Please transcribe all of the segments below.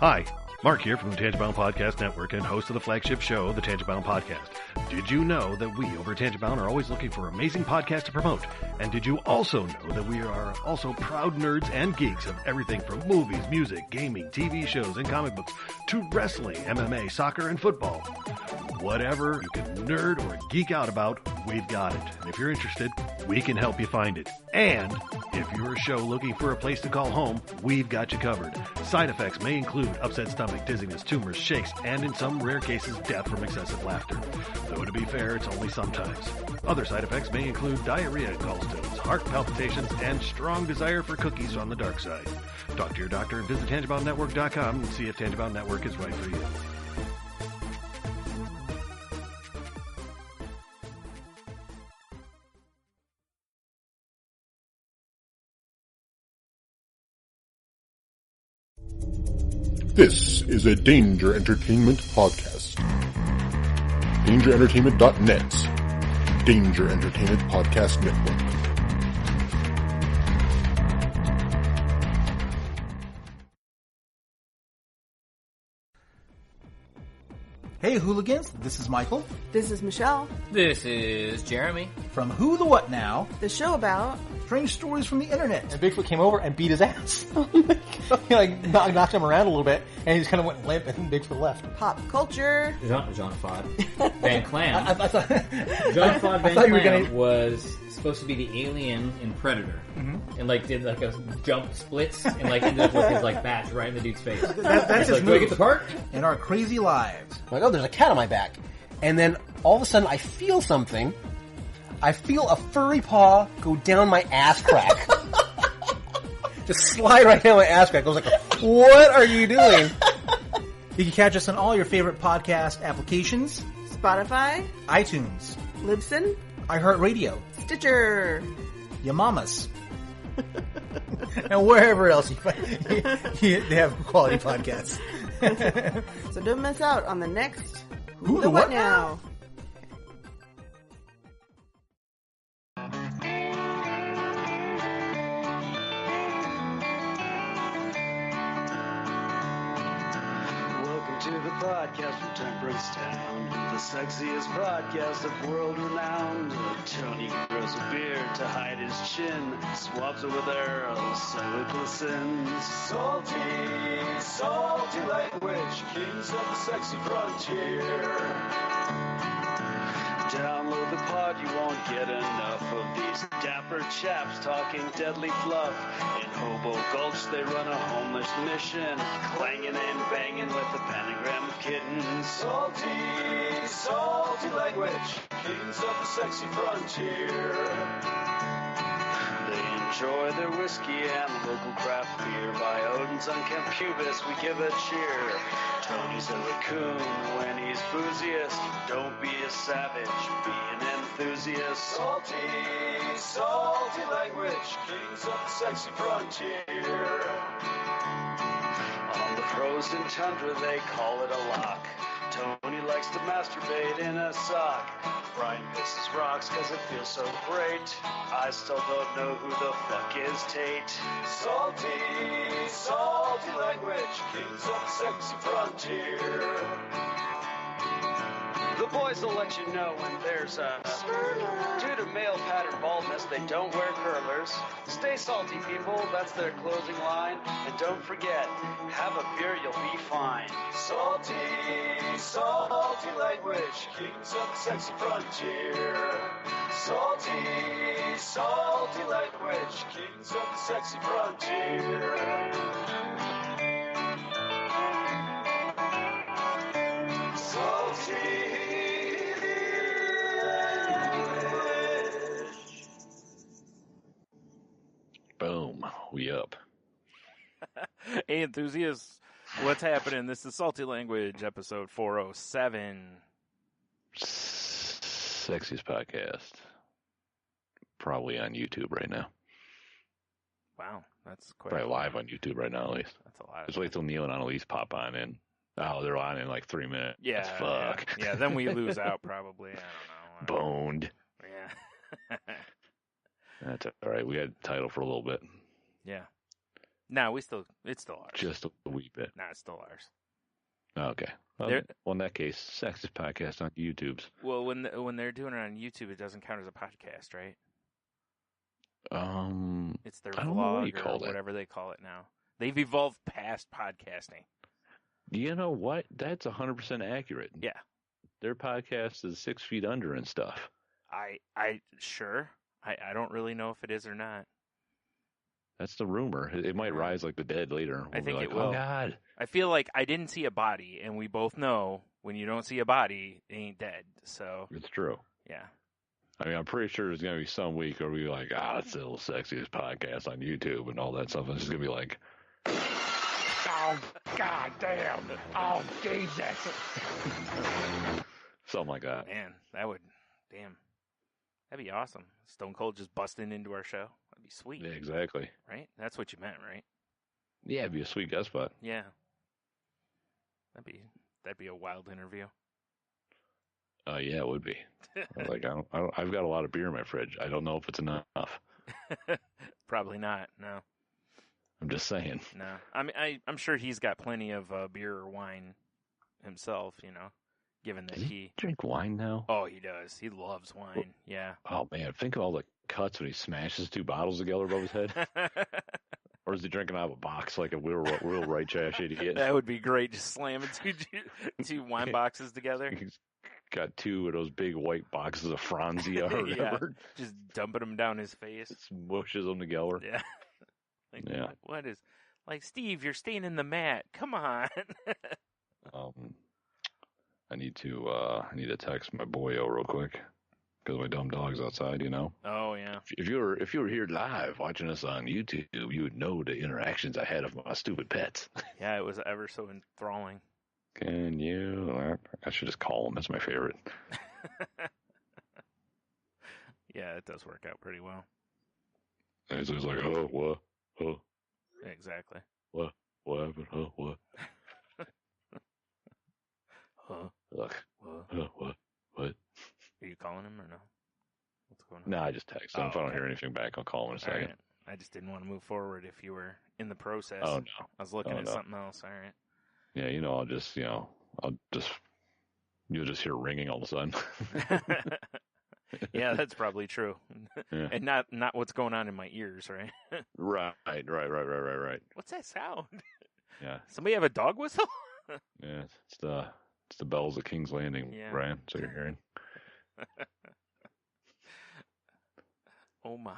Hi, Mark here from the Tangibound Podcast Network and host of the flagship show, the Tangibound Podcast. Did you know that we over at Tangibound are always looking for amazing podcasts to promote? And did you also know that we are also proud nerds and geeks of everything from movies, music, gaming, TV shows, and comic books to wrestling, MMA, soccer, and football? Whatever you can nerd or geek out about, we've got it. And if you're interested, we can help you find it. And if you're a show looking for a place to call home, we've got you covered. Side effects may include upset stomach, dizziness, tumors, shakes, and in some rare cases, death from excessive laughter. Though to be fair, it's only sometimes. Other side effects may include diarrhea, gallstones, heart palpitations, and strong desire for cookies on the dark side. Talk to your doctor and visit TangiboundNetwork.com and see if Tangibound Network is right for you. This is a Danger Entertainment podcast. DangerEntertainment.net. Danger Entertainment Podcast Network. Hey hooligans, this is Michael. This is Michelle. This is Jeremy. From Who the What Now? The show about strange stories from the internet. And Bigfoot came over and beat his ass. He knocked him around a little bit, and he just kind of went limp, and Bigfoot left. pop culture. Jean-Claude Van Clam. I thought Jean-Claude Van thought you were Clam gonna- was supposed to be the alien in Predator. Mm-hmm. And did a jump splits and ended up with his batch right in the dude's face. That's his do I move. get the part? In our crazy lives. I'm like, oh, there's a cat on my back. And then all of a sudden I feel something. I feel a furry paw go down my ass crack. Just slide right down my ass crack. I was like, what are you doing? You can catch us on all your favorite podcast applications. Spotify, iTunes, Libsyn, iHeartRadio, Stitcher, your mamas. And wherever else they have quality podcasts. So don't miss out on the next Who the What Now? Welcome to the podcast from Temperance Town, the sexiest podcast of world renowned. Tony grows a beard to hide his chin, swaps it with Earl, so it glistens. Salty, salty language, kings of the sexy frontier. Download the pod, you won't get enough of these dapper chaps talking deadly fluff. In Hobo Gulch, they run a homeless mission, clanging and banging with a pentagram of kittens. Salty, salty language, kings of the sexy frontier. They enjoy their whiskey and local craft beer. By Odin's unkempt pubis, we give a cheer. Tony's a raccoon when he's booziest. Don't be a savage, be an enthusiast. Salty, salty language, kings of the sexy frontier. On the frozen tundra, they call it a lock. Tony likes to masturbate in a sock. Brian pisses rocks cause it feels so great. I still don't know who the fuck is Tate. Salty, salty language, kings of the sexy frontier. The boys will let you know when there's a due to male pattern baldness, they don't wear curlers. Stay salty, people, that's their closing line. And don't forget, have a beer, you'll be fine. Salty, salty language, kings of the sexy frontier. Salty, salty language, kings of the sexy frontier. Boom. We up. Hey, enthusiasts, what's happening? This is Salty Language, episode 407. Sexiest podcast. Probably on YouTube right now. Wow, that's quite Probably live on YouTube right now, at least. That's a lot. Just wait till Neil and Annalise pop on in. Oh, they're on in like 3 minutes. Yeah, Fuck. Yeah, then we lose out probably. I don't know. Boned. Yeah. That's all right. We had the title for a little bit. Yeah. No, it's still ours. Just a wee bit. Nah, it's still ours. Okay. Well, in that case, Sexist Podcast on YouTube's. Well, when they're doing it on YouTube, it doesn't count as a podcast, right? It's their I don't know what you vlog call or that. whatever they call it now. They've evolved past podcasting. You know what? That's 100% accurate. Yeah. Their podcast is 6 feet under and stuff. I don't really know if it is or not. That's the rumor. It might rise like the dead later. We'll I think be like, it will. Oh, God. I feel like I didn't see a body, and we both know when you don't see a body, it ain't dead. So, It's true. yeah. I mean, I'm pretty sure there's going to be some week where we're like, it's the sexiest podcast on YouTube and all that stuff. And it's just going to be like, oh, God damn. Oh, Jesus. Something like that. Man, that'd be awesome. Stone Cold just busting into our show. That'd be sweet. Yeah, exactly. Right? That's what you meant, right? Yeah, it'd be a sweet guest spot. Yeah. That'd be a wild interview. Yeah, it would be. Like, I've got a lot of beer in my fridge. I don't know if it's enough. Probably not. No. I'm just saying. No. I mean, I'm sure he's got plenty of beer or wine himself, given that Does he drink wine now? Oh, he does. He loves wine. Yeah. Oh, man. Think of all the cuts when he smashes 2 bottles together above his head. Or is he drinking out of a box like a real right trash idiot? That would be great. Just slamming two wine boxes together. He's got 2 of those big white boxes of Franzia or whatever. Yeah, just dumping them down his face. Smushes them together. Yeah. What is... Like, Steve, you're staying in the mat. Come on. I need to text my boyo real quick. Because my dumb dog's outside, Oh, yeah. If you were here live watching us on YouTube, you would know the interactions I had with my stupid pets. Yeah, it was ever so enthralling. Can you? I should just call him. That's my favorite. Yeah, it does work out pretty well. And he's just like, oh, what? Oh. Exactly. What happened? Oh, what? Huh? Look. What? What? Are you calling him or no? What's going on? No, I just text him. If I don't hear anything back, I'll call him in a second. All right. I just didn't want to move forward if you were in the process. Oh, no. I was looking at something else. All right. Yeah, you'll just hear ringing all of a sudden. Yeah, that's probably true. Yeah. And not what's going on in my ears, right? Right. What's that sound? Yeah. Somebody have a dog whistle? Yeah, it's the bells of King's Landing, Yeah. Brian. So you're hearing. Oh my.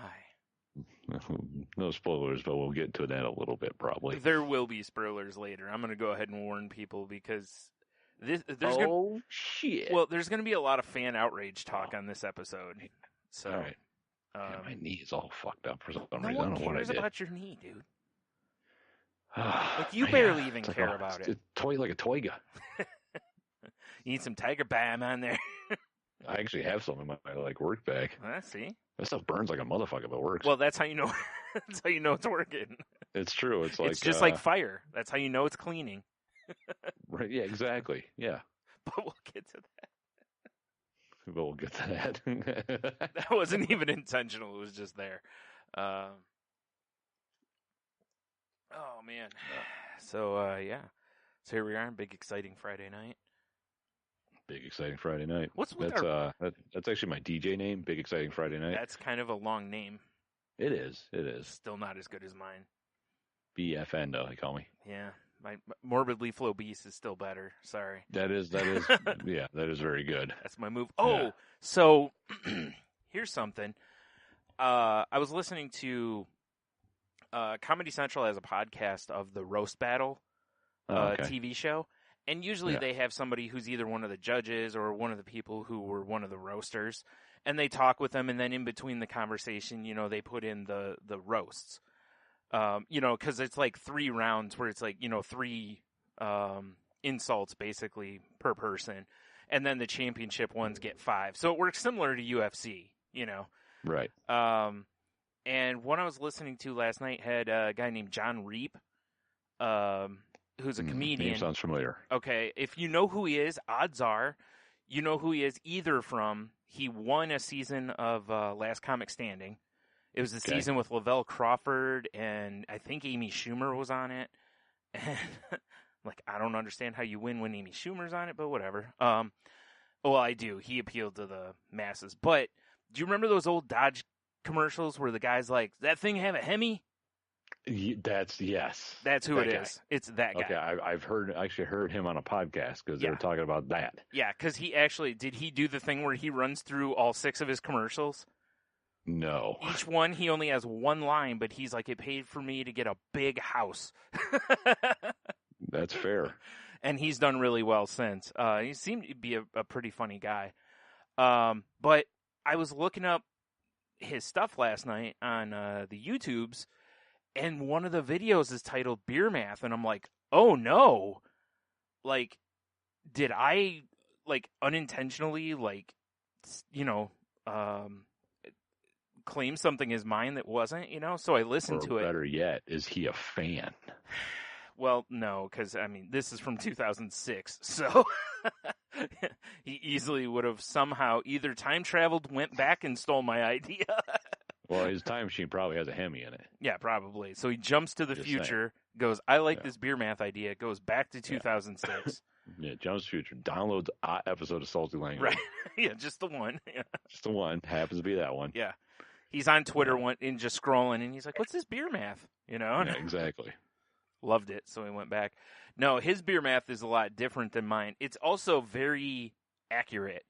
No spoilers, but we'll get to that a little bit probably. There will be spoilers later. I'm going to go ahead and warn people because there's shit. Well, there's going to be a lot of fan outrage talk on this episode. So, all right. My knee is all fucked up for some no reason. I one don't know what I cares did. about your knee, dude. Like, you barely even care about it. It's like a toiga. You need some Tiger Balm on there. I actually have some in my work bag. See? That stuff burns like a motherfucker, but works. Well, that's how you know. That's how you know it's working. It's true. It's just like fire. That's how you know it's cleaning. Right? Yeah, exactly. Yeah. But we'll get to that. But we'll get to that. That wasn't even intentional. It was just there. Oh man. So yeah. So here we are, big exciting Friday night. Big exciting Friday night. What's with that's actually my DJ name, Big Exciting Friday Night. That's kind of a long name. It is. Still not as good as mine. BFN though, they call me. Yeah. My Morbidly Flobese is still better. Sorry. That is yeah, that is very good. That's my move. Oh, so here's something. I was listening to Comedy Central has a podcast of the Roast Battle TV show. And usually they have somebody who's either one of the judges or one of the people who were one of the roasters. And they talk with them, and then in between the conversation, they put in the roasts. Because it's like 3 rounds where it's like, 3 insults basically per person. And then the championship ones get 5. So it works similar to UFC, Right. And what I was listening to last night had a guy named John Reap, who's a comedian. Name sounds familiar. Okay, if you know who he is, odds are you know who he is either from he won a season of Last Comic Standing. It was the season with Lavelle Crawford, and I think Amy Schumer was on it. And like, I don't understand how you win when Amy Schumer's on it, but whatever. Well, I do. He appealed to the masses. But do you remember those old Dodge commercials where the guy's like, "Does that thing have a Hemi?" That's yes. That's who that it guy. is. It's that guy. Okay, I've actually heard him on a podcast because they were talking about that. Yeah, because did he do the thing where he runs through all 6 of his commercials? No. Each one, he only has one line, but he's like, "It paid for me to get a big house." That's fair. And he's done really well since. He seemed to be a pretty funny guy. But I was looking up his stuff last night on the YouTubes, and one of the videos is titled Beer Math, and I'm like, oh no. Like, did I, like, unintentionally, like, claim something as mine that wasn't, So I listened to it. Better yet, is he a fan? Well, no, because, I mean, this is from 2006, so he easily would have somehow either time traveled, went back, and stole my idea. Well, his time machine probably has a Hemi in it. Yeah, probably. So he jumps to the future, goes, "I like this beer math idea," goes back to 2006. Yeah, jumps to future, downloads an episode of Salty Language. Right. Yeah, just the one. Yeah. Just the one. Happens to be that one. Yeah. He's on Twitter and just scrolling, and he's like, "What's this beer math?" Yeah, exactly. Loved it, so he went back. No, his beer math is a lot different than mine. It's also very accurate,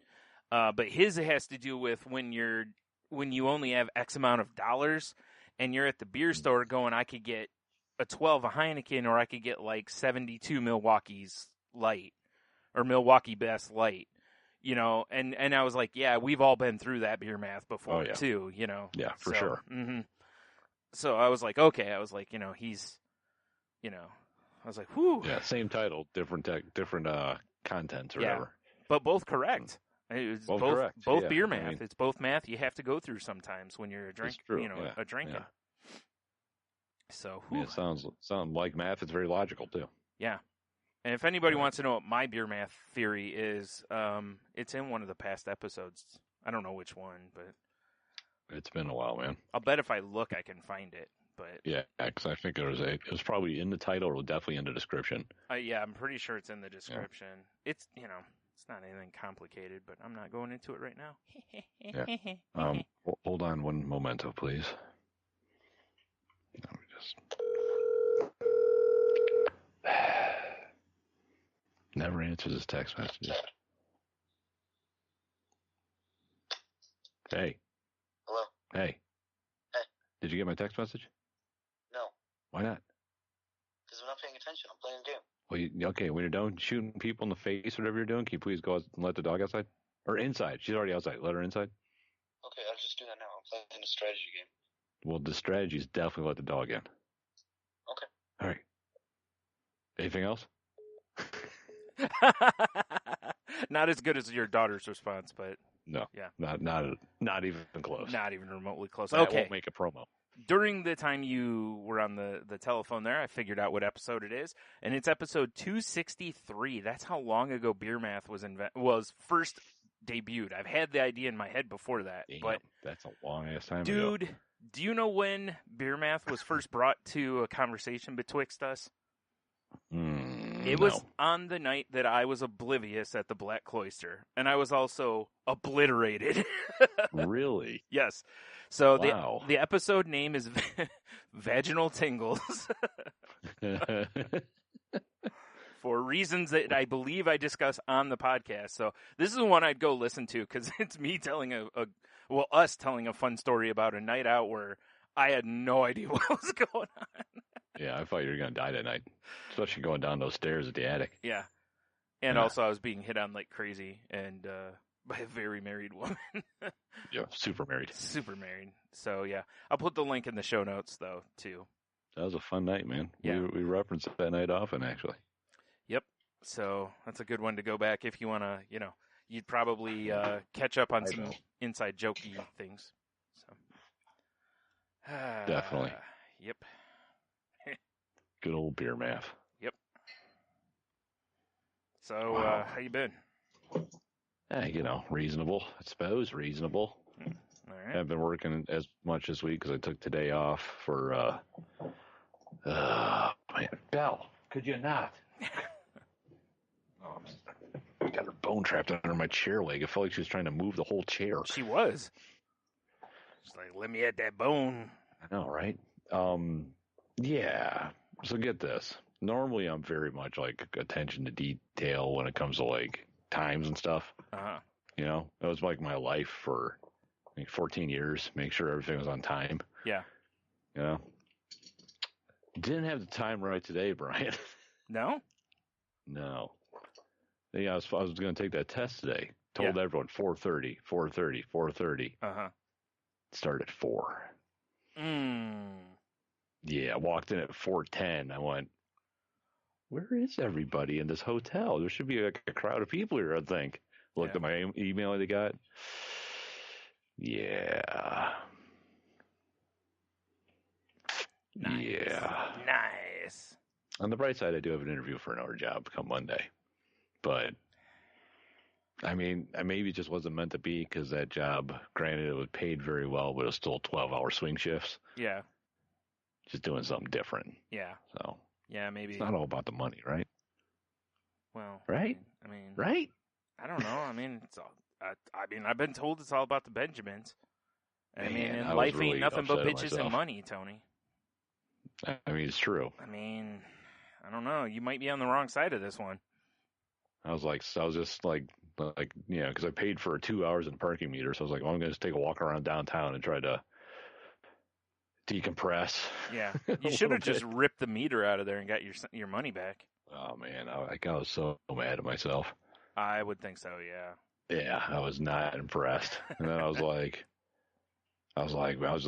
but his has to do with when you only have X amount of dollars, and you're at the beer store going, "I could get a 12 a Heineken, or I could get like 72 Milwaukee's Light, or Milwaukee Best Light." And I was like, yeah, we've all been through that beer math before too, Yeah, for sure. Mm-hmm. So I was like, okay, he's, I was like, whew. Yeah, same title, different contents or whatever. But both correct. It's both correct. Both beer math. I mean, it's both math you have to go through sometimes when you're a drinking. Yeah. So it sounds like math. It's very logical too. Yeah. And if anybody wants to know what my beer math theory is, it's in one of the past episodes. I don't know which one, but it's been a while, man. I'll bet if I look, I can find it. But yeah, because I think it was probably in the title or definitely in the description. Yeah, I'm pretty sure it's in the description. Yeah. It's it's not anything complicated, but I'm not going into it right now. Yeah. Hold on one momento, please. Let me just. Never answers his text messages. Hey. Hello. Hey. Hey. Did you get my text message? No. Why not? Because I'm not paying attention. I'm playing a game. Well, okay, when you're done shooting people in the face, whatever you're doing, can you please go out and let the dog outside? Or inside. She's already outside. Let her inside. Okay, I'll just do that now. I'm playing a strategy game. Well, the strategy is definitely let the dog in. Okay. All right. Anything else? Not as good as your daughter's response, but no, yeah, not even close. Not even remotely close. That okay, won't make a promo. During the time you were on the telephone there, I figured out what episode it is, and it's episode 263. That's how long ago beer math was first debuted. I've had the idea in my head before that. Damn, but that's a long ass time ago. Dude, do you know when beer math was first brought to a conversation betwixt us? It was on the night that I was oblivious at the Black Cloister, and I was also obliterated. Really? Yes. So wow. the episode name is Vaginal Tingles. For reasons that I believe I discuss on the podcast. So this is one I'd go listen to because it's me telling us telling a fun story about a night out where I had no idea what was going on. Yeah, I thought you were going to die that night, especially going down those stairs at the attic. Yeah. And also I was being hit on like crazy and by a very married woman. Yeah, super married. Super married. So, yeah. I'll put the link in the show notes, though, too. That was a fun night, man. Yeah. We reference that night often, actually. Yep. So, that's a good one to go back if you want to, you'd probably catch up on some inside jokey things. So, definitely. Yep. Good old beer math. Yep. So, how you been? Reasonable. I suppose reasonable. All I right. haven't been working as much this week because I took today off for. Man, Belle, could you not? Oh, I got her bone trapped under my chair leg. It felt like she was trying to move the whole chair. She was. She's like, let me at that bone. I know, right? Yeah. So get this. Normally, I'm very much like attention to detail when it comes to like times and stuff. Uh-huh. You know, that was like my life for like 14 years. Make sure everything was on time. Yeah. You know, didn't have the time right today, Brian. No? No. Yeah, I was going to take that test today. Told everyone 4:30, 4:30, 4:30. Uh-huh. Start at 4. Yeah, I walked in at 4:10. I went, where is everybody in this hotel? There should be like a crowd of people here, I think. Looked at my email they got. Yeah. Nice. Yeah. Nice. On the bright side, I do have an interview for another job come Monday. But, I mean, I maybe it just wasn't meant to be because that job, granted, it was paid very well, but it was still 12-hour swing shifts. Yeah. Just doing something different. Yeah. So, yeah, maybe. It's not all about the money, right? Well, right? I mean, right? I don't know. I mean, it's all. I mean, I've been told it's all about the Benjamins. I mean, in life really ain't nothing but upset at bitches and myself. money, Tony. I mean, it's true. I mean, I don't know. You might be on the wrong side of this one. I was just like, you know, because I paid for 2 hours in the parking meter, so I was like, well, I'm going to just take a walk around downtown and try to decompress. Yeah, you should have just ripped the meter out of there and got your money back. Oh man, I was so mad at myself. I would think so. Yeah. Yeah, I was not impressed. And then I was just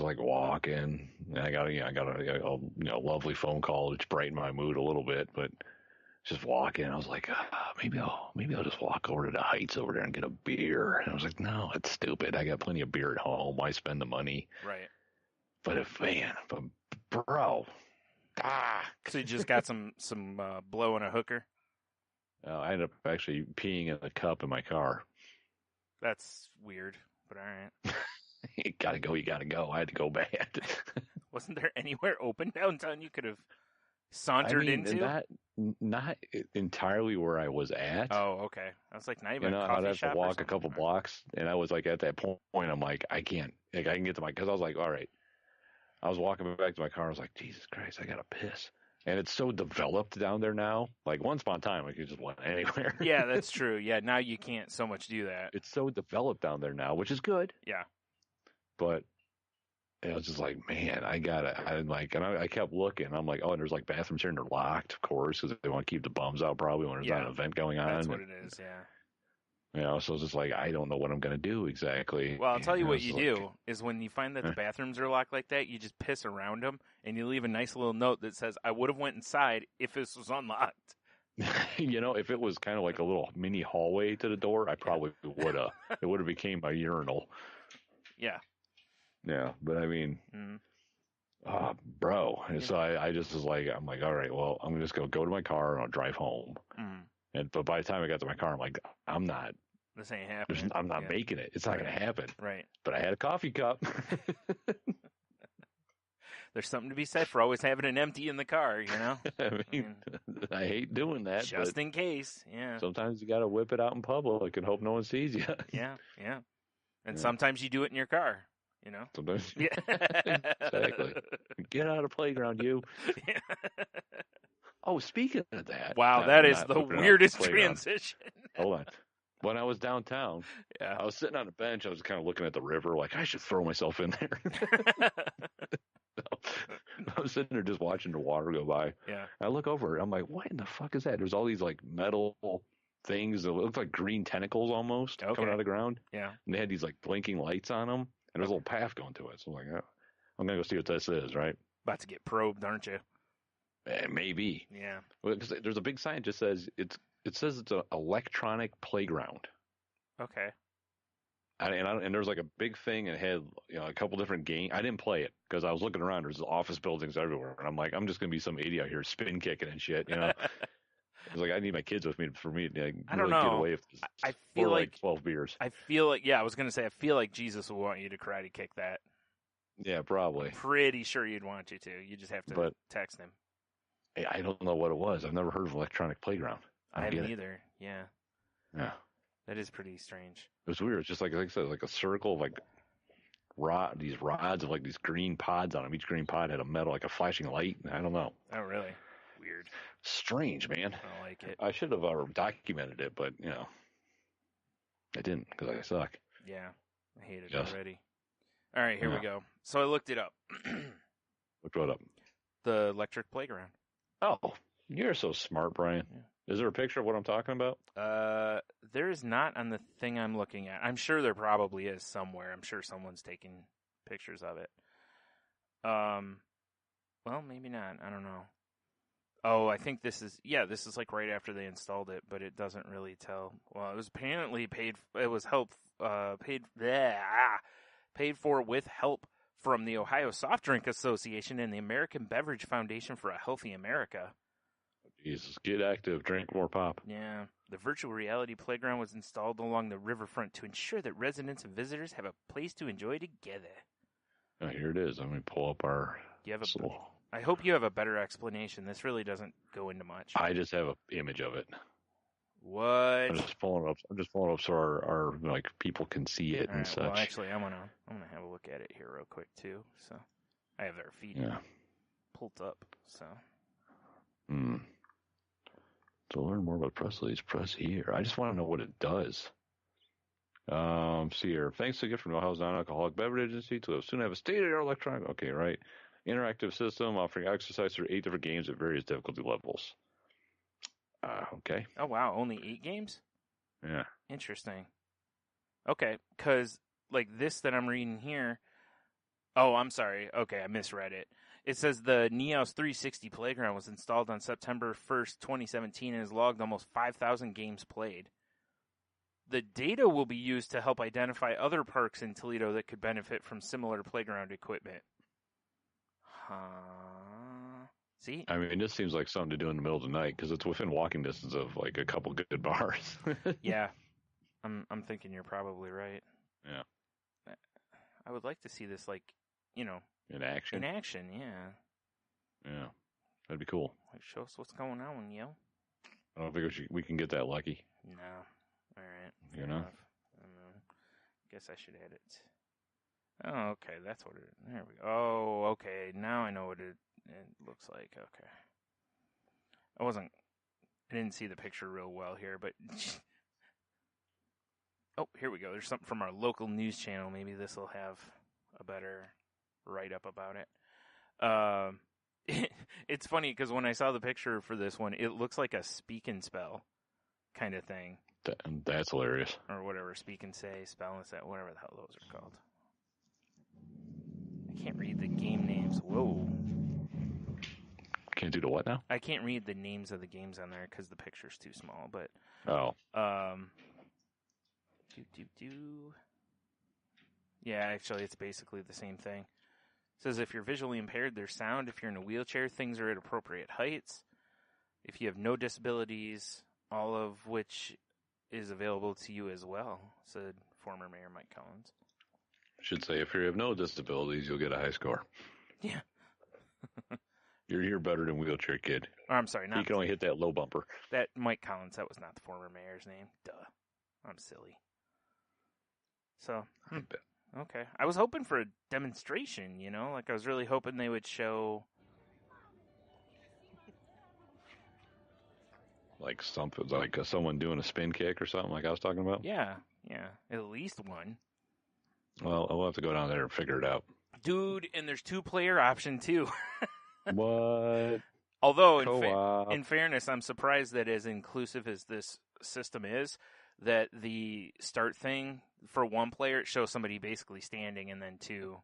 like walking. And I got a lovely phone call which brightened my mood a little bit, but just walking, I was like, maybe I'll just walk over to the Heights over there and get a beer. And I was like, no, it's stupid. I got plenty of beer at home. Why spend the money? Right. But bro, So you just got some blow in a hooker. I ended up actually peeing in a cup in my car. That's weird, but all right. You gotta go. I had to go bad. Wasn't there anywhere open downtown you could have sauntered into? Not entirely where I was at. Oh, okay. I was like, not even a I'd coffee have shop to or walk a couple blocks, and I was like, at that point, I'm like, I can't. Like, I can get to because I was like, all right. I was walking back to my car. I was like, Jesus Christ, I gotta piss. And it's so developed down there now. Like once upon a time, I could just went anywhere. Yeah, that's true. Yeah, now you can't so much do that. It's so developed down there now, which is good. Yeah. But it was just like, man, I kept looking. I'm like, oh, and there's like bathrooms here and they're locked, of course, because they want to keep the bums out probably when there's not an event going on. That's what it is, yeah. You know, so it's just like, I don't know what I'm going to do exactly. Well, I'll tell you what you do is when you find that the bathrooms are locked like that, you just piss around them and you leave a nice little note that says, I would have went inside if this was unlocked. You know, if it was kind of like a little mini hallway to the door, I probably would have. It would have became a urinal. Yeah. Yeah, but I mean, bro. And so I just was like, I'm like, all right, well, I'm just going to go to my car and I'll drive home. But by the time I got to my car, I'm like, I'm not. This ain't happening. I'm not making it. It's not going to happen. Right. But I had a coffee cup. There's something to be said for always having an empty in the car, you know? I mean, I hate doing that. Just in case, yeah. Sometimes you got to whip it out in public and hope no one sees you. Yeah. And sometimes you do it in your car, you know? Sometimes. Yeah. Exactly. Get out of the playground, you. Yeah. Oh, speaking of that. Wow, that is the weirdest transition. Hold on. When I was downtown, I was sitting on a bench. I was kind of looking at the river like, I should throw myself in there. I was sitting there just watching the water go by. Yeah. I look over. I'm like, what in the fuck is that? There's all these like metal things that look like green tentacles almost coming out of the ground. Yeah. And they had these like blinking lights on them. And there's a little path going to it. So I'm like, oh, I'm going to go see what this is, right? About to get probed, aren't you? Maybe. Yeah. Well, because there's a big sign that just says it says it's an electronic playground. Okay. And there's like a big thing and it had a couple different games. I didn't play it because I was looking around. There's office buildings everywhere, and I'm like, I'm just gonna be some idiot out here spin kicking and shit, you know. It's like I need my kids with me for me to like, I don't really get know. away. If I feel like 12 beers. I feel like I was gonna say I feel like Jesus will want you to karate kick that. Yeah, probably. Pretty sure you'd want you to. You just have to text him. I don't know what it was. I've never heard of electronic playground. I haven't either. Yeah. Yeah. That is pretty strange. It was weird. It's just like I said, like a circle of like these rods of like these green pods on them. Each green pod had a metal, like a flashing light. I don't know. Oh, really? Weird. Strange, man. I don't like it. I should have documented it, but you know, I didn't because I suck. Yeah, I hate it already. All right, here we go. So I looked it up. Looked what up? The electric playground. Oh, you're so smart, Brian. Yeah. Is there a picture of what I'm talking about? There is not on the thing I'm looking at. I'm sure there probably is somewhere. I'm sure someone's taking pictures of it. Well, maybe not. I don't know. Oh, I think this is like right after they installed it, but it doesn't really tell. Well, it was apparently paid for with help from the Ohio Soft Drink Association and the American Beverage Foundation for a Healthy America. Jesus, get active, drink more pop. Yeah. The virtual reality playground was installed along the riverfront to ensure that residents and visitors have a place to enjoy together. Oh, here it is. I'm going to pull up our... I hope you have a better explanation. This really doesn't go into much. I just have an image of it. What? I'm just pulling it up so our like people can see it and such. Well, actually, I'm gonna have a look at it here real quick too. So I have their feed pulled up. So. To learn more about press release, press here. I just want to know what it does. See here. Thanks to a gift from Ohio's non-alcoholic beverage agency, to soon have a state-of-the-art electronic. Okay, right. Interactive system offering exercise through 8 different games at various difficulty levels. Okay. Oh, wow. Only 8 games? Yeah. Interesting. Okay, because, like, this that I'm reading here... Oh, I'm sorry. Okay, I misread it. It says the Neos 360 Playground was installed on September 1st, 2017, and has logged almost 5,000 games played. The data will be used to help identify other parks in Toledo that could benefit from similar playground equipment. See? I mean, this seems like something to do in the middle of the night because it's within walking distance of like a couple good bars. Yeah, I'm thinking you're probably right. Yeah, I would like to see this, like, you know, in action. In action, yeah. Yeah, that'd be cool. Like, show us what's going on, yo. I don't think we can get that lucky. No. All right. You know. Guess I should add it. Oh, okay, that's what it... There we go. Oh, okay, now I know what it looks like. Okay. I didn't see the picture real well here, but... Oh, here we go. There's something from our local news channel. Maybe this will have a better write-up about it. It's funny, because when I saw the picture for this one, it looks like a speak and spell kind of thing. That's hilarious. Or whatever, speak and say, spell and say, whatever the hell those are called. I can't read the game names. Whoa. Can't do the what now? I can't read the names of the games on there because the picture's too small, but... Oh. Yeah, actually, it's basically the same thing. It says if you're visually impaired, there's sound. If you're in a wheelchair, things are at appropriate heights. If you have no disabilities, all of which is available to you as well, said former Mayor Mike Collins. I should say, if you have no disabilities, you'll get a high score. Yeah. You're better than Wheelchair Kid. Oh, I'm sorry. You can only hit that low bumper. That Mike Collins, that was not the former mayor's name. Duh. I'm silly. So, okay. I was hoping for a demonstration, you know? Like, I was really hoping they would show... Like something, like someone doing a spin kick or something like I was talking about? Yeah. At least one. Well, I'll have to go down there and figure it out. Dude, and there's 2-player option, too. What? Although, in fairness, I'm surprised that as inclusive as this system is, that the start thing, for 1 player, it shows somebody basically standing, and then 2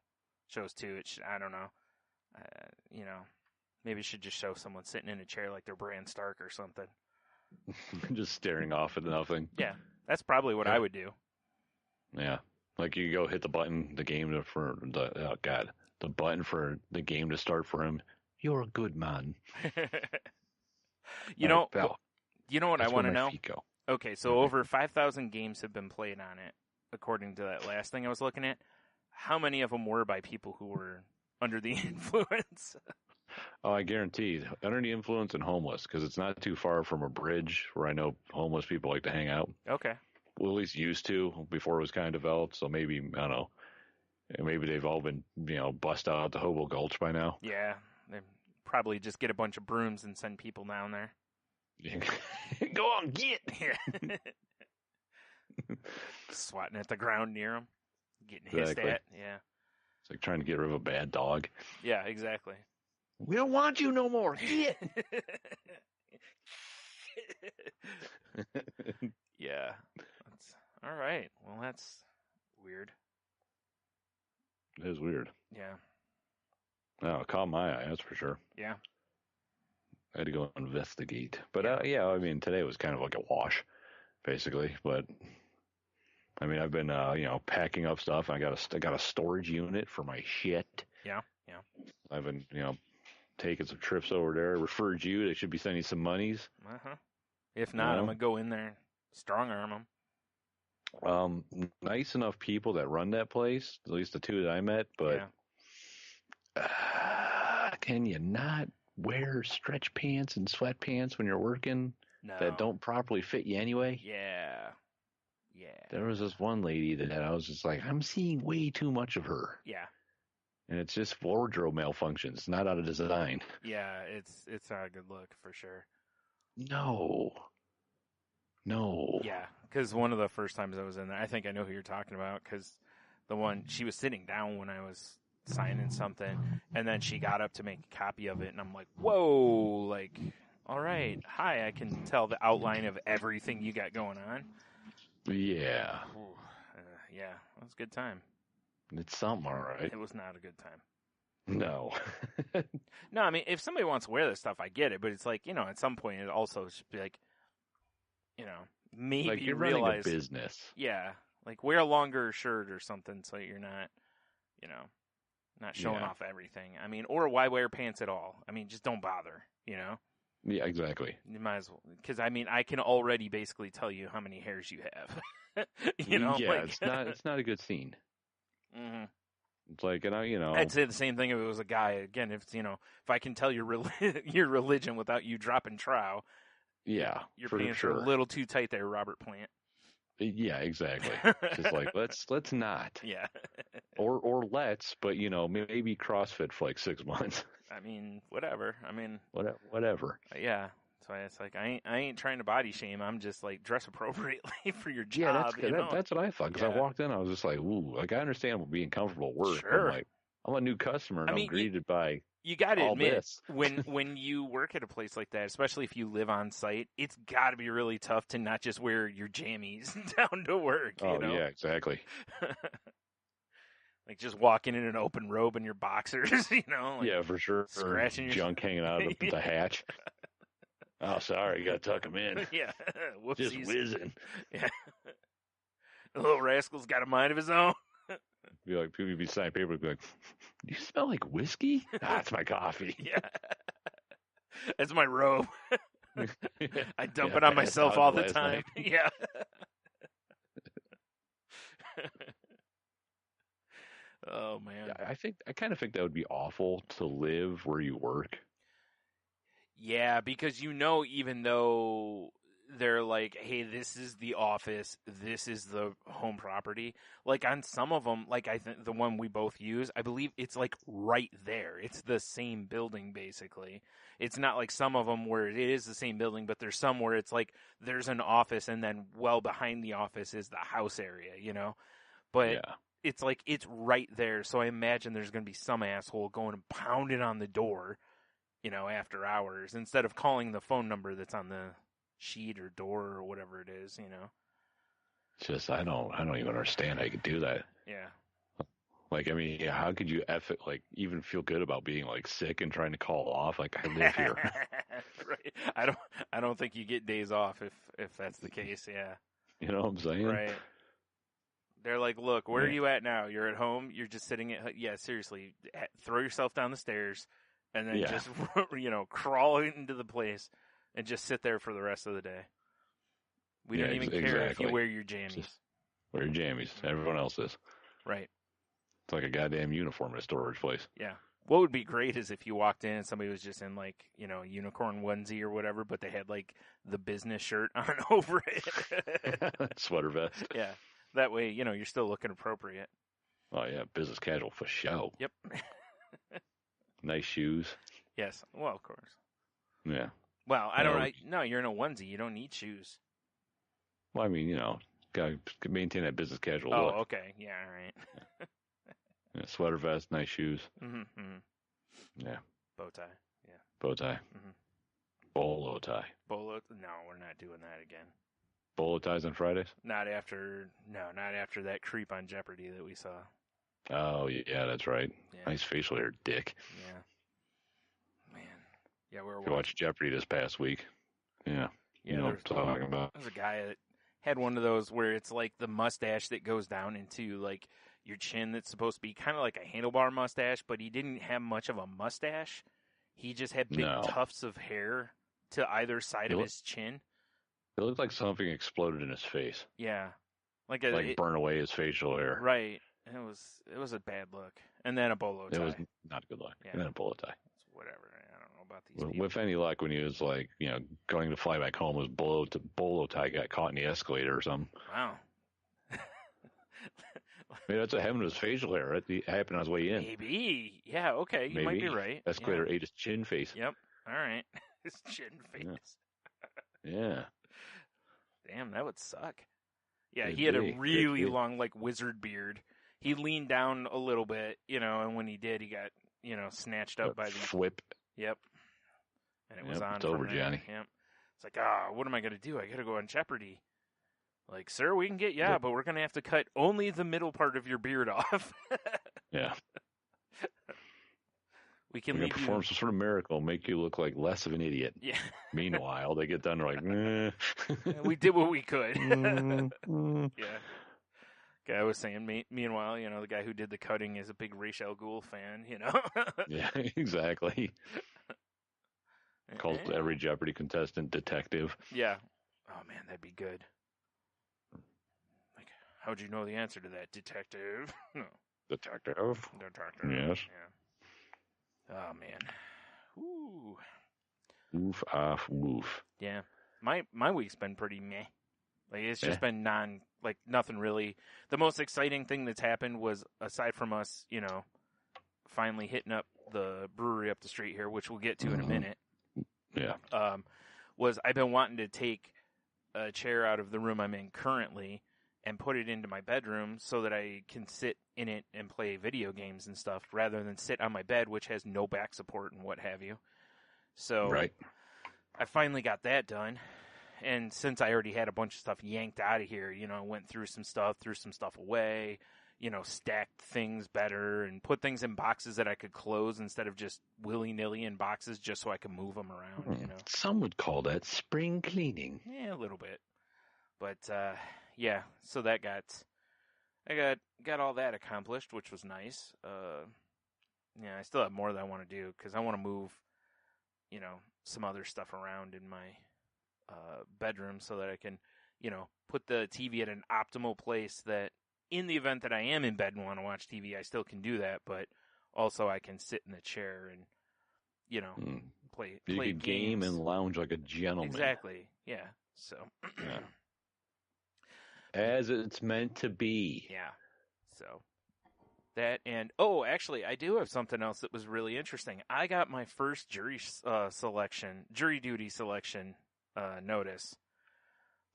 shows 2. I don't know. You know, maybe it should just show someone sitting in a chair like they're Bran Stark or something. Just staring off at nothing. Yeah, that's probably what I would do. Yeah. Like you go hit the button, the button for the game to start for him. You're a good man. You know, You know what That's I want to where my know? feet go. Okay, so over 5,000 games have been played on it, according to that last thing I was looking at. How many of them were by people who were under the influence? Oh, I guarantee, under the influence and homeless, because it's not too far from a bridge where I know homeless people like to hang out. Okay. Well, at least used to before it was kind of developed. So maybe, I don't know, maybe they've all been, bust out the Hobo Gulch by now. Yeah, they probably just get a bunch of brooms and send people down there. Go on, get. Yeah. Swatting at the ground near them, getting hissed Exactly. at. Yeah. It's like trying to get rid of a bad dog. Yeah, exactly. We don't want you no more. Get. Yeah. That's, all right. Well, that's weird. It is weird. Yeah. No, it caught my eye, that's for sure. Yeah. I had to go investigate. But, yeah, I mean, today was kind of like a wash, basically. But, I mean, I've been, packing up stuff. I got a storage unit for my shit. Yeah. Yeah. I've been, taking some trips over there. Referred you. They should be sending some monies. Uh-huh. If not, I'm going to go in there, strong arm them. Nice enough people that run that place, at least the two that I met, but can you not wear stretch pants and sweatpants when you're working that don't properly fit you anyway? Yeah. Yeah. There was this one lady that I was just like, I'm seeing way too much of her. Yeah. And it's just wardrobe malfunctions, not out of design. Yeah, it's not a good look for sure. No. Yeah, because one of the first times I was in there, I think I know who you're talking about, because the one, she was sitting down when I was signing something, and then she got up to make a copy of it, and I'm like, whoa, like, all right, hi, I can tell the outline of everything you got going on. Yeah. Yeah, it was a good time. It's something, all right. It was not a good time. No. No, I mean, if somebody wants to wear this stuff, I get it, but it's like, at some point it also should be like, maybe like you're realize running a business. Yeah, like wear a longer shirt or something so you're not, not showing off everything. I mean, or why wear pants at all? I mean, just don't bother. Yeah, exactly. You might as well, because I mean, I can already basically tell you how many hairs you have. Yeah, like, it's not a good scene. Mm-hmm. It's like, I'd say the same thing if it was a guy. Again, if if I can tell your religion without you dropping trow. Yeah, your pants are a little too tight there, Robert Plant. Yeah, exactly. Just like let's not. Yeah. or let's, but maybe CrossFit for like 6 months. I mean, whatever. I mean, whatever. Yeah. So it's like I ain't trying to body shame. I'm just like dress appropriately for your job. Yeah, that's what I thought. Because I walked in, I was just like, ooh, like I understand being comfortable at work. Sure. But I'm a new customer, and I'm greeted by. You got to admit, this. when you work at a place like that, especially if you live on site, it's got to be really tough to not just wear your jammies down to work. Oh, yeah, exactly. Like just walking in an open robe in your boxers, Like yeah, for sure. Scratching your junk hanging out of the hatch. Oh, sorry, you got to tuck them in. Yeah, whoopsies. Just whizzing. Yeah, the little rascal's got a mind of his own. Be like, people be signing paper, be like, "Do you smell like whiskey?" That's my coffee. Yeah, that's my robe. I dump it on myself all the time. Yeah. Oh man. Yeah, I kind of think that would be awful to live where you work. Yeah, because even though they're like, hey, this is the office, this is the home property. Like on some of them, like I think the one we both use, I believe it's like right there. It's the same building basically. It's not like some of them where it is the same building, but there's some where it's like there's an office and then well behind the office is the house area, But it's like it's right there. So I imagine there's going to be some asshole going and pounding on the door, after hours instead of calling the phone number that's on the sheet or door or whatever it is, Just I don't even understand how you could do that. Yeah. Like, I mean, how could you even feel good about being like sick and trying to call off? Like, I live here. Right. I don't think you get days off if that's the case. Yeah. You know what I'm saying? Right. They're like, look, where are you at now? You're at home. You're just sitting at. Yeah, seriously, throw yourself down the stairs and then just crawl into the place. and just sit there for the rest of the day. We don't even care if exactly. you wear your jammies. Just wear your jammies. Everyone else is. Right. It's like a goddamn uniform at a storage place. Yeah. What would be great is if you walked in and somebody was just in like, you know, a unicorn onesie or whatever, but they had like the business shirt on over it. Sweater vest. Yeah. That way, you know, you're still looking appropriate. Oh, yeah. Business casual for show. Yep. Nice shoes. Yes. Well, of course. Yeah. Well, no, you're in a onesie. You don't need shoes. Well, I mean, you know, gotta maintain that business casual Oh, look. okay. Yeah, all right. Yeah, sweater vest, nice shoes. Mm-hmm. Yeah. Bow tie. Yeah. Bow tie. Mm-hmm. Bolo tie. Bolo? No, we're not doing that again. Bolo ties on Fridays? Not after that creep on Jeopardy that we saw. Oh, yeah, that's right. Yeah. Nice facial hair, dick. Yeah. Man. Yeah, we were You watched Jeopardy this past week. Yeah. You know what I'm talking about. There's a guy that had one of those where it's like the mustache that goes down into like your chin that's supposed to be kind of like a handlebar mustache, but he didn't have much of a mustache. He just had big tufts of hair to either side of his chin. It looked like something exploded in his face. Yeah. Like burn away his facial hair. Right. It was a bad look. And then a bolo tie. It was not a good look. Yeah. And then a bolo tie. It's whatever. I don't know about these people. With any luck, when he was like, you know, going to fly back home, his bolo tie got caught in the escalator or something. Wow. Maybe that's what happened to his facial hair. It happened on his way in. Maybe. Yeah, okay. You might be right. Escalator ate his chin face. Yep. All right. His chin face. Yeah. Damn, that would suck. Yeah, he had a really long, like, wizard beard. He leaned down a little bit, you know, and when he did, he got, you know, snatched up by the... Whip. Yep. And it was on. It's over, Johnny. Yep. It's like, what am I going to do? I got to go on Jeopardy. Like, sir, we can get but we're going to have to cut only the middle part of your beard off. Yeah. We're going to perform some sort of miracle, make you look like less of an idiot. Yeah. Meanwhile, they get done, they're like, we did what we could. Yeah. Guy was saying, meanwhile, you know, the guy who did the cutting is a big Ra's al Ghul fan, you know? Yeah, exactly. Calls every Jeopardy contestant detective. Yeah. Oh, man, that'd be good. Like, how'd you know the answer to that, detective? No. Detective. Yeah. Yes. Oh, man. Ooh. Oof, off, woof. Yeah. My week's been pretty meh. Like, it's just been nothing really. The most exciting thing that's happened was, aside from us, you know, finally hitting up the brewery up the street here, which we'll get to in a minute. Yeah. Was I've been wanting to take a chair out of the room I'm in currently and put it into my bedroom so that I can sit in it and play video games and stuff rather than sit on my bed, which has no back support and what have you. So I finally got that done. And since I already had a bunch of stuff yanked out of here, you know, I went through some stuff, threw some stuff away, you know, stacked things better and put things in boxes that I could close instead of just willy-nilly in boxes just so I could move them around, you know. Some would call that spring cleaning. Yeah, a little bit. But, yeah, so I got all that accomplished, which was nice. Yeah, I still have more that I want to do because I want to move, you know, some other stuff around in my bedroom so that I can, you know, put the TV at an optimal place that in the event that I am in bed and want to watch TV, I still can do that, but also I can sit in the chair and, you know, play You could game and lounge like a gentleman. Exactly, yeah. So, as it's meant to be. Yeah. So, that and, actually, I do have something else that was really interesting. I got my first jury duty selection notice.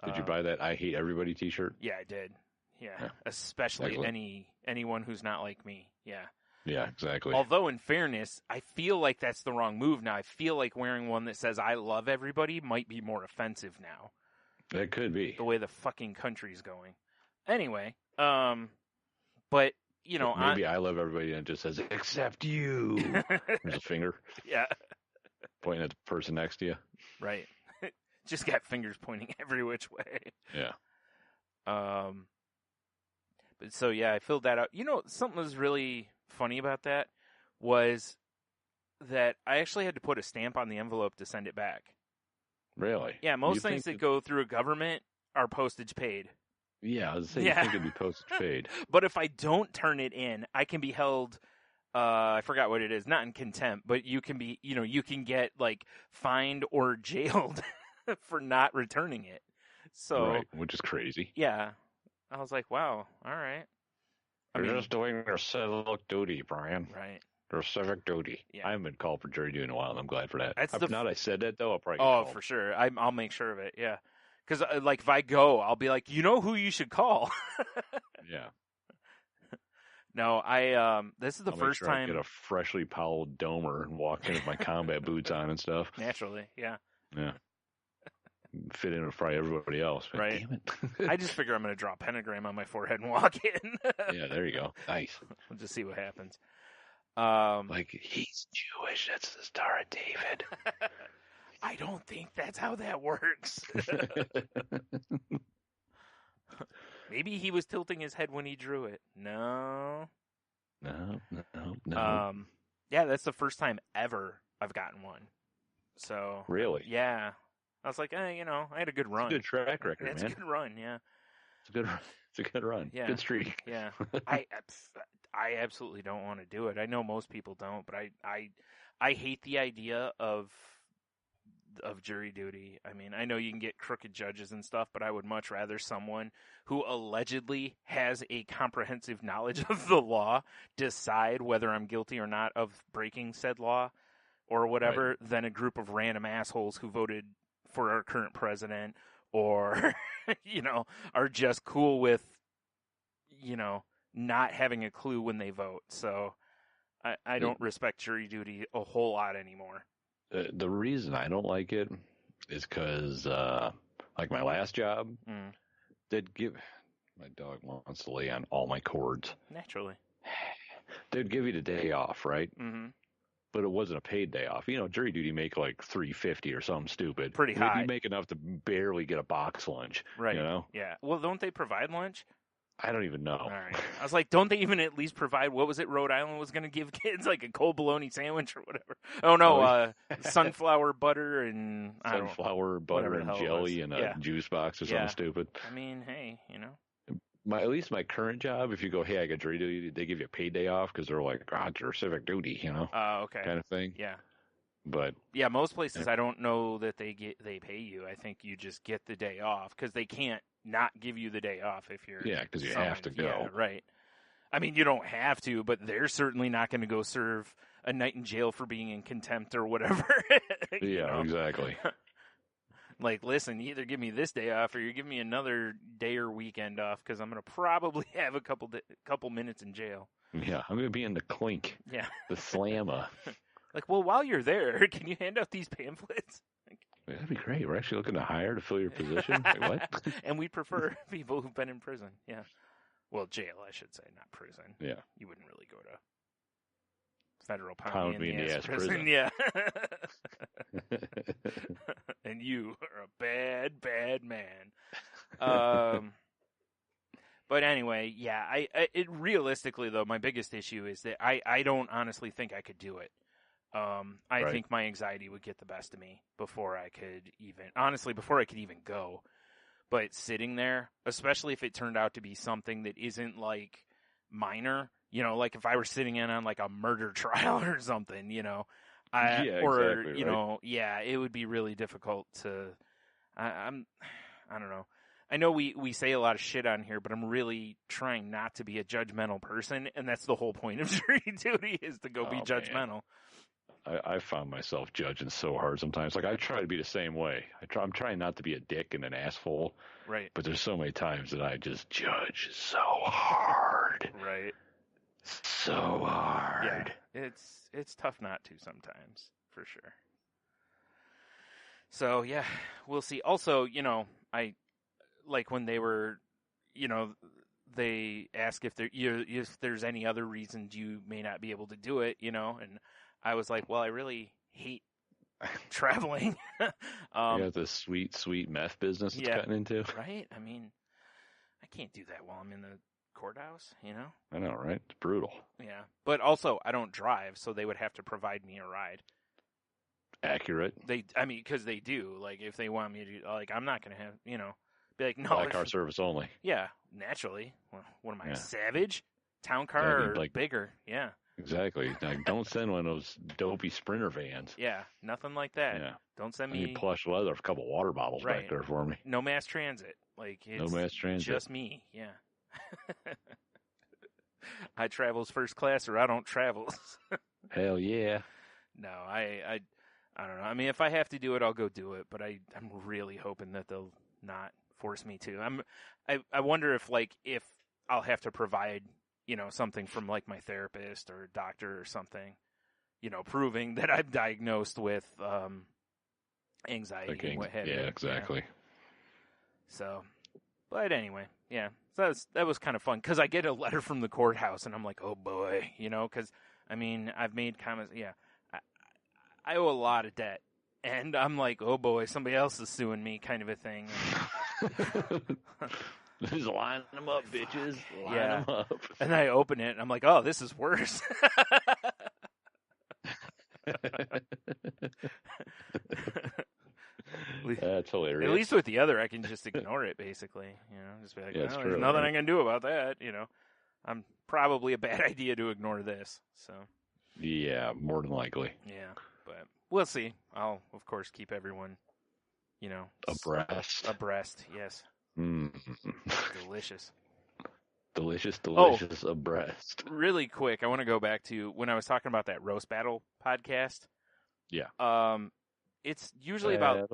Did you buy that I Hate Everybody t-shirt? Yeah, I did. Yeah. Especially anyone who's not like me. Yeah. Yeah, exactly. Although, in fairness, I feel like that's the wrong move now. I feel like wearing one that says I love everybody might be more offensive now. It could be. The way the fucking country's going. Anyway, but, you know... Maybe I love everybody and it just says, except you. There's a finger. Yeah. Pointing at the person next to you. Right. Just got fingers pointing every which way. Yeah. But so, yeah, I filled that out. You know, something was really funny about that was that I actually had to put a stamp on the envelope to send it back. Really? Yeah, most You things think that go through a government are postage paid. Yeah, I was saying, Yeah. you think it'd be postage paid. But if I don't turn it in, I can be held. I forgot what it is. Not in contempt, but you can be. You can get like fined or jailed for not returning it. So, Right, which is crazy. yeah, I was like, wow, all right. They're just doing their civic duty, Brian. Right. Their civic duty. Yeah. I haven't been called for jury duty in a while, and I'm glad for that. That's Now that I said that, though, I'll probably get Oh, called. for sure. I'll make sure of it. Yeah, because like if I go, I'll be like, you know who you should call. Yeah. No, this is the I'll first make sure I time. get a freshly powelled domer and walk in with my combat boots on and stuff. Naturally, yeah. Yeah. Fit in with probably everybody else. But Right. Damn it. I just figure I'm going to draw a pentagram on my forehead and walk in. Yeah, there you go. Nice. We'll just see what happens. Like, he's Jewish. That's the Star of David. I don't think that's how that works. Maybe he was tilting his head when he drew it. No. No. Yeah, that's the first time ever I've gotten one. So Really? Yeah. I was like, I had a good run. It's a good track record, It's man. a good run, yeah. It's a good run. Yeah. Good streak. Yeah. I absolutely don't want to do it. I know most people don't, but I hate the idea of jury duty. I mean, I know you can get crooked judges and stuff, but I would much rather someone who allegedly has a comprehensive knowledge of the law decide whether I'm guilty or not of breaking said law or whatever than a group of random assholes who voted for our current president or, are just cool with, not having a clue when they vote. So I don't respect jury duty a whole lot anymore. The reason I don't like it is because, like my last job, they'd give my dog wants to lay on all my cords. Naturally, they'd give you the day off, right? Mm-hmm. But it wasn't a paid day off. Jury duty make like $350 or something stupid. Pretty high. You make enough to barely get a box lunch. Right. You know? Yeah. Well, don't they provide lunch? I don't even know. All right. I was like, don't they even at least provide, what was it, Rhode Island was going to give kids, like a cold bologna sandwich or whatever? Oh, no, sunflower butter and... Sunflower butter and jelly and a juice box or something stupid. I mean, hey, At least my current job, if you go, hey, I got jury duty, they give you a paid day off because they're like, it's your civic duty, okay. kind of thing. Yeah. But yeah, most places I don't know that they pay you. I think you just get the day off because they can't not give you the day off if you're because you have to go. Yeah, right. I mean, you don't have to, but they're certainly not going to go serve a night in jail for being in contempt or whatever. Exactly. Like, listen, you either give me this day off or you give me another day or weekend off because I'm going to probably have a couple minutes in jail. Yeah, I'm going to be in the clink. Yeah. The slammer. Like, well, while you're there, can you hand out these pamphlets? That'd be great. We're actually looking to hire to fill your position. Like, what? And we prefer people who've been in prison. Yeah. Well, jail, I should say, not prison. Yeah. You wouldn't really go to federal pound me in the ass prison. Yeah. And you are a bad, bad man. But anyway, yeah. It realistically though, my biggest issue is that I don't honestly think I could do it. I think my anxiety would get the best of me before I could even go. But sitting there, especially if it turned out to be something that isn't like minor, like if I were sitting in on like a murder trial or something, it would be really difficult to, I don't know. I know we say a lot of shit on here, but I'm really trying not to be a judgmental person, and that's the whole point of jury duty is to go be judgmental. Man. I found myself judging so hard sometimes. Like I try to be the same way. I'm trying not to be a dick and an asshole. Right. But there's so many times that I just judge so hard. Right. So hard. Yeah. It's tough not to sometimes, for sure. So yeah, we'll see. Also, I like when they were, they ask if there's any other reasons you may not be able to do it, and I was like, well, I really hate traveling. The sweet, sweet meth business it's gotten into. Right? I mean, I can't do that while I'm in the courthouse, I know, right? It's brutal. Yeah. But also, I don't drive, so they would have to provide me a ride. accurate. Because they do. Like, if they want me to, like, I'm not going to have, be like, no. Black car service only. Yeah, naturally. Well, what am I, a savage? Town car or bigger? Yeah. Exactly. Like, don't send one of those dopey Sprinter vans. Yeah, nothing like that. Yeah. Don't send I me need plush leather, a couple water bottles back there for me. No mass transit. Like, it's no mass transit. Just me. Yeah. I travels first class or I don't travel. Hell yeah. No, I don't know. I mean, if I have to do it, I'll go do it. But I'm really hoping that they'll not force me to. I wonder if I'll have to provide, something from like my therapist or doctor or something, proving that I'm diagnosed with anxiety and what have you. Yeah, exactly. Yeah. So, but anyway, yeah. So that was kind of fun because I get a letter from the courthouse and I'm like, oh boy, because I mean, I've made comments. Yeah, I owe a lot of debt, and I'm like, oh boy, somebody else is suing me, kind of a thing. Just line them up, bitches. Line them up. And I open it, and I'm like, oh, this is worse. That's hilarious. At least with the other, I can just ignore it, basically. Just be like, yeah, there's nothing I can do about that. I'm probably a bad idea to ignore this. So. Yeah, more than likely. Yeah, but we'll see. I'll, of course, keep everyone, abreast. Yes. Delicious. Delicious abreast. Really quick, I want to go back to when I was talking about that roast battle podcast. Yeah. It's usually about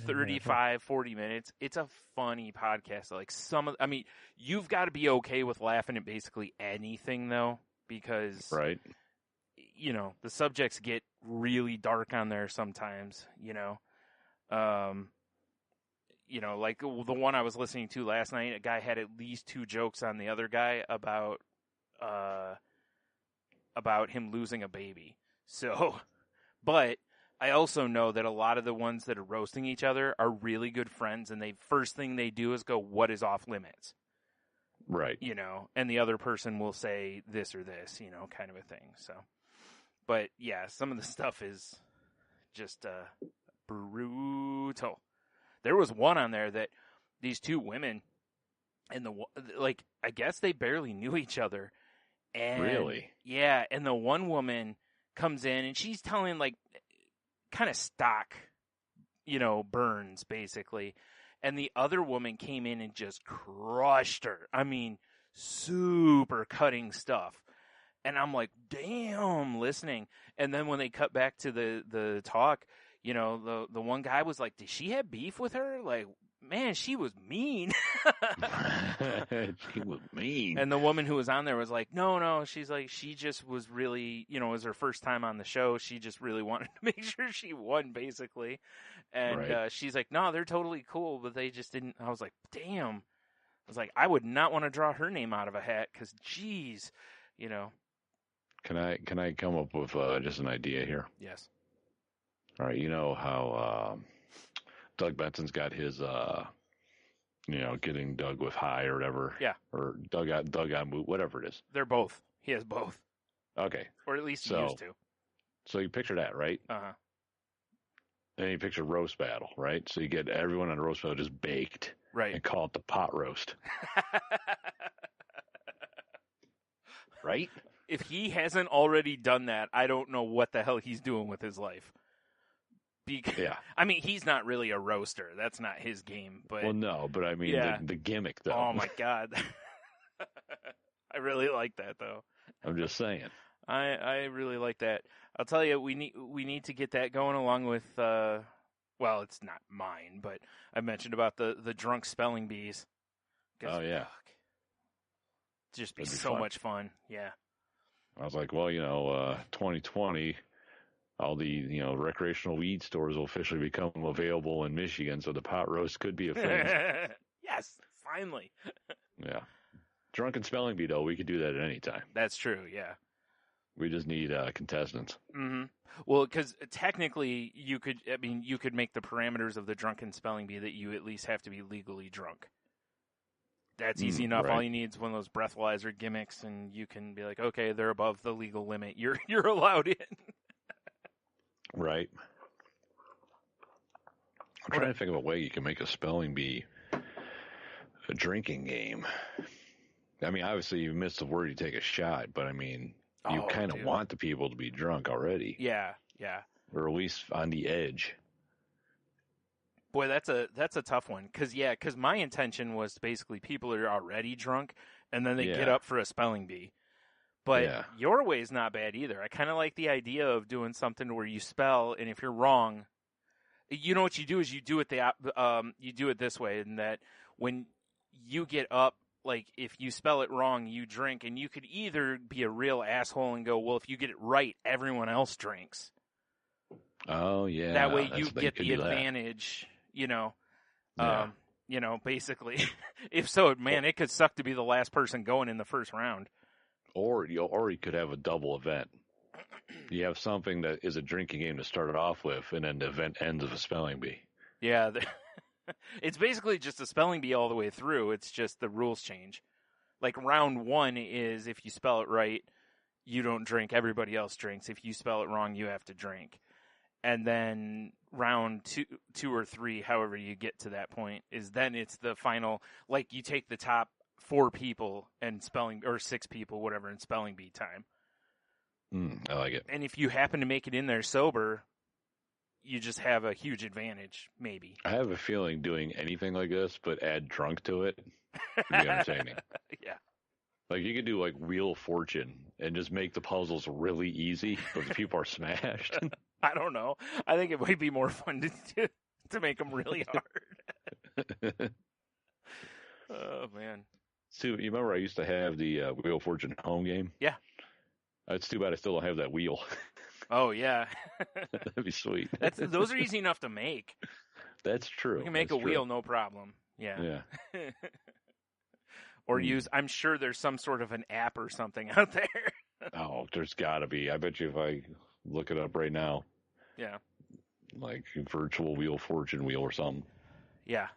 35, 40 minutes. It's a funny podcast. Like you've got to be okay with laughing at basically anything though, because right. The subjects get really dark on there sometimes, like the one I was listening to last night, a guy had at least 2 jokes on the other guy about him losing a baby. So, but I also know that a lot of the ones that are roasting each other are really good friends, and first thing they do is go, what is off limits? Right. And the other person will say this or this, kind of a thing. So, but yeah, some of the stuff is just brutal. There was one on there that these 2 women, and I guess they barely knew each other. And really? Yeah, and the one woman comes in and she's telling kind of stock, burns basically. And the other woman came in and just crushed her. I mean, super cutting stuff. And I'm like, damn, listening. And then when they cut back to the talk, the one guy was like, did she have beef with her? Like, man, she was mean. She was mean. And the woman who was on there was like, no. She's like, she just was really, it was her first time on the show. She just really wanted to make sure she won, basically. And right. She's like, no, they're totally cool, but they just didn't. I was like, damn. I was like, I would not want to draw her name out of a hat because, geez, Can I come up with just an idea here? Yes. All right, how Doug Benson's got his, getting Doug with high or whatever. Yeah. Or Doug on move, whatever it is. They're both. He has both. Okay. Or at least he used to. So you picture that, right? Uh-huh. Then you picture roast battle, right? So you get everyone on the roast battle just baked. Right. And call it the pot roast. Right? If he hasn't already done that, I don't know what the hell he's doing with his life. Yeah. I mean, he's not really a roaster. That's not his game. But well, no, but I mean the gimmick, though. Oh, my God. I really like that, though. I'm just saying. I really like that. I'll tell you, we need to get that going along with, well, it's not mine, but I mentioned about the drunk spelling bees. Oh, yeah. Just be so much fun. Yeah. I was like, well, 2020, all the, recreational weed stores will officially become available in Michigan, so the pot roast could be a thing. Yes, finally. Yeah. Drunken spelling bee, though, we could do that at any time. That's true, yeah. We just need contestants. Mm-hmm. Well, because technically you could make the parameters of the drunken spelling bee that you at least have to be legally drunk. That's easy enough. Right. All you need is one of those breathalyzer gimmicks, and you can be like, okay, they're above the legal limit. You're allowed in. Right. I'm trying to think of a way you can make a spelling bee a drinking game. I mean, obviously, you miss the word, you take a shot, but I mean, you kind of want the people to be drunk already. Yeah. Or at least on the edge. Boy, that's a tough one. Because my intention was basically people are already drunk, and then they get up for a spelling bee. But your way is not bad either. I kind of like the idea of doing something where you spell, and if you're wrong, you know what you do is you do it this way, in that when you get up, like if you spell it wrong, you drink, and you could either be a real asshole and go, well, if you get it right, everyone else drinks. Oh yeah. That way you get the advantage. Basically, if so, man, it could suck to be the last person going in the first round. Or you could have a double event. You have something that is a drinking game to start it off with, and then the event ends with a spelling bee. Yeah, it's basically just a spelling bee all the way through. It's just the rules change. Like round 1 is if you spell it right, you don't drink. Everybody else drinks. If you spell it wrong, you have to drink. And then round two or 3, however you get to that point, is then it's the final, like you take the top 4 people and or 6 people, whatever, in spelling bee time. I like it. And if you happen to make it in there sober, you just have a huge advantage, maybe. I have a feeling doing anything like this, but add drunk to it, would be entertaining. Yeah. Like you could do like Wheel of Fortune and just make the puzzles really easy, but the people are smashed. I don't know. I think it might be more fun to make them really hard. Oh man. Stu, you remember I used to have the Wheel of Fortune home game? Yeah. It's too bad I still don't have that wheel. Oh yeah. That'd be sweet. Those are easy enough to make. That's true. We can make a wheel, no problem. Yeah. Yeah. Or I'm sure there's some sort of an app or something out there. Oh, there's got to be. I bet you if I look it up right now. Yeah. Like virtual Wheel of Fortune wheel or something. Yeah.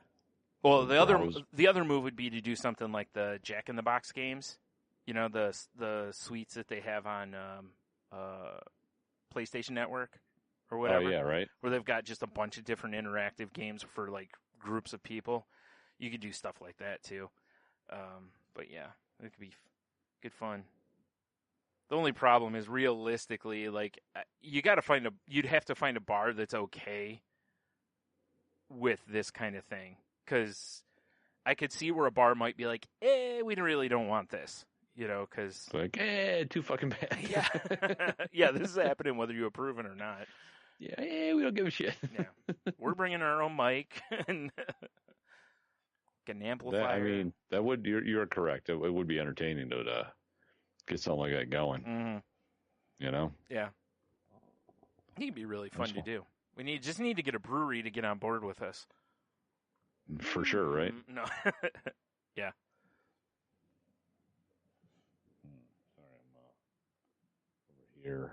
Well, the other move would be to do something like the Jack in the Box games. You know, the suites that they have on PlayStation Network or whatever. Oh, yeah, right. Where they've got just a bunch of different interactive games for like groups of people. You could do stuff like that too. But yeah, it could be good fun. The only problem is realistically, like you'd have to find a bar that's okay with this kind of thing. Because I could see where a bar might be like, we really don't want this. You know, because like, too fucking bad. Yeah, yeah, this is happening whether you approve it or not. Yeah, we don't give a shit. Yeah, we're bringing our own mic and an amplifier. That would you're correct. It would be entertaining to get something like that going. Mm-hmm. You know? Yeah, it'd be really fun to do. We just need to get a brewery to get on board with us. For sure, right? No, yeah. Here.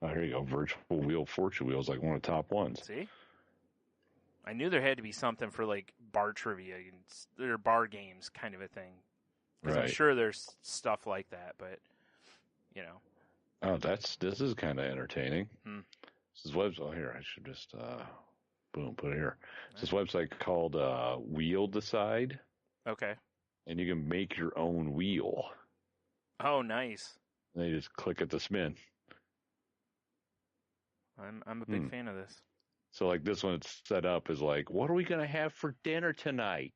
Oh, here you go. Virtual Wheel of Fortune wheel is like one of the top ones. See? I knew there had to be something for like bar trivia or bar games kind of a thing. Because I'm sure there's stuff like that, but you know. Oh, this is kind of entertaining. This is website. Oh, here I should just put it here. It's this website called Wheel Decide. Okay. And you can make your own wheel. Oh, nice. And you just click at the spin. I'm a big fan of this. So like this one, it's set up as like, what are we gonna have for dinner tonight?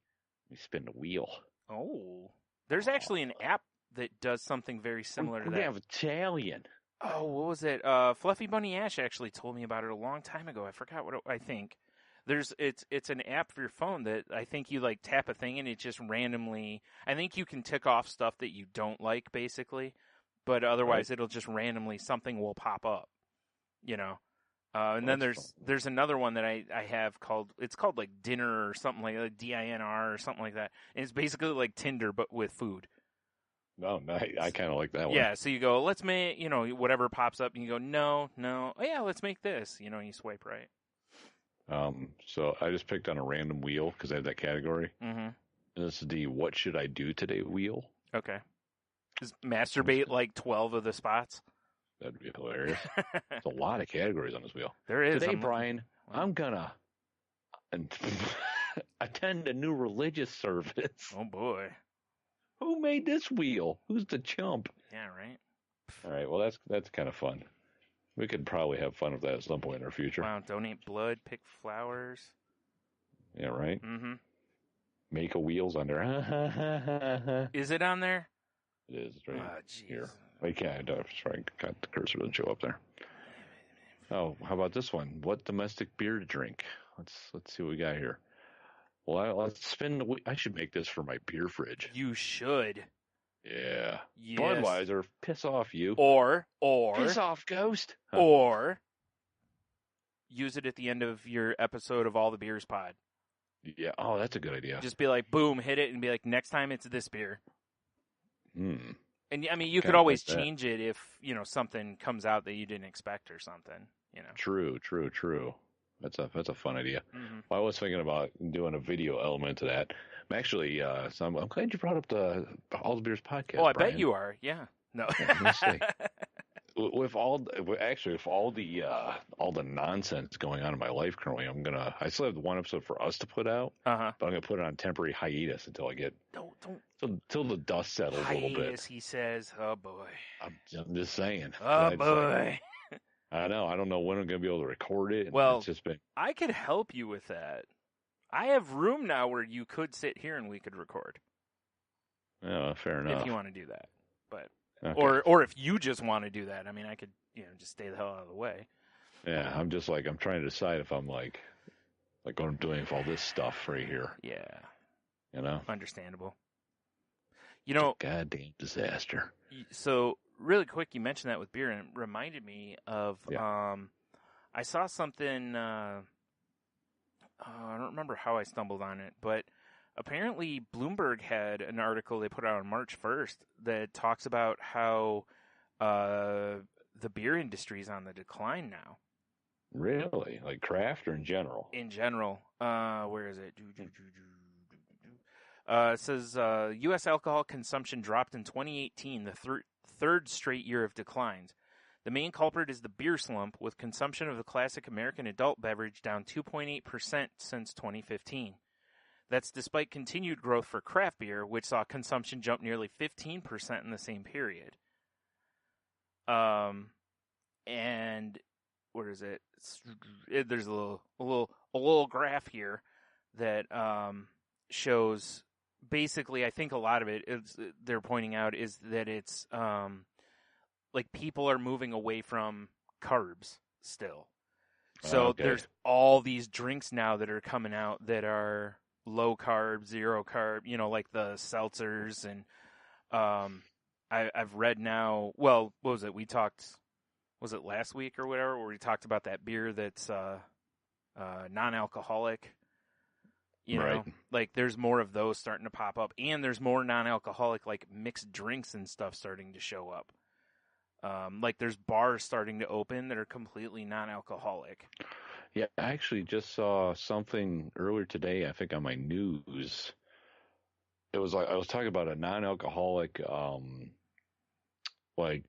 We spin the wheel. Oh, there's actually an app that does something very similar to that. We have Italian. Oh, what was it? Fluffy Bunny Ash actually told me about it a long time ago. I forgot what I think. It's an app for your phone that I think you like tap a thing and it just randomly. I think you can tick off stuff that you don't like basically, but otherwise it'll just randomly something will pop up. You know. And then there's another one that I have called like Dinner or something like DINR or something like that. And it's basically like Tinder but with food. No, I kind of like that one. Yeah, so you go, let's make, whatever pops up and you go, no. Oh yeah, let's make this, and you swipe right. So I just picked on a random wheel because I had that category. Mm-hmm. And this is the What Should I Do Today wheel. Okay. Is masturbate like 12 of the spots? That'd be hilarious. There's a lot of categories on this wheel. There is. Today, Brian, I'm gonna and attend a new religious service. Oh boy. Who made this wheel? Who's the chump? Yeah, right. All right, well that's kind of fun. We could probably have fun with that at some point in our future. Wow, donate blood, pick flowers. Yeah, right? Mm-hmm. Make a wheels on there. Is it on there? It is. It's right Oh, here. jeez. I can't. Sorry, got the cursor doesn't show up there. Oh, how about this one? What domestic beer to drink? Let's see what we got here. Well, let's spin the. I should make this for my beer fridge. You should. Yeah. Yes. Budweiser, piss off you. Or Piss off, Ghost. Or use it at the end of your episode of All the Beers Pod. Yeah. Oh, that's a good idea. Just be like, boom, hit it, and be like, next time it's this beer. Hmm. And I mean, you could Kinda always like that. change it if something comes out that you didn't expect or something. True. That's a fun idea. Mhm. Well, I was thinking about doing a video element to that. I'm actually, so I'm glad you brought up the All the Beers podcast. Oh, I Brian. bet you are. Yeah. No. Yeah, let me see. With all the nonsense going on in my life currently, I still have one episode for us to put out, Uh-huh. but I'm gonna put it on temporary hiatus until I get till the dust settles a little Hiatus, bit. he says. Oh boy. I'm just saying. Oh boy. I know. I don't know when I'm gonna be able to record it. Well, it's just been. I could help you with that. I have room now where you could sit here and we could record Oh, fair enough. if you want to do that. But Okay. or if you just want to do that, I mean, I could just stay the hell out of the way. Yeah, I'm trying to decide if I'm like going doing all this stuff right here. Yeah. Understandable. Goddamn disaster. So really quick, you mentioned that with beer, and it reminded me of I saw something. I don't remember how I stumbled on it, but apparently Bloomberg had an article they put out on March 1st that talks about how the beer industry is on the decline now. Really? Like craft or in general? In general. Where is it? It says U.S. alcohol consumption dropped in 2018, the third straight year of declines. The main culprit is the beer slump, with consumption of the classic American adult beverage down 2.8% since 2015. That's despite continued growth for craft beer, which saw consumption jump nearly 15% in the same period. And where is it? There's a little graph here that shows basically. I think a lot of it is they're pointing out is that it's like people are moving away from carbs still. So there's all these drinks now that are coming out that are low carb, zero carb, like the seltzers. And I've read now, well, what was it? Was it last week or whatever, where we talked about that beer that's non-alcoholic? Right. Like there's more of those starting to pop up, and there's more non-alcoholic like mixed drinks and stuff starting to show up. Like there's bars starting to open that are completely non-alcoholic. Yeah, I actually just saw something earlier today, I think on my news. It was like I was talking about a non-alcoholic like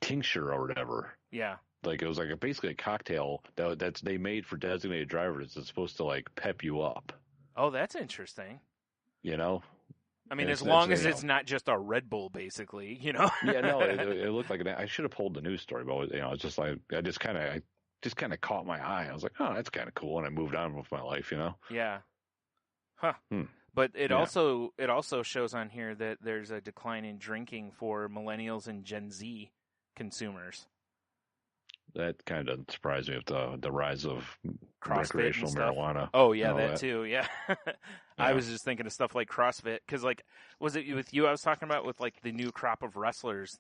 tincture or whatever. Yeah. Like it was like basically a cocktail that's they made for designated drivers that's supposed to like pep you up. Oh, that's interesting. I mean, as long as it's not just a Red Bull, basically, Yeah, no, it looked like I should have pulled the news story, but it's just like I just kind of caught my eye. I was like, oh, that's kind of cool, and I moved on with my life, Yeah. Huh. But it also shows on here that there's a decline in drinking for millennials and Gen Z consumers. That kind of doesn't surprise me with the rise of CrossFit recreational and stuff. marijuana. Oh yeah, that too. Yeah. Yeah. I was just thinking of stuff like CrossFit because, like, was it with you? I was talking about with like the new crop of wrestlers.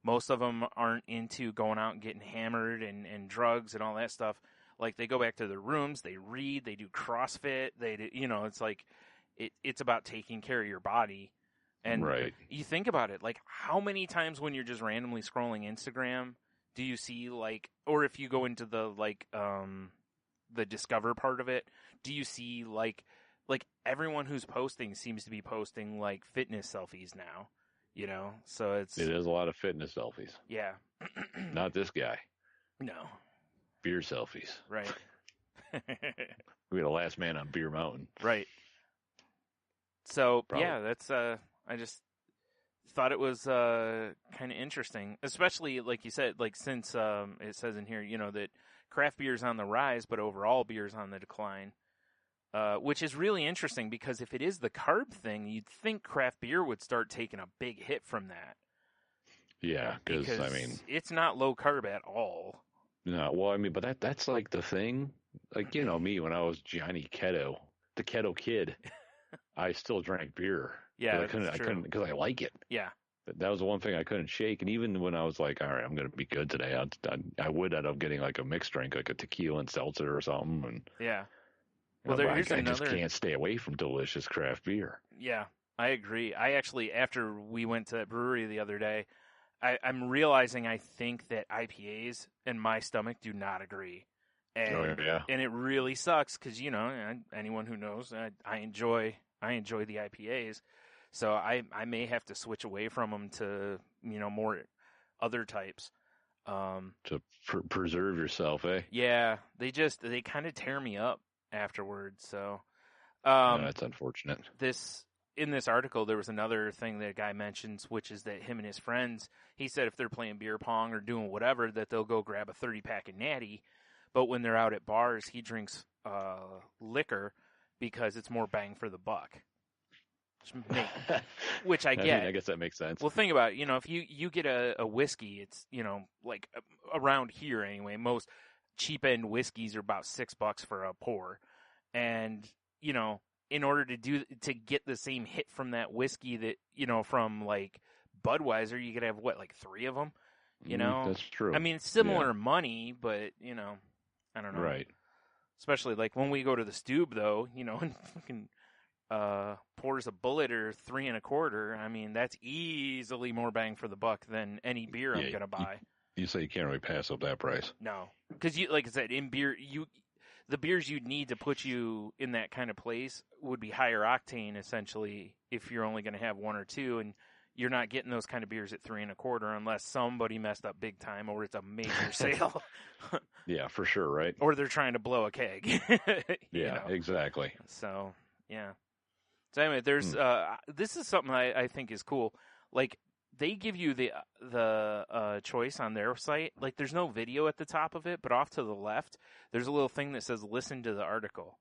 Most of them aren't into going out and getting hammered and drugs and all that stuff. Like they go back to their rooms, they read, they do CrossFit. It's like it's about taking care of your body. And right. You think about it, like how many times when you're just randomly scrolling Instagram do you see or if you go into the the discover part of it, do you see like everyone who's posting seems to be posting like fitness selfies now, so it is a lot of fitness selfies. Yeah. Not this guy. No. Beer selfies. Right. We were the last man on Beer Mountain. Right. So, Probably. yeah, that's, I just thought it was, kind of interesting, especially, like you said, like, since, it says in here, you know, that craft beer's on the rise, but overall beer's on the decline. Which is really interesting because if it is the carb thing, you'd think craft beer would start taking a big hit from that. Yeah, because I mean, it's not low carb at all. No, well, I mean, but that's like the thing. Like, you know, me when I was Johnny Keto, the Keto Kid, I still drank beer. Yeah, I couldn't because I like it. Yeah, that was the one thing I couldn't shake. And even when I was like, all right, I'm going to be good today, I would end up getting like a mixed drink, like a tequila and seltzer or something. And yeah. Well, I just can't stay away from delicious craft beer. Yeah, I agree. I actually, after we went to that brewery the other day, I'm realizing I think that IPAs and my stomach do not agree. And, and it really sucks because, you know, anyone who knows, I enjoy the IPAs. So I may have to switch away from them to, you know, more other types. To preserve yourself, eh? Yeah, they kind of tear me up afterwards. So, that's unfortunate. In this article, there was another thing that a guy mentions, which is that him and his friends, he said if they're playing beer pong or doing whatever, that they'll go grab a 30-pack of Natty. But when they're out at bars, he drinks liquor because it's more bang for the buck. Which I get. I guess that makes sense. Well, think about it. You know, if you get a whiskey, it's, you know, like around here anyway, most cheap-end whiskeys are about $6 for a pour. And, you know, in order to get the same hit from that whiskey that, you know, from like Budweiser, you could have like 3 of them, you know? That's true. I mean, it's similar money, but, you know, I don't know. Right. Especially like when we go to the Stube though, you know, and fucking pours a bullet or 3 1/4. I mean, that's easily more bang for the buck than any beer I'm going to buy. You say you can't really pass up that price. No. Cuz like I said, in beer, the beers you'd need to put you in that kind of place would be higher octane, essentially, if you're only going to have 1 or 2, and you're not getting those kind of beers at 3 1/4 unless somebody messed up big time or it's a major sale. Yeah, for sure, right? Or they're trying to blow a keg. Yeah, know? Exactly. So, yeah. So anyway, there's this is something I think is cool. Like, they give you the choice on their site. Like, there's no video at the top of it, but off to the left, there's a little thing that says "Listen to the article."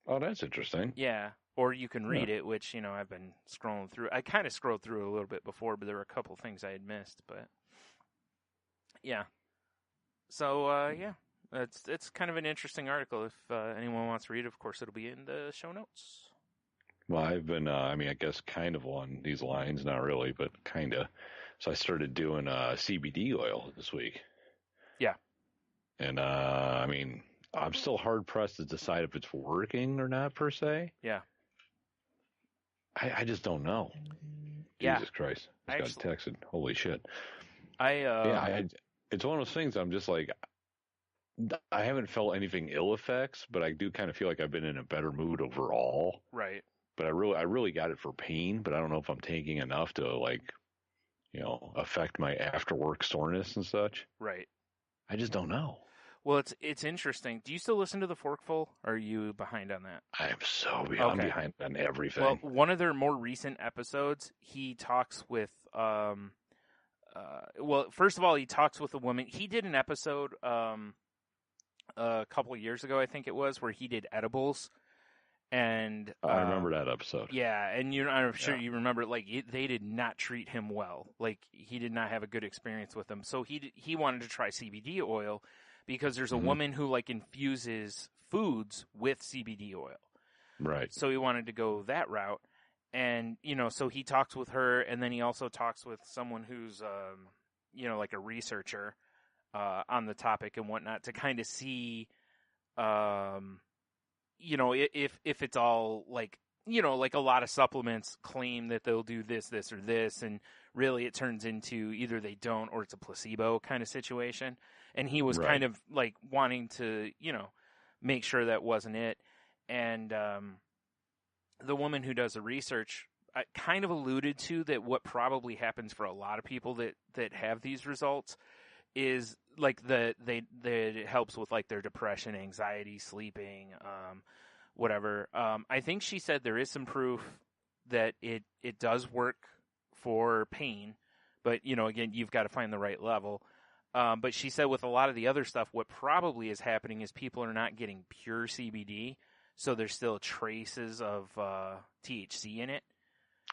Oh, that's interesting. Yeah, or you can read it, which, you know, I've been scrolling through. I kind of scrolled through a little bit before, but there were a couple things I had missed. But yeah, so yeah, it's kind of an interesting article. If anyone wants to read it, of course, it'll be in the show notes. Well, I've been, I mean, I guess kind of along these lines, not really, but kind of. So I started doing CBD oil this week. Yeah. And, I mean, I'm still hard-pressed to decide if it's working or not, per se. Yeah. I just don't know. Yeah. Jesus Christ. I just got texted. Holy shit. It's one of those things I'm just like, I haven't felt anything ill effects, but I do kind of feel like I've been in a better mood overall. Right. But I really got it for pain, but I don't know if I'm taking enough to, like, you know, affect my after work soreness and such. Right. I just don't know. Well, it's interesting. Do you still listen to The Forkful, or are you behind on that? I am so behind. I'm behind on everything. Well, one of their more recent episodes, he talks with, well, first of all, he talks with a woman. He did an episode a couple of years ago, I think it was, where he did edibles. And I remember that episode. Yeah, and I'm sure you remember, like, they did not treat him well. Like, he did not have a good experience with them. So he wanted to try CBD oil because there's a woman who, like, infuses foods with CBD oil. Right. So he wanted to go that route. And, you know, so he talks with her, and then he also talks with someone who's, you know, like a researcher on the topic and whatnot to kind of see, you know, if it's all like, you know, like a lot of supplements claim that they'll do this, this, or this, and really it turns into either they don't or it's a placebo kind of situation. And he was kind of like wanting to, you know, make sure that wasn't it. And the woman who does the research kind of alluded to that what probably happens for a lot of people that have these results is like it helps with like their depression, anxiety, sleeping, whatever. I think she said there is some proof that it does work for pain, but again, you've got to find the right level. But she said with a lot of the other stuff, what probably is happening is people are not getting pure CBD, so there's still traces of THC in it.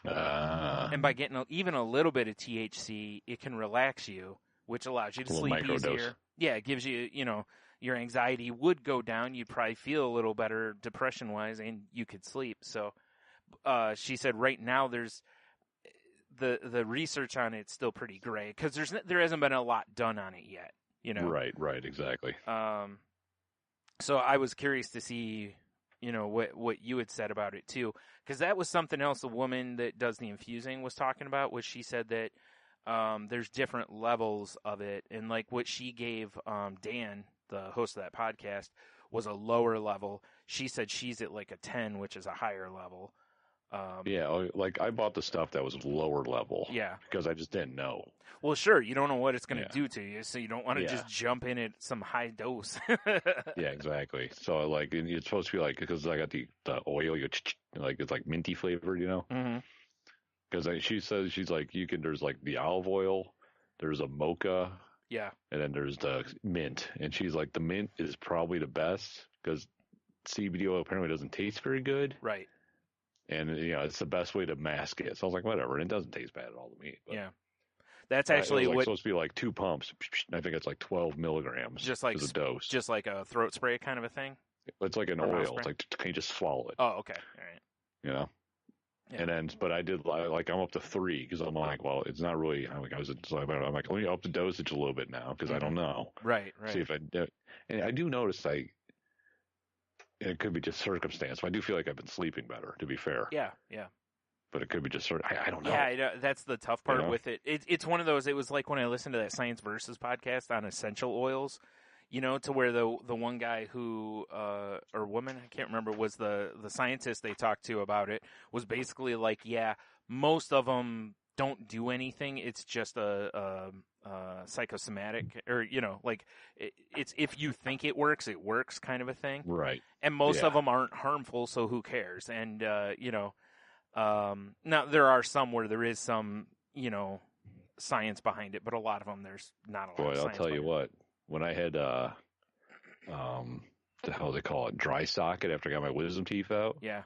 And by getting even a little bit of THC, it can relax you, which allows you to sleep easier. Yeah, it gives you, your anxiety would go down. You'd probably feel a little better depression-wise, and you could sleep. So she said right now there's the research on it's still pretty gray because there hasn't been a lot done on it yet. Right, exactly. So I was curious to see, what you had said about it too, because that was something else the woman that does the infusing was talking about, was she said that there's different levels of it, and like what she gave Dan, the host of that podcast, was a lower level. She said she's at like a 10, which is a higher level. Like I bought the stuff that was lower level. Yeah. Because I just didn't know. Well, sure, you don't know what it's going to do to you, so you don't want to just jump in at some high dose. Yeah, exactly. So like it's supposed to be like, because I got the oil, like it's like minty flavored, Mm-hmm. Because she says, she's like, there's like the olive oil, there's a mocha, yeah, and then there's the mint, and she's like, the mint is probably the best because CBD oil apparently doesn't taste very good, right? And it's the best way to mask it. So I was like, whatever, and it doesn't taste bad at all to me. But yeah, that's actually what's supposed to be like 2 pumps. I think it's like 12 milligrams, just like as a dose, just like a throat spray kind of a thing. It's like an oil. It's like, can you just swallow it? Oh, okay, all right. Yeah. And then, but I did like I'm up to 3 because I'm like, well, it's not really. I'm like, let me up the dosage a little bit now because I don't know. Right. See if and I do notice it could be just circumstance. But I do feel like I've been sleeping better, to be fair. Yeah. But it could be just I don't know. Yeah, that's the tough part with it. It's one of those. It was like when I listened to that Science Versus podcast on essential oils. To where the one guy who, or woman, I can't remember, was the scientist they talked to about it, was basically like, yeah, most of them don't do anything. It's just a psychosomatic, or, like, it's if you think it works kind of a thing. Right. And most of them aren't harmful, so who cares? And, now there are some where there is some, science behind it, but a lot of them, there's not a lot of science. I'll tell you what. When I had, the hell they call it, dry socket after I got my wisdom teeth out. Yeah.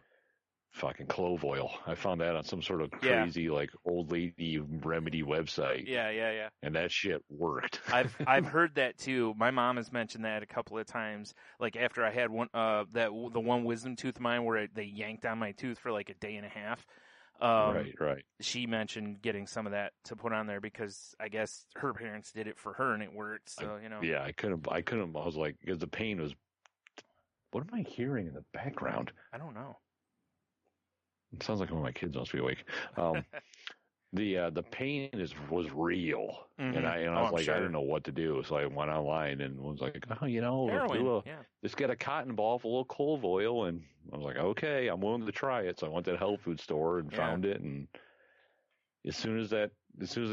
Fucking clove oil. I found that on some sort of crazy like old lady remedy website. Yeah. And that shit worked. I've heard that too. My mom has mentioned that a couple of times. Like after I had one, the one wisdom tooth of mine where they yanked on my tooth for like a day and a half. Right. She mentioned getting some of that to put on there because I guess her parents did it for her and it worked. So Yeah, I couldn't. I was like, because the pain was. What am I hearing in the background? I don't know. It sounds like one of my kids must be awake. The pain was real, and I was like, sure. I didn't know what to do, so I went online and was like, heroin, just get a cotton ball full of clove oil, and I was like, okay, I'm willing to try it. So I went to the health food store and found it, and as soon as it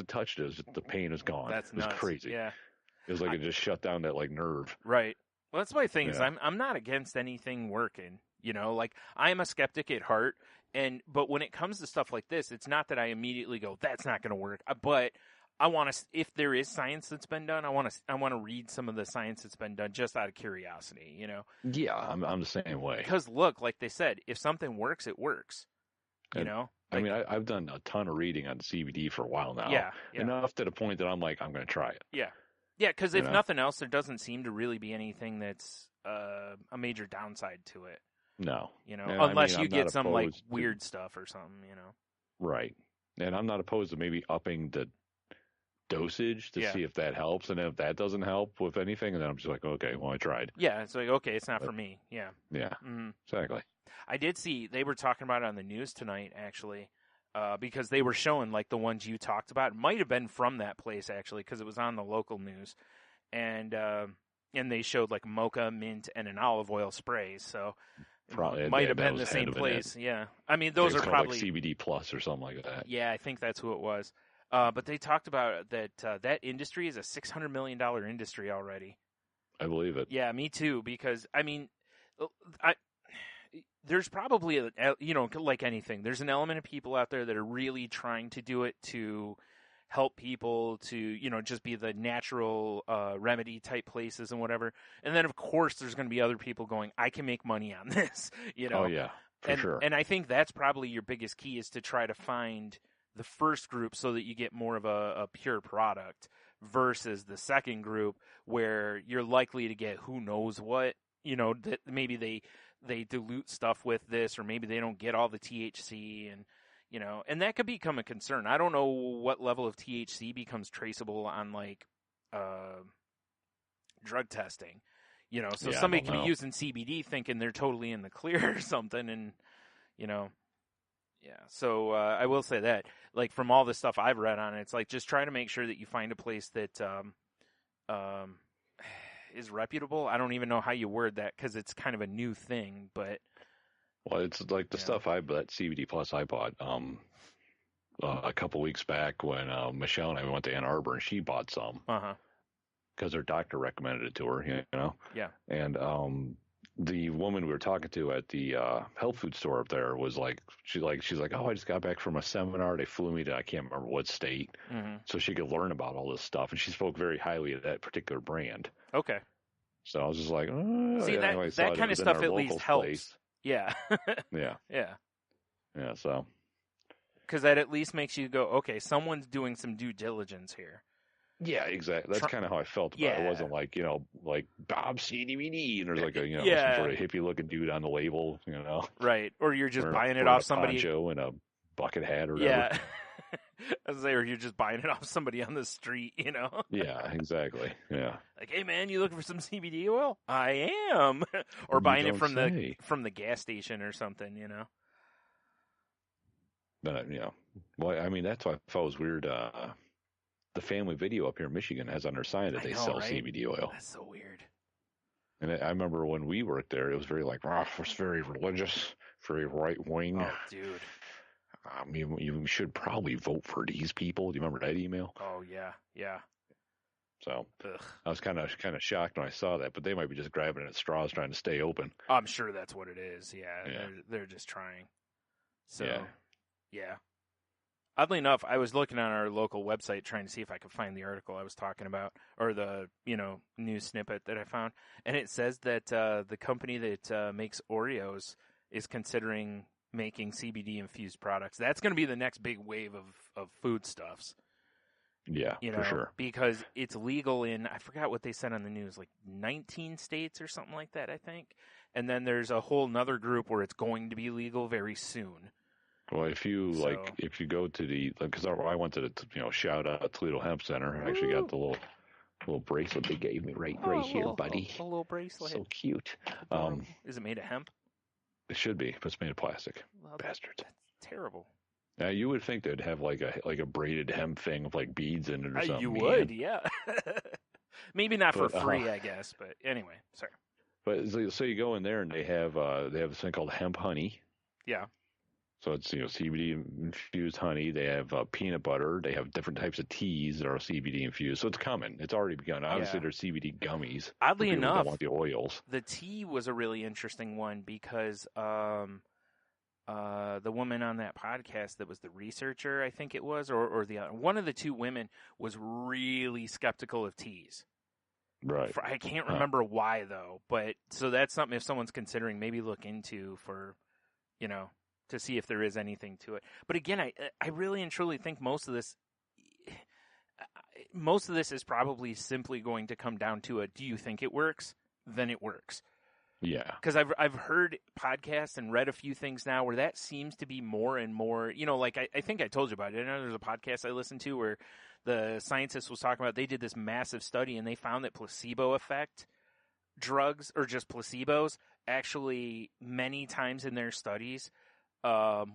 touched it, the pain was gone. That's nuts. It was crazy. Yeah, it was like it just shut down that like nerve. Right. Well, that's my thing. Is I'm not against anything working. Like I am a skeptic at heart. But when it comes to stuff like this, it's not that I immediately go, that's not going to work. But I want to, if there is science that's been done, I want to read some of the science that's been done just out of curiosity, Yeah, I'm the same way. Because look, like they said, if something works, it works. I mean, I've done a ton of reading on CBD for a while now. Yeah. Enough to the point that I'm like, I'm going to try it. Yeah. Yeah, because if nothing else, there doesn't seem to really be anything that's a major downside to it. No. Unless you get some like weird stuff or something, Right. And I'm not opposed to maybe upping the dosage to see if that helps. And if that doesn't help with anything, then I'm just like, okay, well, I tried. Yeah. It's like, okay, it's not for me. Yeah. Yeah. Mm-hmm. Exactly. I did see, they were talking about it on the news tonight, actually, because they were showing like the ones you talked about. It might have been from that place, actually, because it was on the local news. And they showed like mocha, mint, and an olive oil spray. So probably might have been the same place. Yeah. I mean, those are probably like CBD Plus or something like that. Yeah, I think that's who it was. But they talked about that industry is a $600 million industry already. I believe it. Yeah, me too. Because there's probably like anything, there's an element of people out there that are really trying to do it to help people to just be the natural remedy type places and whatever. And then of course there's going to be other people going, I can make money on this. Oh yeah, for sure. And I think that's probably your biggest key, is to try to find the first group so that you get more of a pure product, versus the second group where you're likely to get who knows what, that maybe they dilute stuff with this, or maybe they don't get all the THC, and that could become a concern. I don't know what level of THC becomes traceable on like drug testing, so somebody can be using CBD thinking they're totally in the clear or something, and yeah. So I will say that, like, from all the stuff I've read on it, it's like just try to make sure that you find a place that is reputable. I don't even know how you word that, because it's kind of a new thing, but well, it's like the stuff that CBD Plus I bought a couple weeks back when Michelle and I went to Ann Arbor, and she bought some because her doctor recommended it to her, Yeah. And the woman we were talking to at the health food store up there was like, she's like, oh, I just got back from a seminar. They flew me to, I can't remember what state, so she could learn about all this stuff. And she spoke very highly of that particular brand. Okay. So I was just like, see, that kind of stuff at least helps. Yeah. Yeah. Yeah. Yeah. So. Because that at least makes you go, okay, someone's doing some due diligence here. Yeah, exactly. That's kind of how I felt about it. It wasn't like, like Bob CBD, and there's like a, some sort of hippie looking dude on the label, Right. Or you're just buying it off somebody. Poncho and a bucket hat or whatever. Yeah. As I say, or you're just buying it off somebody on the street, Yeah, exactly. Yeah. Like, hey man, you looking for some CBD oil? I am. Or buying it from the gas station or something, But well, I mean, that's why I thought it was weird. The Family Video up here in Michigan has on their sign that they sell CBD oil. That's so weird. And I remember when we worked there, it was very like, it's very religious, very right wing. Oh, dude. I mean, you should probably vote for these people. Do you remember that email? Oh yeah, yeah. So I was kind of shocked when I saw that, but they might be just grabbing at straws trying to stay open. I'm sure that's what it is. Yeah. They're just trying. So yeah. Oddly enough, I was looking on our local website trying to see if I could find the article I was talking about, or the news snippet that I found, and it says that the company that makes Oreos is considering making CBD infused products. That's going to be the next big wave of foodstuffs. Yeah, for sure. Because it's legal in, I forgot what they said on the news, like 19 states or something like that, I think. And then there's a whole nother group where it's going to be legal very soon. Well, if you go to because I went to the, shout out Toledo Hemp Center. I actually got the little bracelet they gave me right here, buddy. A little bracelet. So cute. Is it made of hemp? It should be, but it's made of plastic. Well, bastards. That's terrible. Now you would think they'd have like a braided hemp thing with like beads in it or something. You would, yeah. Maybe not for free, I guess, but anyway, sorry. But so you go in there and they have this thing called hemp honey. Yeah. So it's CBD infused honey. They have peanut butter. They have different types of teas that are CBD infused. So it's coming. It's already begun. Obviously, there's CBD gummies. Oddly enough, don't want the oils. The tea was a really interesting one because the woman on that podcast that was the researcher, I think it was, or the one of the two women was really skeptical of teas. Right. I can't remember why though, but so that's something if someone's considering, maybe look into for, to see if there is anything to it. But again, I really and truly think most of this is probably simply going to come down to do you think it works? Then it works. Yeah. Because I've heard podcasts and read a few things now where that seems to be more and more, like I think I told you about it. I know there's a podcast I listened to where the scientist was talking about, they did this massive study and they found that placebo effect drugs, or just placebos, actually many times in their studies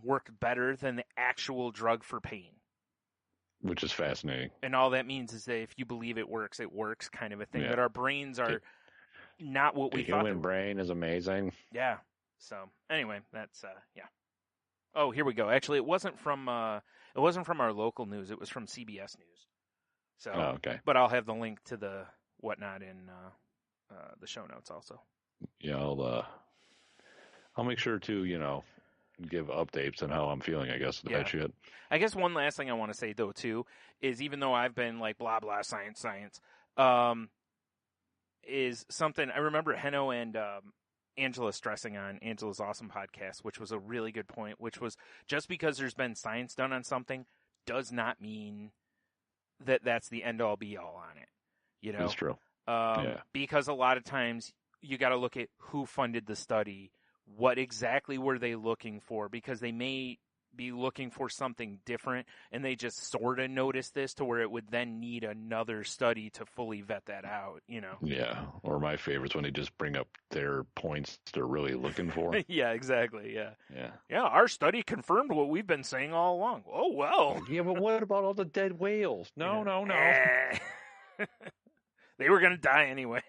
work better than the actual drug for pain. Which is fascinating. And all that means is that if you believe it works kind of a thing. Yeah. That our brains are not what we thought. The human brain is amazing. Yeah. So anyway, that's yeah. Oh, here we go. Actually, it wasn't from our local news. It was from CBS News. So, okay. But I'll have the link to the whatnot in the show notes also. Yeah, I'll make sure to give updates on how I'm feeling. I guess that shit. I guess one last thing I want to say though too is even though I've been like blah blah science, is something I remember Heno and Angela stressing on Angela's awesome podcast, which was a really good point, which was just because there's been science done on something does not mean that that's the end all be all on it. That's true. Because a lot of times you got to look at who funded the study, what exactly were they looking for, because they may be looking for something different and they just sort of noticed this to where it would then need another study to fully vet that out, Yeah, or my favorites when they just bring up their points they're really looking for. Yeah, exactly, yeah. Yeah, our study confirmed what we've been saying all along. Oh, well. Yeah, but what about all the dead whales? No. They were going to die anyway.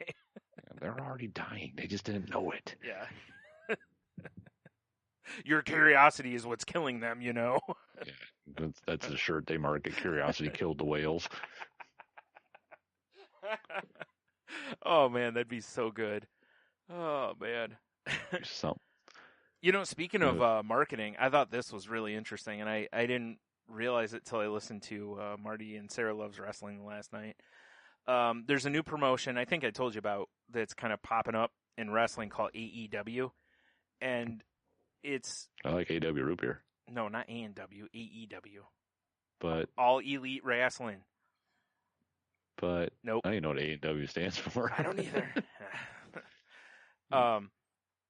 They're already dying. They just didn't know it. Yeah. Your curiosity is what's killing them, Yeah, that's the shirt they market. Curiosity killed the whales. Oh, man, that'd be so good. Oh, man. Speaking of marketing, I thought this was really interesting, and I didn't realize it till I listened to Marty and Sarah Loves Wrestling last night. There's a new promotion I think I told you about that's kind of popping up in wrestling called AEW, and I like AW root beer. No, not A&W, AEW. But All Elite Wrestling. But nope. I don't even know what A&W stands for. I don't either.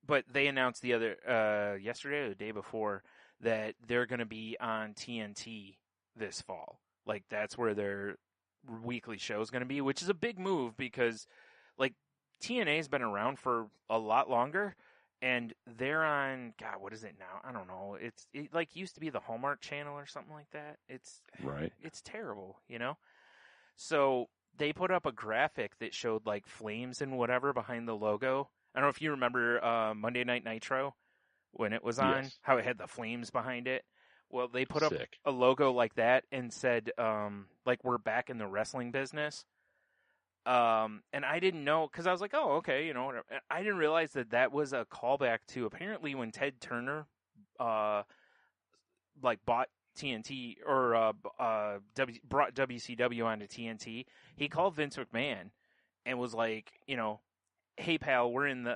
But they announced yesterday or the day before that they're going to be on TNT this fall. Like that's where their weekly show is going to be, which is a big move because like TNA has been around for a lot longer. And they're on, God, what is it now? I don't know. It used to be the Hallmark Channel or something like that. It's terrible, So they put up a graphic that showed like flames and whatever behind the logo. I don't know if you remember Monday Night Nitro when it was on, how it had the flames behind it. Well, they put up a logo like that and said, we're back in the wrestling business. And I didn't know, because I was like, oh, okay, whatever. I didn't realize that was a callback to apparently when Ted Turner, bought TNT or brought WCW onto TNT. He called Vince McMahon and was like, hey pal, we're in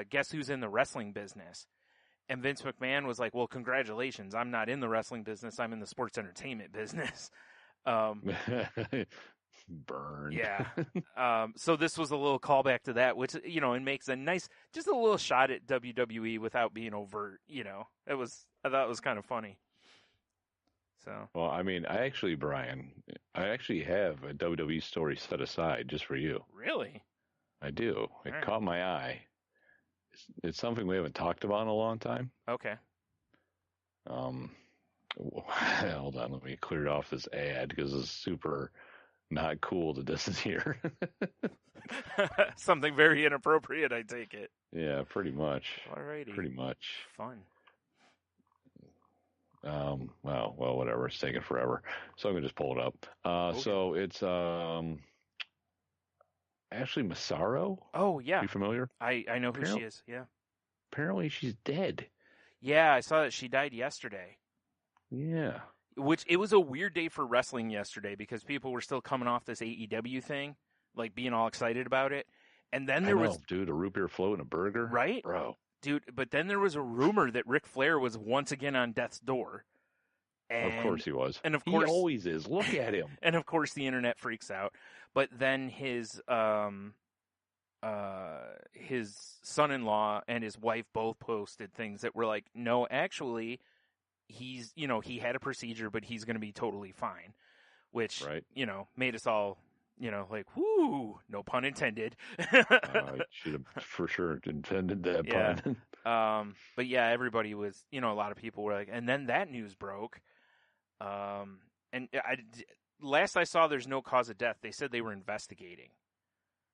guess who's in the wrestling business? And Vince McMahon was like, well, congratulations, I'm not in the wrestling business, I'm in the sports entertainment business. Burn. Yeah. So this was a little callback to that, which, it makes a nice, just a little shot at WWE without being overt, I thought it was kind of funny. So. Well, I mean, Brian, I actually have a WWE story set aside just for you. Really? I do. It caught my eye. It's something we haven't talked about in a long time. Okay. Hold on, let me clear off this ad because it's super not cool that this is here. Something very inappropriate, I take it. Yeah, pretty much. Alrighty. Pretty much. Fun. Well, whatever. It's taking forever. So I'm going to just pull it up. Okay. So it's Ashley Massaro. Oh, yeah. You familiar? I know who she is, yeah. Apparently she's dead. Yeah, I saw that she died yesterday. Yeah. Which, it was a weird day for wrestling yesterday because people were still coming off this AEW thing, like being all excited about it. And then there was... Dude, a root beer float and a burger? Right? Bro. Dude, but then there was a rumor that Ric Flair was once again on death's door. And, of course he was. And of course, he always is. Look at him. And of course the internet freaks out. But then his son-in-law and his wife both posted things that were like, no, actually, he's, he had a procedure, but he's going to be totally fine. Which, made us all, like, whoo, no pun intended. I should have for sure intended that pun. But yeah, everybody was, a lot of people were like, and then that news broke. And last I saw, there's no cause of death. They said they were investigating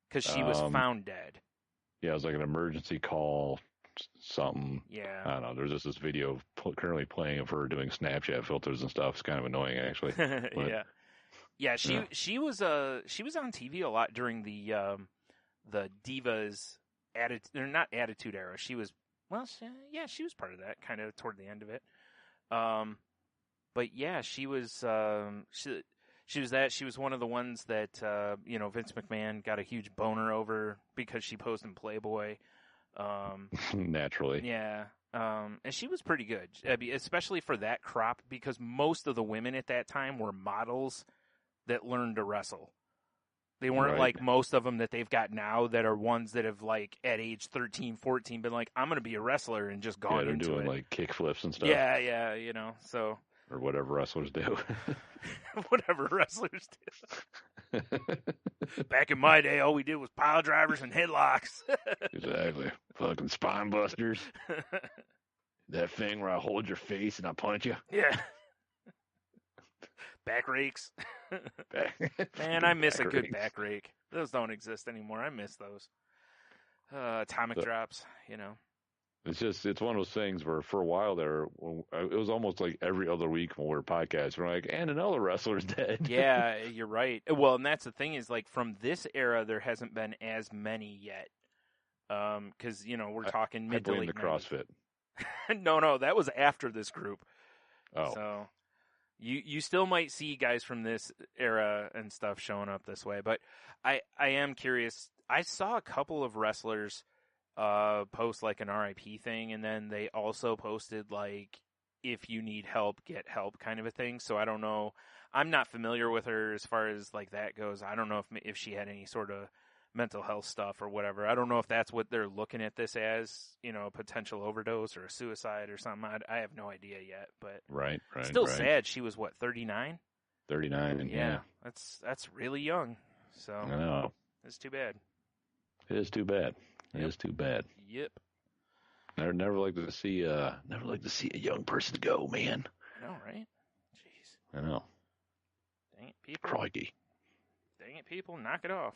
because she was found dead. Yeah, it was like an emergency call something. Yeah. I don't know. There's just this video currently playing of her doing Snapchat filters and stuff. It's kind of annoying, actually. But, yeah. She was on TV a lot during the Divas attitude, or not Attitude Era. She was she was part of that kind of toward the end of it. But yeah, she was she was that. She was one of the ones that Vince McMahon got a huge boner over because she posed in Playboy. Naturally. Yeah. And she was pretty good, especially for that crop, because most of the women at that time were models that learned to wrestle. They weren't like most of them that they've got now that are ones that have, like, at age 13, 14, been like, I'm going to be a wrestler and just gone into it. Yeah, they're doing, like, kick flips and stuff. Yeah, so. Or whatever wrestlers do. Whatever wrestlers do. Back in my day, all we did was pile drivers and headlocks. Exactly. Fucking spine busters. That thing where I hold your face and I punch you. Yeah. Back rakes. Man, I miss a good back rake. Those don't exist anymore. I miss those. Atomic drops, It's one of those things where for a while there, it was almost like every other week when we were podcasting, we're like, and another wrestler's dead. Yeah, you're right. Well, and that's the thing is, like, from this era, there hasn't been as many yet. Because, we're talking mid to late 90s. I blame the CrossFit. No, that was after this group. Oh. So you still might see guys from this era and stuff showing up this way. But I am curious. I saw a couple of wrestlers post like an RIP thing, and then they also posted like, if you need help, get help kind of a thing. So I don't know. I'm not familiar with her as far as like that goes. I don't know if she had any sort of mental health stuff or whatever. I don't know if that's what they're looking at this as, a potential overdose or a suicide or something. I have no idea yet, but right. Still sad. She was what, 39? 39, yeah. That's really young. So I know. It's too bad. It is too bad. It is too bad. Yep. Never like to see a young person go, man. I know, right? Jeez. I know. Dang it, people. Crikey. Dang it, people. Knock it off.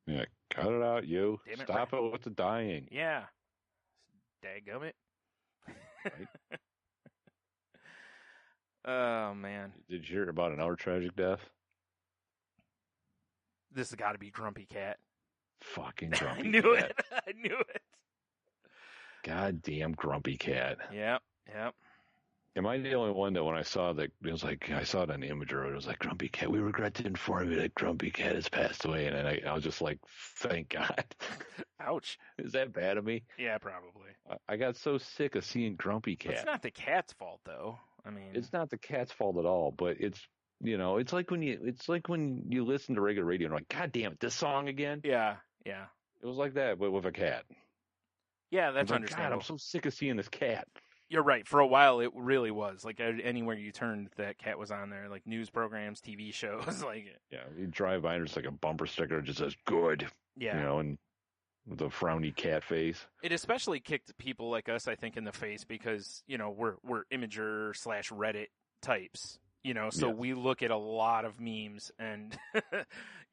Yeah, cut it out, you. Damn it, Stop it with the dying. Yeah. Dadgummit. Right. Oh, man. Did you hear about another tragic death? This has got to be Grumpy Cat. Fucking Grumpy I knew Cat. it. I knew it. Goddamn Grumpy Cat. Yep. Am I the only one that when I saw that, it was like, I saw it on the imager, it was like, Grumpy Cat, we regret to inform you that Grumpy Cat has passed away. And then I was just like, thank God. Ouch. Is that bad of me? Yeah, probably. I got so sick of seeing Grumpy Cat. It's not the cat's fault, though. I mean, it's not the cat's fault at all, but it's, it's like when you listen to regular radio and you're like, God damn it, this song again? Yeah. It was like that, but with a cat. Yeah, that's like, understandable. God, I'm so sick of seeing this cat. You're right. For a while, it really was. Like, anywhere you turned, that cat was on there. Like, news programs, TV shows. Like, yeah, you drive by and there's like a bumper sticker that just says, good. Yeah. And with a frowny cat face. It especially kicked people like us, I think, in the face because, we're Imager / Reddit types. So we look at a lot of memes and,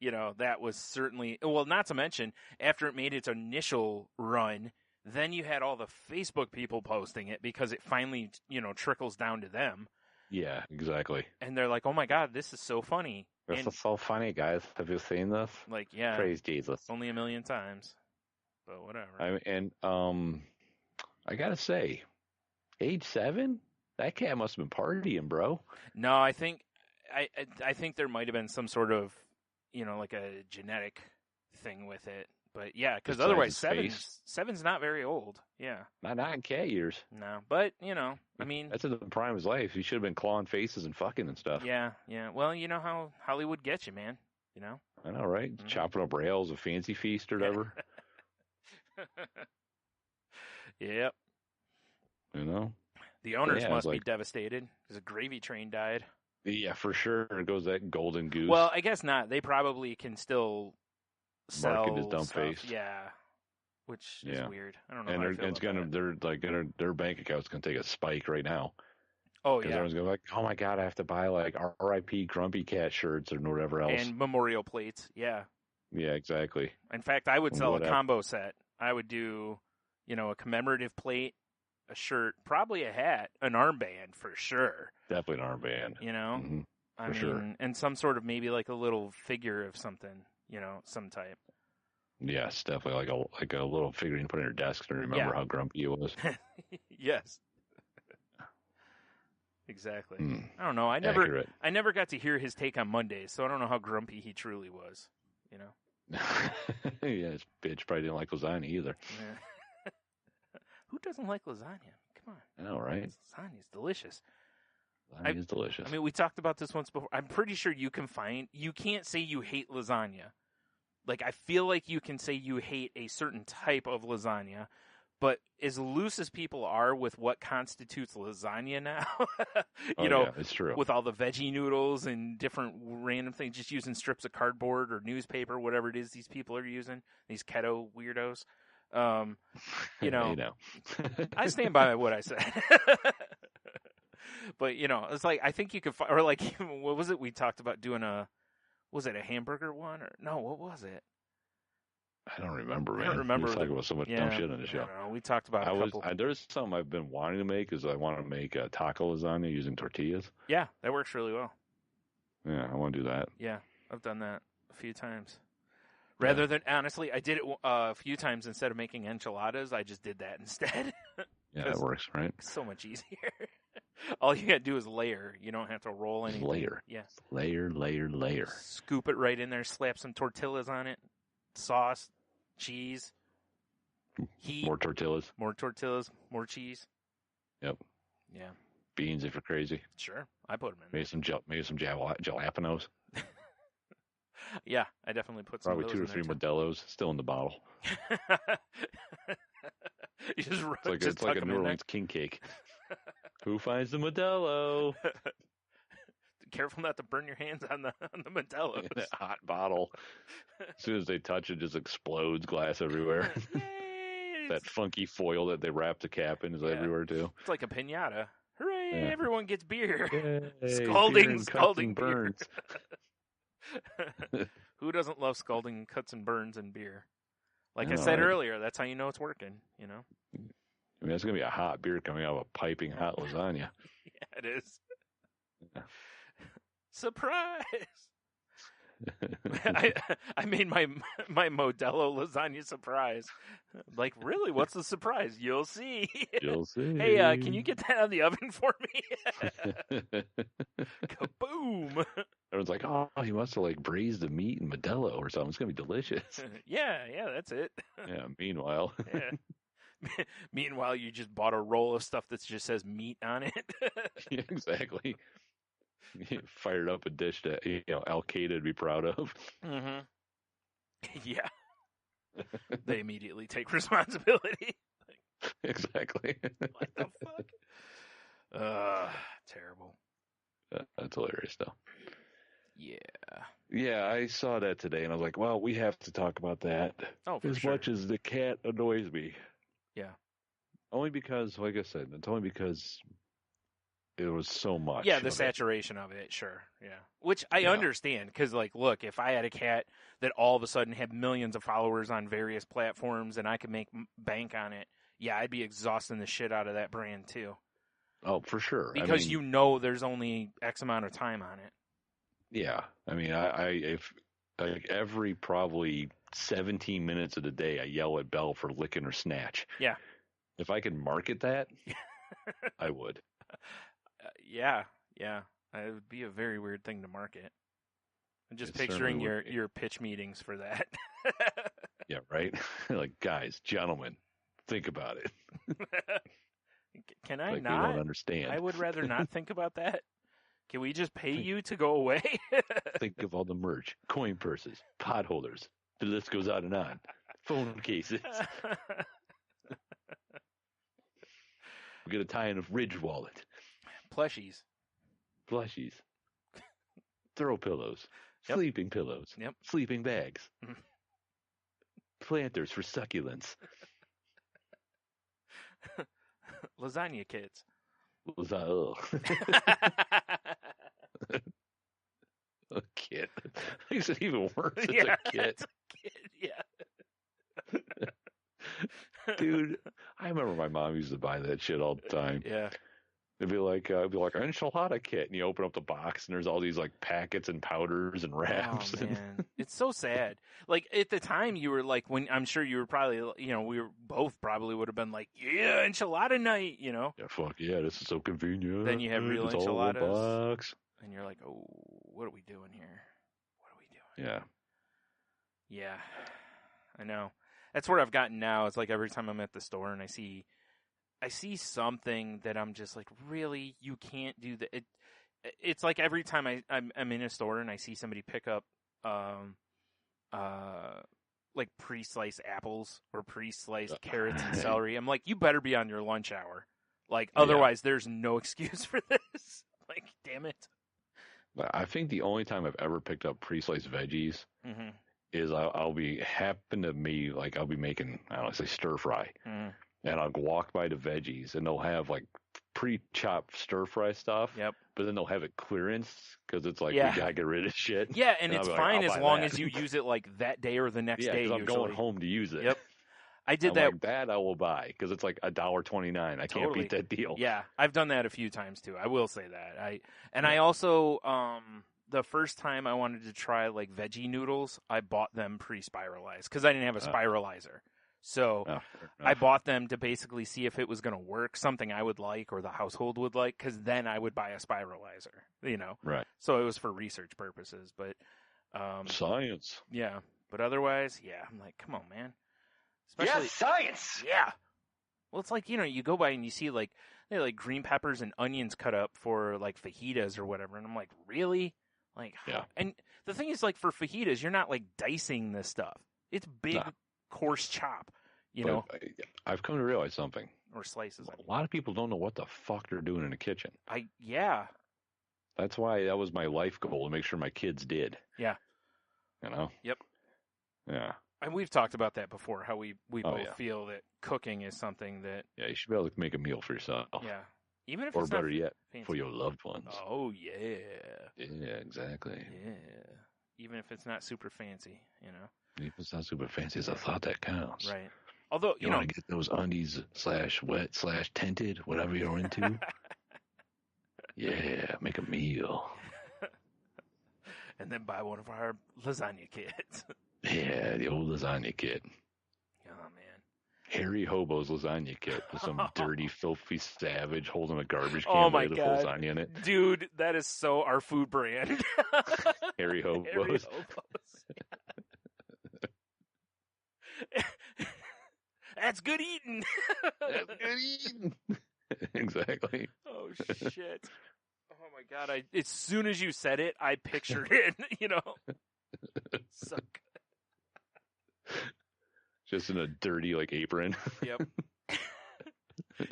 that was certainly, well, not to mention, after it made its initial run, then you had all the Facebook people posting it because it finally, trickles down to them. Yeah, exactly. And they're like, oh my God, this is so funny. This is so funny, guys. Have you seen this? Like, yeah. Praise Jesus. Only 1,000,000 times. But whatever. I gotta say, age 7? That cat must have been partying, bro. No, I think there might have been some sort of, like a genetic thing with it. But yeah, because otherwise seven's not very old. Yeah. Not in cat years. No, but I mean, that's in the prime of his life. He should have been clawing faces and fucking and stuff. Yeah. Well, you know how Hollywood gets you, man. I know, right? Mm-hmm. Chopping up rails, a fancy feast or whatever. Yep. The owners must be devastated because a gravy train died. Yeah, for sure. There goes that golden goose. Well, I guess not. They probably can still sell market his dumb stuff. face. Yeah, which is weird. I don't know. And their bank account's gonna take a spike right now. Oh yeah. Everyone's gonna be like, oh my God, I have to buy like R.I.P. Grumpy Cat shirts or whatever else. And memorial plates. Yeah. Yeah, exactly. In fact, I would sell a combo set. I would do, a commemorative plate, a shirt, probably a hat, an armband for sure. Definitely an armband. Mm-hmm. I mean, sure. And some sort of maybe like a little figure of something, some type. Yes, definitely like a little figurine to put on your desk to remember how grumpy he was. Yes. Exactly. I don't know. I never got to hear his take on Mondays, so I don't know how grumpy he truly was. Yeah, his bitch probably didn't like lasagna either. Yeah. Who doesn't like lasagna? Come on. I know, right? Lasagna is delicious. Lasagna is delicious. I mean, we talked about this once before. I'm pretty sure you can't say you hate lasagna. Like, I feel like you can say you hate a certain type of lasagna, but as loose as people are with what constitutes lasagna now, yeah, it's true. With all the veggie noodles and different random things, just using strips of cardboard or newspaper, whatever it is these people are using, these keto weirdos. I stand by what I said. But, it's like, I think you could or like, what was it we talked about doing was it a hamburger one? Or no, what was it? I don't remember, man. I don't remember. We talking about so much dumb shit on the show. I don't know. We talked about a couple. There's something I've been wanting to make is I want to make a taco lasagna using tortillas. Yeah, that works really well. Yeah, I want to do that. Yeah, I've done that a few times. Rather than, honestly, I did it a few times instead of making enchiladas. I just did that instead. Yeah, that works, right? So much easier. All you got to do is layer. You don't have to roll anything. Layer. Yeah. Layer. Scoop it right in there. Slap some tortillas on it. Sauce. Cheese. Heat. More tortillas. More cheese. Yep. Yeah. Beans if you're crazy. Sure. I put them in. Maybe some jalapenos. Yeah, I definitely put some. Probably 2 or 3 Modelo's still in the bottle. You just it's like a New Orleans king cake. Who finds the Modelo? Careful not to burn your hands on the Modelo's. In that hot bottle. As soon as they touch it, just explodes, glass everywhere. That funky foil that they wrap the cap in is everywhere too. It's like a piñata. Hooray! Yeah. Everyone gets beer. Yay, Scalding beer. Burns. Who doesn't love scalding cuts and burns and beer? Like I said earlier, that's how you know it's working. I mean, it's gonna be a hot beer coming out of a piping hot lasagna. Yeah, it is. Yeah. Surprise! I made my Modelo lasagna surprise. Like, really? What's the surprise? You'll see. You'll see. Hey, can you get that out of the oven for me? Kaboom! Everyone's like, oh, he must have braised the meat in Modelo or something. It's gonna be delicious. Yeah, that's it. Yeah. Meanwhile. Yeah. Meanwhile, you just bought a roll of stuff that just says meat on it. Yeah, exactly. Fired up a dish that Al Qaeda would be proud of. Mm-hmm. Yeah. They immediately take responsibility. Exactly. What the fuck? Terrible. That's hilarious, though. Yeah. Yeah, I saw that today, and I was like, well, we have to talk about that. Oh, for as sure. much as the cat annoys me. Yeah. Only because, like I said, it's only because it was so much. Yeah, the saturation of it, sure. Yeah. Which I understand, because, look, if I had a cat that all of a sudden had millions of followers on various platforms and I could make bank on it, yeah, I'd be exhausting the shit out of that brand, too. Oh, for sure. Because there's only X amount of time on it. Yeah. I mean, if every probably 17 minutes of the day, I yell at Belle for licking her snatch. Yeah. If I could market that, I would. Yeah. It would be a very weird thing to market. I'm just picturing your pitch meetings for that. Yeah, right? Guys, gentlemen, think about it. Can I not? We don't understand. I would rather not think about that. Can we just pay you to go away? Think of all the merch, coin purses, pot holders. The list goes on and on. Phone cases. We're going to tie in a Ridge wallet. Plushies. Throw pillows. Yep. Sleeping pillows. Yep. Sleeping bags. Planters for succulents. Lasagna kits. A kit. Makes it even worse. It's a kit. Yeah. Dude, I remember my mom used to buy that shit all the time. Yeah. It'd be like an enchilada kit, and you open up the box, and there's all these like packets and powders and wraps. Oh man, it's so sad. Like at the time, you were like, when I'm sure you were probably, we were both probably would have been like, yeah, enchilada night, Yeah, fuck yeah, this is so convenient. Then you have real it's all in enchiladas. the box. And you're like, oh, what are we doing here? What are we doing? Yeah. Yeah, I know. That's where I've gotten now. It's like every time I'm at the store and I see something that I'm just like, really, you can't do that. It's like every time I'm in a store and I see somebody pick up, like pre-sliced apples or pre-sliced carrots and celery. I'm like, you better be on your lunch hour. Like, otherwise there's no excuse for this. Like, damn it. I think the only time I've ever picked up pre-sliced veggies is I'll be making, I don't know, say stir fry. Mm-hmm. And I'll walk by the veggies, and they'll have like pre-chopped stir-fry stuff. Yep. But then they'll have it clearance because it's like, Yeah. we gotta get rid of shit. Yeah, and I'll it's be like, fine I'll as buy long that. as you use it like that day or the next Yeah, day. because I'm Usually. going home to use it. Yep. I did I'm that. like, that I will buy because it's like $1.29. I can't beat that deal. Yeah, I've done that a few times too. I will say that. I also the first time I wanted to try like veggie noodles, I bought them pre-spiralized because I didn't have a spiralizer. So I bought them to basically see if it was going to work, something I would like or the household would like, because then I would buy a spiralizer, Right. So it was for research purposes, but science. Yeah, but otherwise, yeah, I'm like, come on, man. Especially, science. Yeah. Well, it's like, you go by and you see like green peppers and onions cut up for like fajitas or whatever, and I'm like, really? Like, yeah. And the thing is, like, for fajitas, you're not like dicing this stuff. It's big, coarse chop, you know. I've come to realize something. Or slices. A lot of people don't know what the fuck they're doing in the kitchen. Yeah. That's why that was my life goal, to make sure my kids did. Yeah. You know? Yep. Yeah. And we've talked about that before, how we both yeah. feel that cooking is something that... Yeah, you should be able to make a meal for yourself. Yeah. Even if or it's better not yet, fancy. for your loved ones. Oh, yeah. Yeah, exactly. Yeah. Even if it's not super fancy, you know? Even if it's not super fancy, it's a thought that counts. Right. Although, you want to get those undies /wet /tinted, whatever you're into. Yeah, make a meal. And then buy one of our lasagna kits. Yeah, the old lasagna kit. Oh, man. Harry Hobo's lasagna kit with some dirty, filthy savage holding a garbage can oh my with God. lasagna in it. Dude, that is so our food brand. Harry Hobo's. Harry Hobo's. That's good eating. That's good eating. Exactly. Oh, shit. Oh, my God. As soon as you said it, I pictured it, you know. So good. Just in a dirty, apron. Yep.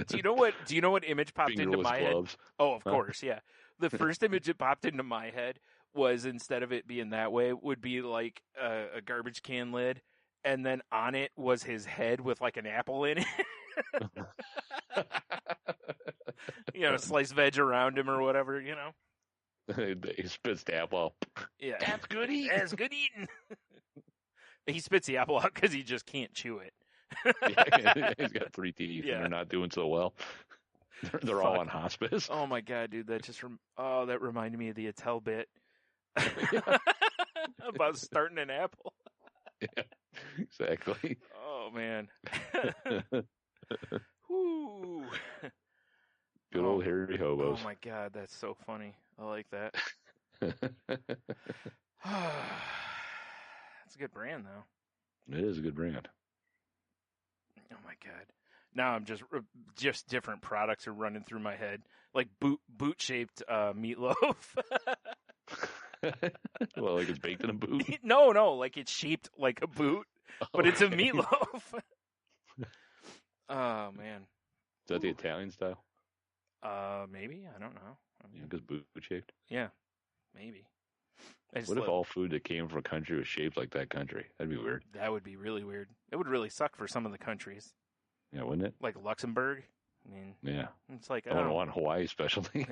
Do you know what image popped into my gloves. head? Oh, of course, yeah. The first image that popped into my head was, instead of it being that way, would be like a garbage can lid, and then on it was his head with like an apple in it. Sliced veg around him or whatever, you know. He spits the apple out. Yeah. That's good eating. That's good eating. He spits the apple out because he just can't chew it. Yeah, he's got 3 teeth and they're not doing so well. They're all on hospice. Oh my God, dude, that just that reminded me of the Attell bit about starting an apple. Yeah, exactly. Oh man. Whoo. Good old Harry Hobos. Oh my God, that's so funny. I like that. It's a good brand, though. It is a good brand. Oh my God! Now I'm just different products are running through my head, like boot shaped meatloaf. Well, like it's baked in a boot? No, like it's shaped like a boot, but it's a meatloaf. Oh man! Is that the Italian style? Maybe, I don't know. Because boot shaped. Yeah, maybe. What if all food that came from a country was shaped like that country? That'd be weird. That would be really weird. It would really suck for some of the countries. Yeah, wouldn't it? Like Luxembourg. I mean, yeah. It's like, I wouldn't want Hawaii, especially.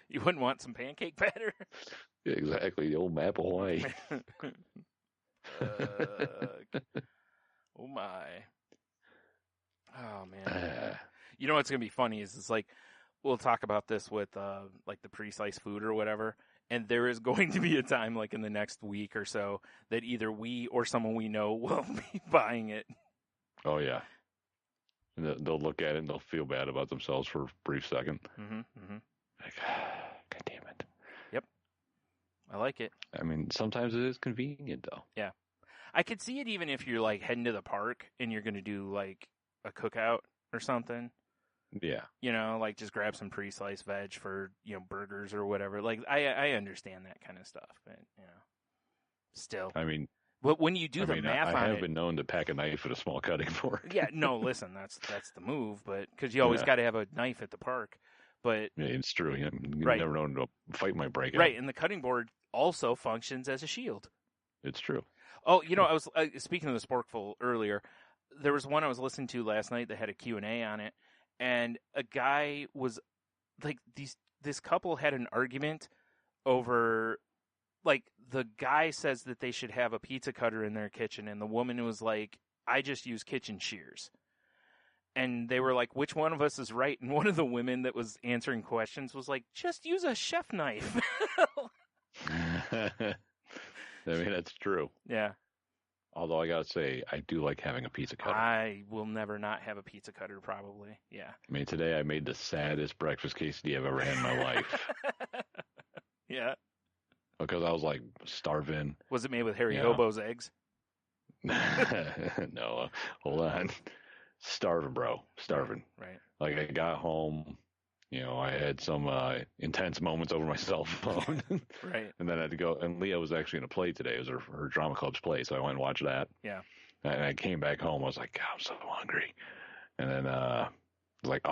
You wouldn't want some pancake batter? Yeah, exactly. The old map of Hawaii. Oh You know what's gonna be funny is it's like we'll talk about this with like the pre-sliced food or whatever, and there is going to be a time like in the next week or so that either we or someone we know will be buying it. Oh yeah. And they'll look at it and they'll feel bad about themselves for a brief second. Like, God damn it. Yep. I like it. I mean, sometimes it is convenient though. Yeah. I could see it even if you're like heading to the park and you're going to do like a cookout or something. Yeah. You know, like just grab some pre-sliced veg for, burgers or whatever. Like I understand that kind of stuff, but still. I mean, but when you do the math on it, I have been known to pack a knife with a small cutting board. Yeah, no, listen, that's the move, but because you always got to have a knife at the park. But yeah, it's true. You right. never know to fight my break. Right, and the cutting board also functions as a shield. It's true. Oh, I was speaking of the Sporkful earlier. There was one I was listening to last night that had a Q&A on it, and a guy was like, this couple had an argument over, like, the guy says that they should have a pizza cutter in their kitchen, and the woman was like, I just use kitchen shears. And they were like, which one of us is right? And one of the women that was answering questions was like, just use a chef knife. I mean, that's true. Yeah. Although I gotta say, I do like having a pizza cutter. I will never not have a pizza cutter, probably. Yeah. I mean, today I made the saddest breakfast quesadilla I've ever had in my life. Yeah. Because I was like starving. Was it made with Harry Hobo's eggs? No, hold on. Starving, bro. Starving. Right. Like I got home. I had some intense moments over my cell phone. Right. And then I had to go. And Leah was actually in a play today. It was her drama club's play. So I went and watched that. Yeah. And I came back home. I was like, God, I'm so hungry. And then I was like,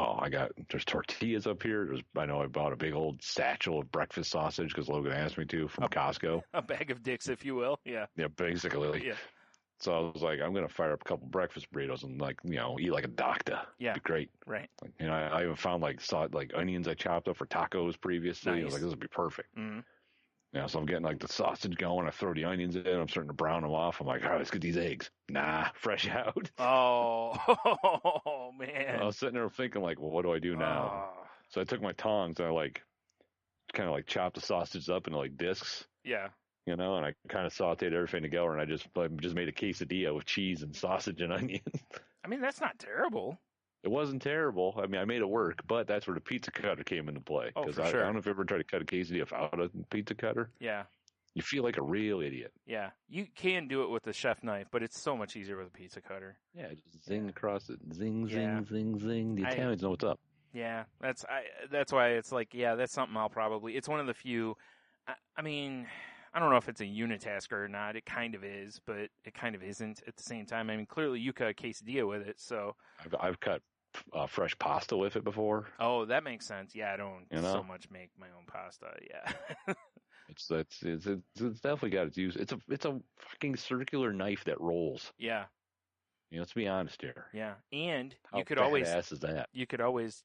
there's tortillas up here. I know I bought a big old satchel of breakfast sausage because Logan asked me to from Costco. A bag of dicks, if you will. Yeah. Yeah, basically. Yeah. So I was like, I'm going to fire up a couple breakfast burritos and eat like a doctor. Yeah. It'd be great. Right. Like, I even found like onions I chopped up for tacos previously. Nice. I was like, this would be perfect. Mm-hmm. So I'm getting like the sausage going. I throw the onions in. I'm starting to brown them off. I'm like, all right, let's get these eggs. Nah, fresh out. Oh, man. I was sitting there thinking like, well, what do I do now? So I took my tongs and I kind of chopped the sausage up into like discs. Yeah. And I kind of sauteed everything together, and I just made a quesadilla with cheese and sausage and onion. I mean, that's not terrible. It wasn't terrible. I mean, I made it work, but that's where the pizza cutter came into play. Oh, for I sure. don't know if you ever tried to cut a quesadilla without a pizza cutter. Yeah. You feel like a real idiot. Yeah. You can do it with a chef knife, but it's so much easier with a pizza cutter. Yeah, just zing across it. Zing, zing, zing, zing. The Italians know what's up. Yeah, that's why it's like, yeah, that's something I'll probably... It's one of the few... I mean... I don't know if it's a unitasker or not. It kind of is, but it kind of isn't at the same time. I mean, clearly you cut a quesadilla with it, so... I've cut fresh pasta with it before. Oh, that makes sense. Yeah, I don't so much make my own pasta. Yeah. It's definitely got its use. It's a fucking circular knife that rolls. Yeah. Let's be honest here. Yeah, and How you could always... badass is that? You could always,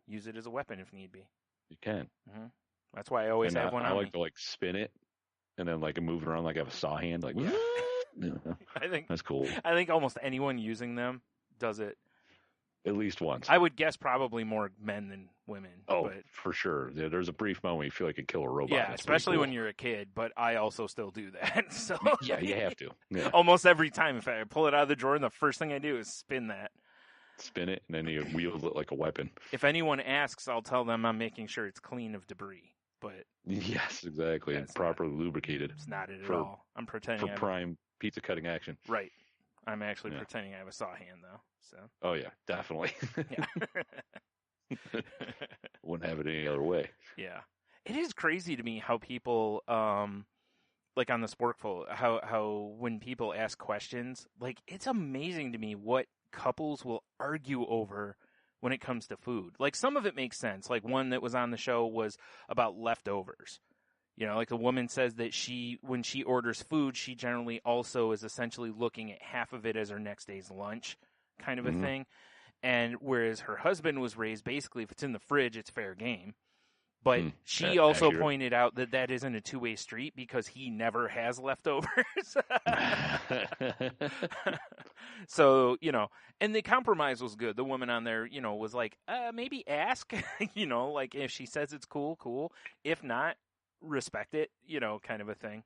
use it as a weapon if need be. You can. Mm-hmm. That's why I always have one on I like me. to spin it. And then move it around like I have a saw hand. Like, yeah. I think that's cool. I think almost anyone using them does it at least once. I would guess probably more men than women. Oh, but, for sure. Yeah, there's a brief moment you feel like you kill a robot. Yeah, especially when you're a kid. But I also still do that. So yeah, you have to. Yeah. Almost every time, if I pull it out of the drawer, and the first thing I do is spin that. Spin it, and then you wield it like a weapon. If anyone asks, I'll tell them I'm making sure it's clean of debris. But yes, exactly, and properly lubricated. It's not it at all. I'm pretending for prime pizza cutting action. Right. I'm actually pretending I have a saw hand though. So. Oh yeah, definitely. Yeah. Wouldn't have it any other way. Yeah, it is crazy to me how people, like on the Sporkful, how when people ask questions, like it's amazing to me what couples will argue over when it comes to food. Like some of it makes sense. Like one that was on the show was about leftovers. Like the woman says that when she orders food, she generally also is essentially looking at half of it as her next day's lunch kind of a thing. And whereas her husband was raised, basically, if it's in the fridge, it's fair game. But she also pointed out that isn't a two-way street because he never has leftovers. So, and the compromise was good. The woman on there, was like, maybe ask, like if she says it's cool, cool. If not, respect it, kind of a thing.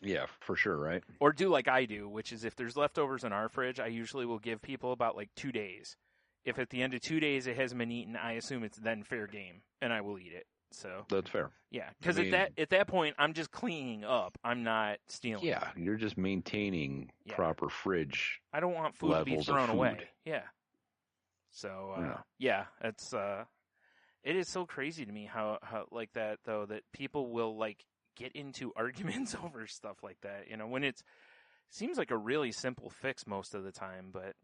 Yeah, for sure, right? Or do like I do, which is if there's leftovers in our fridge, I usually will give people about like 2 days. If at the end of 2 days it hasn't been eaten, I assume it's then fair game, and I will eat it. So that's fair. Yeah, because at that point, I'm just cleaning up. I'm not stealing. Yeah, you're just maintaining proper fridge. I don't want food to be thrown away. Yeah. So it's it is so crazy to me how like that though, that people will like get into arguments over stuff like that. When it seems like a really simple fix most of the time, but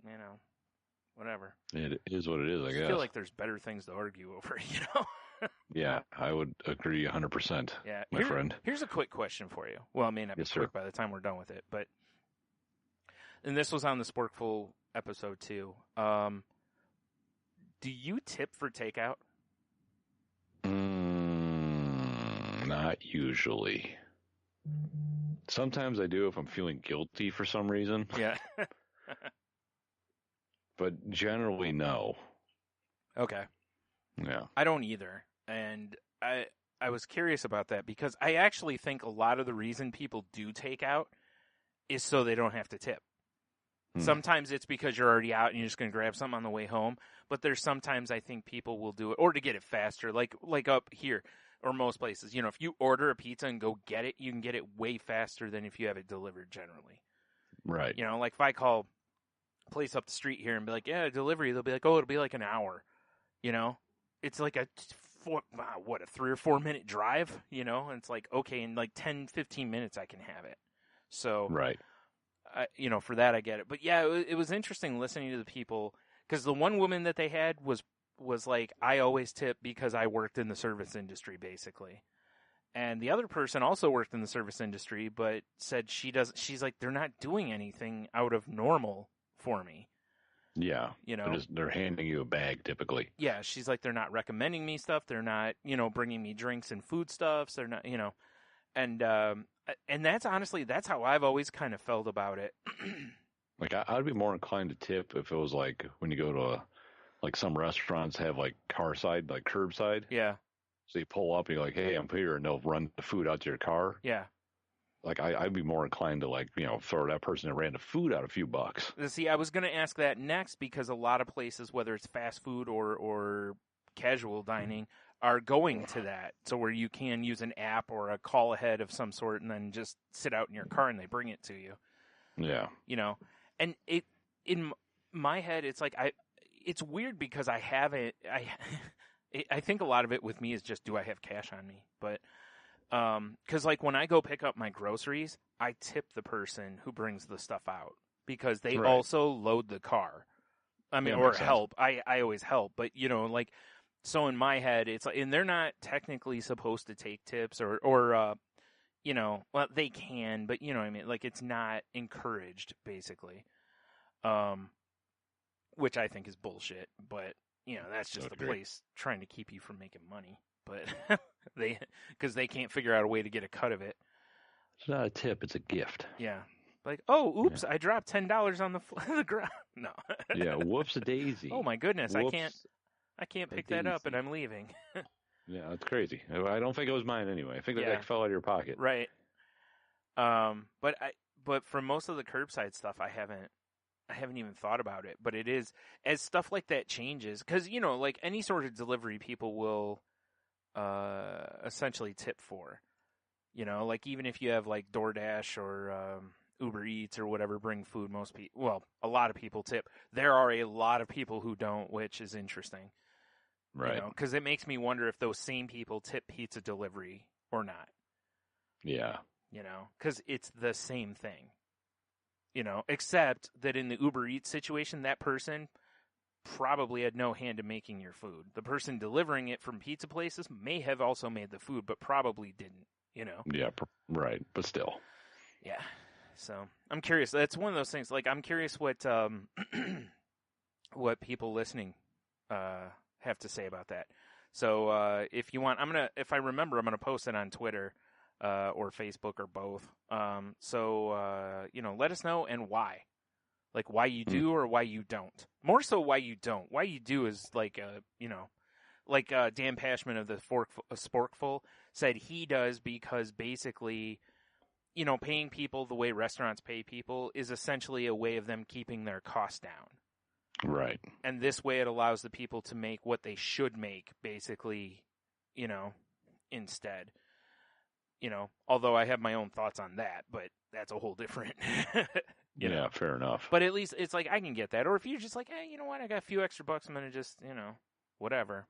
whatever. It is what it is. I guess. I feel like there's better things to argue over. Yeah, I would agree 100%. Yeah, my friend. Here's a quick question for you. Well, it may not be quick by the time we're done with it, but and this was on the Sporkful episode too. Do you tip for takeout? Not usually. Sometimes I do if I'm feeling guilty for some reason. Yeah. But generally, no. Okay. Yeah. I don't either. And I was curious about that because I actually think a lot of the reason people do take out is so they don't have to tip. Sometimes it's because you're already out and you're just going to grab something on the way home. But there's sometimes I think people will do it, or to get it faster, like up here or most places. If you order a pizza and go get it, you can get it way faster than if you have it delivered generally. Right. Like if I call a place up the street here and be like, yeah, delivery, they'll be like, oh, it'll be like an hour. It's like a 3 or 4 minute drive, and it's like, okay, in like 10, 15 minutes I can have it. So, right. For that I get it. But yeah, it was interesting listening to the people, because the one woman that they had was like, I always tip because I worked in the service industry, basically. And the other person also worked in the service industry, but said she's like, they're not doing anything out of normal for me. Yeah. They're handing you a bag typically. Yeah. She's like, they're not recommending me stuff. They're not, bringing me drinks and foodstuffs. They're not, and that's honestly, that's how I've always kind of felt about it. Like I'd be more inclined to tip if it was like when you go to like some restaurants have like car side, like curbside. Yeah. So you pull up and you're like, hey, I'm here. And they'll run the food out to your car. Yeah. Like I'd be more inclined to like, throw that person that ran the food out a few bucks. See, I was going to ask that next because a lot of places, whether it's fast food or casual dining, are going to that. So where you can use an app or a call ahead of some sort and then just sit out in your car and they bring it to you. Yeah. And in my head, it's like, it's weird because I haven't, I think a lot of it with me is just, do I have cash on me? But, cause like when I go pick up my groceries, I tip the person who brings the stuff out because they also load the car. I mean, or help. I always help, but so in my head, it's like, and they're not technically supposed to take tips or well, they can, but what I mean? Like it's not encouraged basically. Which I think is bullshit, but that's just the place trying to keep you from making money. But because they can't figure out a way to get a cut of it. It's not a tip; it's a gift. Yeah, like oops, I dropped $10 on the ground. No. Yeah, whoops a daisy. Oh my goodness, whoops, I can't pick that up, and I'm leaving. Yeah, that's crazy. I don't think it was mine anyway. I think that fell out of your pocket. Right. But for most of the curbside stuff, I haven't even thought about it. But it is, as stuff like that changes, because like any sort of delivery, people will essentially tip for. Like even if you have like DoorDash or Uber Eats or whatever bring food, a lot of people tip. There are a lot of people who don't, which is interesting. Right. Because it makes me wonder if those same people tip pizza delivery or not. Yeah. Because it's the same thing. Except that in the Uber Eats situation, that person probably had no hand in making your food. The person delivering it from pizza places may have also made the food, but probably didn't, Yeah, right. But still. Yeah. So I'm curious. That's one of those things. Like, I'm curious what what people listening have to say about that. So if you want, if I remember, I'm gonna post it on Twitter or Facebook or both. So let us know and why. Like why you do or why you don't. More so why you don't. Why you do is like, like Dan Pashman of the Sporkful said he does because basically, paying people the way restaurants pay people is essentially a way of them keeping their costs down. Right. And this way it allows the people to make what they should make, basically, instead. Although I have my own thoughts on that, but that's a whole different... Yeah, fair enough. But at least it's like, I can get that. Or if you're just like, hey, you know what, I got a few extra bucks, I'm going to just, whatever.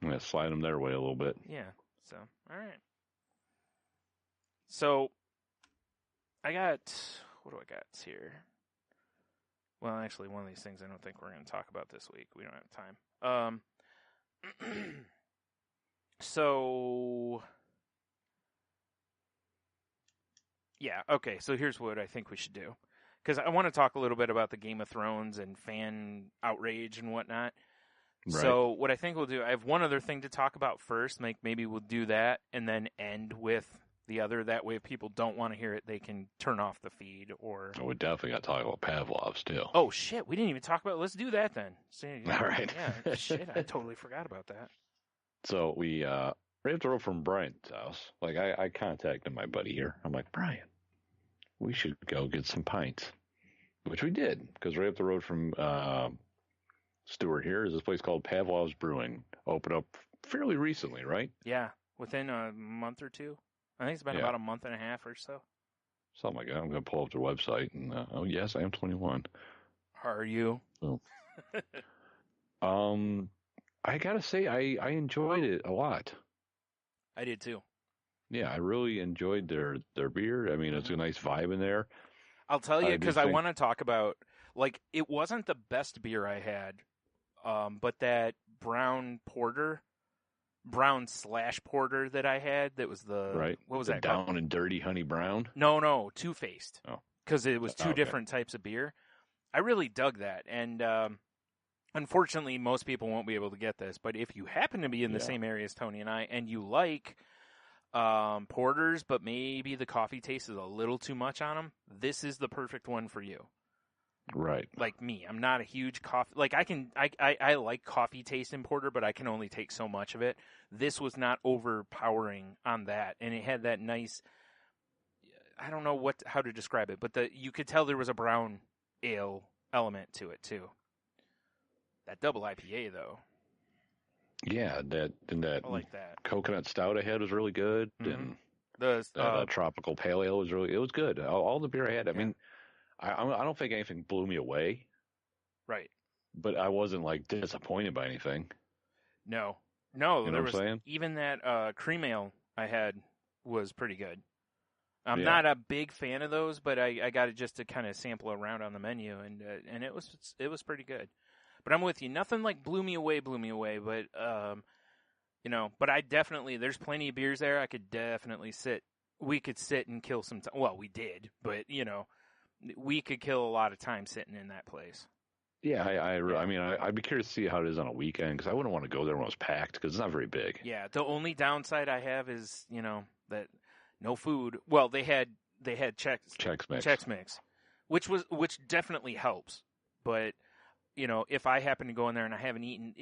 Yeah, slide them their way a little bit. Yeah, so, all right. So, what do I got here? Well, actually, one of these things I don't think we're going to talk about this week. We don't have time. So, yeah, okay, so here's what I think we should do. Because I want to talk a little bit about the Game of Thrones and fan outrage and whatnot. Right. So what I think we'll do, I have one other thing to talk about first. Maybe we'll do that and then end with the other. That way if people don't want to hear it, they can turn off the feed. Or we definitely got to talk about Pavlov's too. Oh, shit, we didn't even talk about it. Let's do that then. See, all right. Yeah, shit, I totally forgot about that. So we right up the road from Brian's house. Like I contacted my buddy here. I'm like, Brian, we should go get some pints, which we did, because right up the road from Stewart here is this place called Pavlov's Brewing. Opened up fairly recently, right? Yeah, within a month or two. I think it's been about a month and a half or so. Something like that. I'm going to pull up their website. And oh, yes, I am 21. Are you? Oh. I got to say, I enjoyed it a lot. I did too. Yeah, I really enjoyed their beer. I mean, it's a nice vibe in there. I'll tell you, because I want to talk about, like, it wasn't the best beer I had, but that brown porter that I had, that was the, what was that called? Down and Dirty Honey Brown? No, Two-Faced. Oh. Because it was two different types of beer. I really dug that, and unfortunately, most people won't be able to get this, but if you happen to be in the same area as Tony and I, and you like porters, but maybe the coffee taste is a little too much on them, this is the perfect one for you. Right. Like me, I'm not a huge coffee, like I like coffee taste in porter, but I can only take so much of it. This was not overpowering on that, and it had that nice, I don't know how to describe it, but you could tell there was a brown ale element to it too. That double IPA though. Yeah, that I like that. Coconut stout I had was really good, and the tropical pale ale was good. All the beer I had, I mean, I don't think anything blew me away. Right. But I wasn't like disappointed by anything. No. You know what I'm saying? Even that cream ale I had was pretty good. I'm not a big fan of those, but I got it just to kind of sample around on the menu, and it was pretty good. But I'm with you. Nothing like blew me away, but, but I definitely, there's plenty of beers there. I could definitely we could sit and kill some time. Well, we did, but, we could kill a lot of time sitting in that place. Yeah, I mean, I'd be curious to see how it is on a weekend, because I wouldn't want to go there when it was packed, because it's not very big. Yeah, the only downside I have is, that no food. Well, they had Chex Mix, which definitely helps, but... if I happen to go in there and I haven't eaten,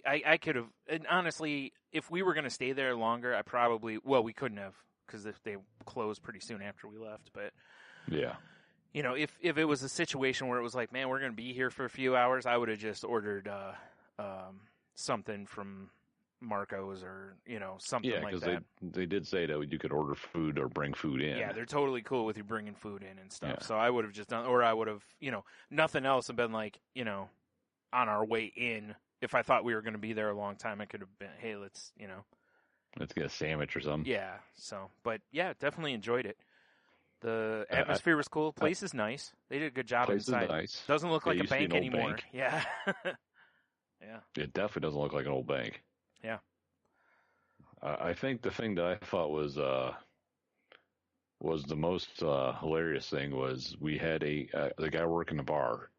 I could have, and honestly, if we were going to stay there longer, we couldn't have, because they closed pretty soon after we left, but, if it was a situation where it was like, man, we're going to be here for a few hours, I would have just ordered, something from Marco's or, something like that. Yeah, because they did say that you could order food or bring food in. Yeah, they're totally cool with you bringing food in and stuff. Yeah. So I would have just done, or I would have, nothing else and been like, on our way in, if I thought we were going to be there a long time, I could have been, hey, let's get a sandwich or something. Yeah, but yeah, definitely enjoyed it. The atmosphere was cool. Place is nice. They did a good job inside. Is nice. Doesn't look like a bank anymore. Bank. Yeah. Yeah. It definitely doesn't look like an old bank. Yeah. I think the thing that I thought was the most hilarious thing was we had the guy working the bar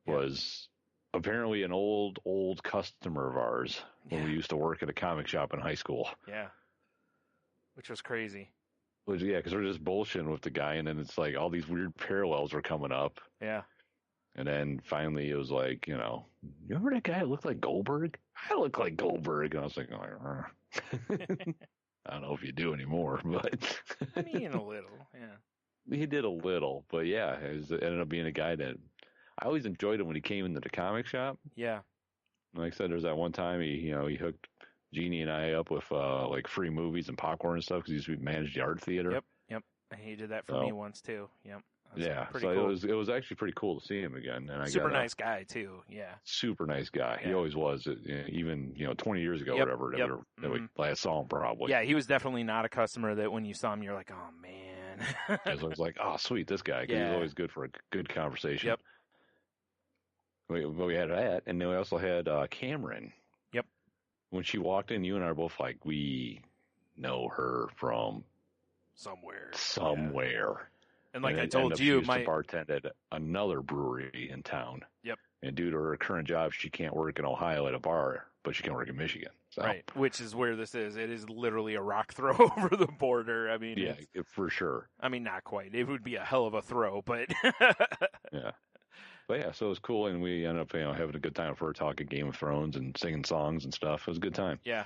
was apparently an old customer of ours when we used to work at a comic shop in high school. Yeah. Which was crazy. Because we're just bullshitting with the guy, and then it's like all these weird parallels are coming up. Yeah. And then finally it was like, you remember that guy that looked like Goldberg? I look like Goldberg. And I was like, I don't know if you do anymore, but I mean, a little, yeah. He did a little, but yeah, it ended up being a guy that I always enjoyed him when he came into the comic shop. Yeah. Like I said, there's that one time he hooked Jeannie and I up with like free movies and popcorn and stuff because he used to manage the art theater. Yep. He did that for me once too. Yep. Yeah, pretty so cool. it was actually pretty cool to see him again. And super nice guy too. Yeah, super nice guy. Yeah. He always was. Even 20 years ago, Yep, or whatever yep. that we last saw him probably. Yeah, he was definitely not a customer that when you saw him you're like, oh man. I was like, oh sweet, this guy. 'Cause Yeah. he's always good for a good conversation. Yep. We had that, and then we also had Cameron. Yep. When she walked in, you and I were both like, we know her from somewhere. Yeah. And like I it told ended up you, she used to bartend at another brewery in town. Yep. And due to her current job, she can't work in Ohio at a bar, but she can work in Michigan. So. Right, which is where this is. It is literally a rock throw over the border. I mean, yeah, for sure. I mean, not quite. It would be a hell of a throw, but yeah. But yeah, so it was cool, and we ended up having a good time for her talking Game of Thrones and singing songs and stuff. It was a good time. Yeah.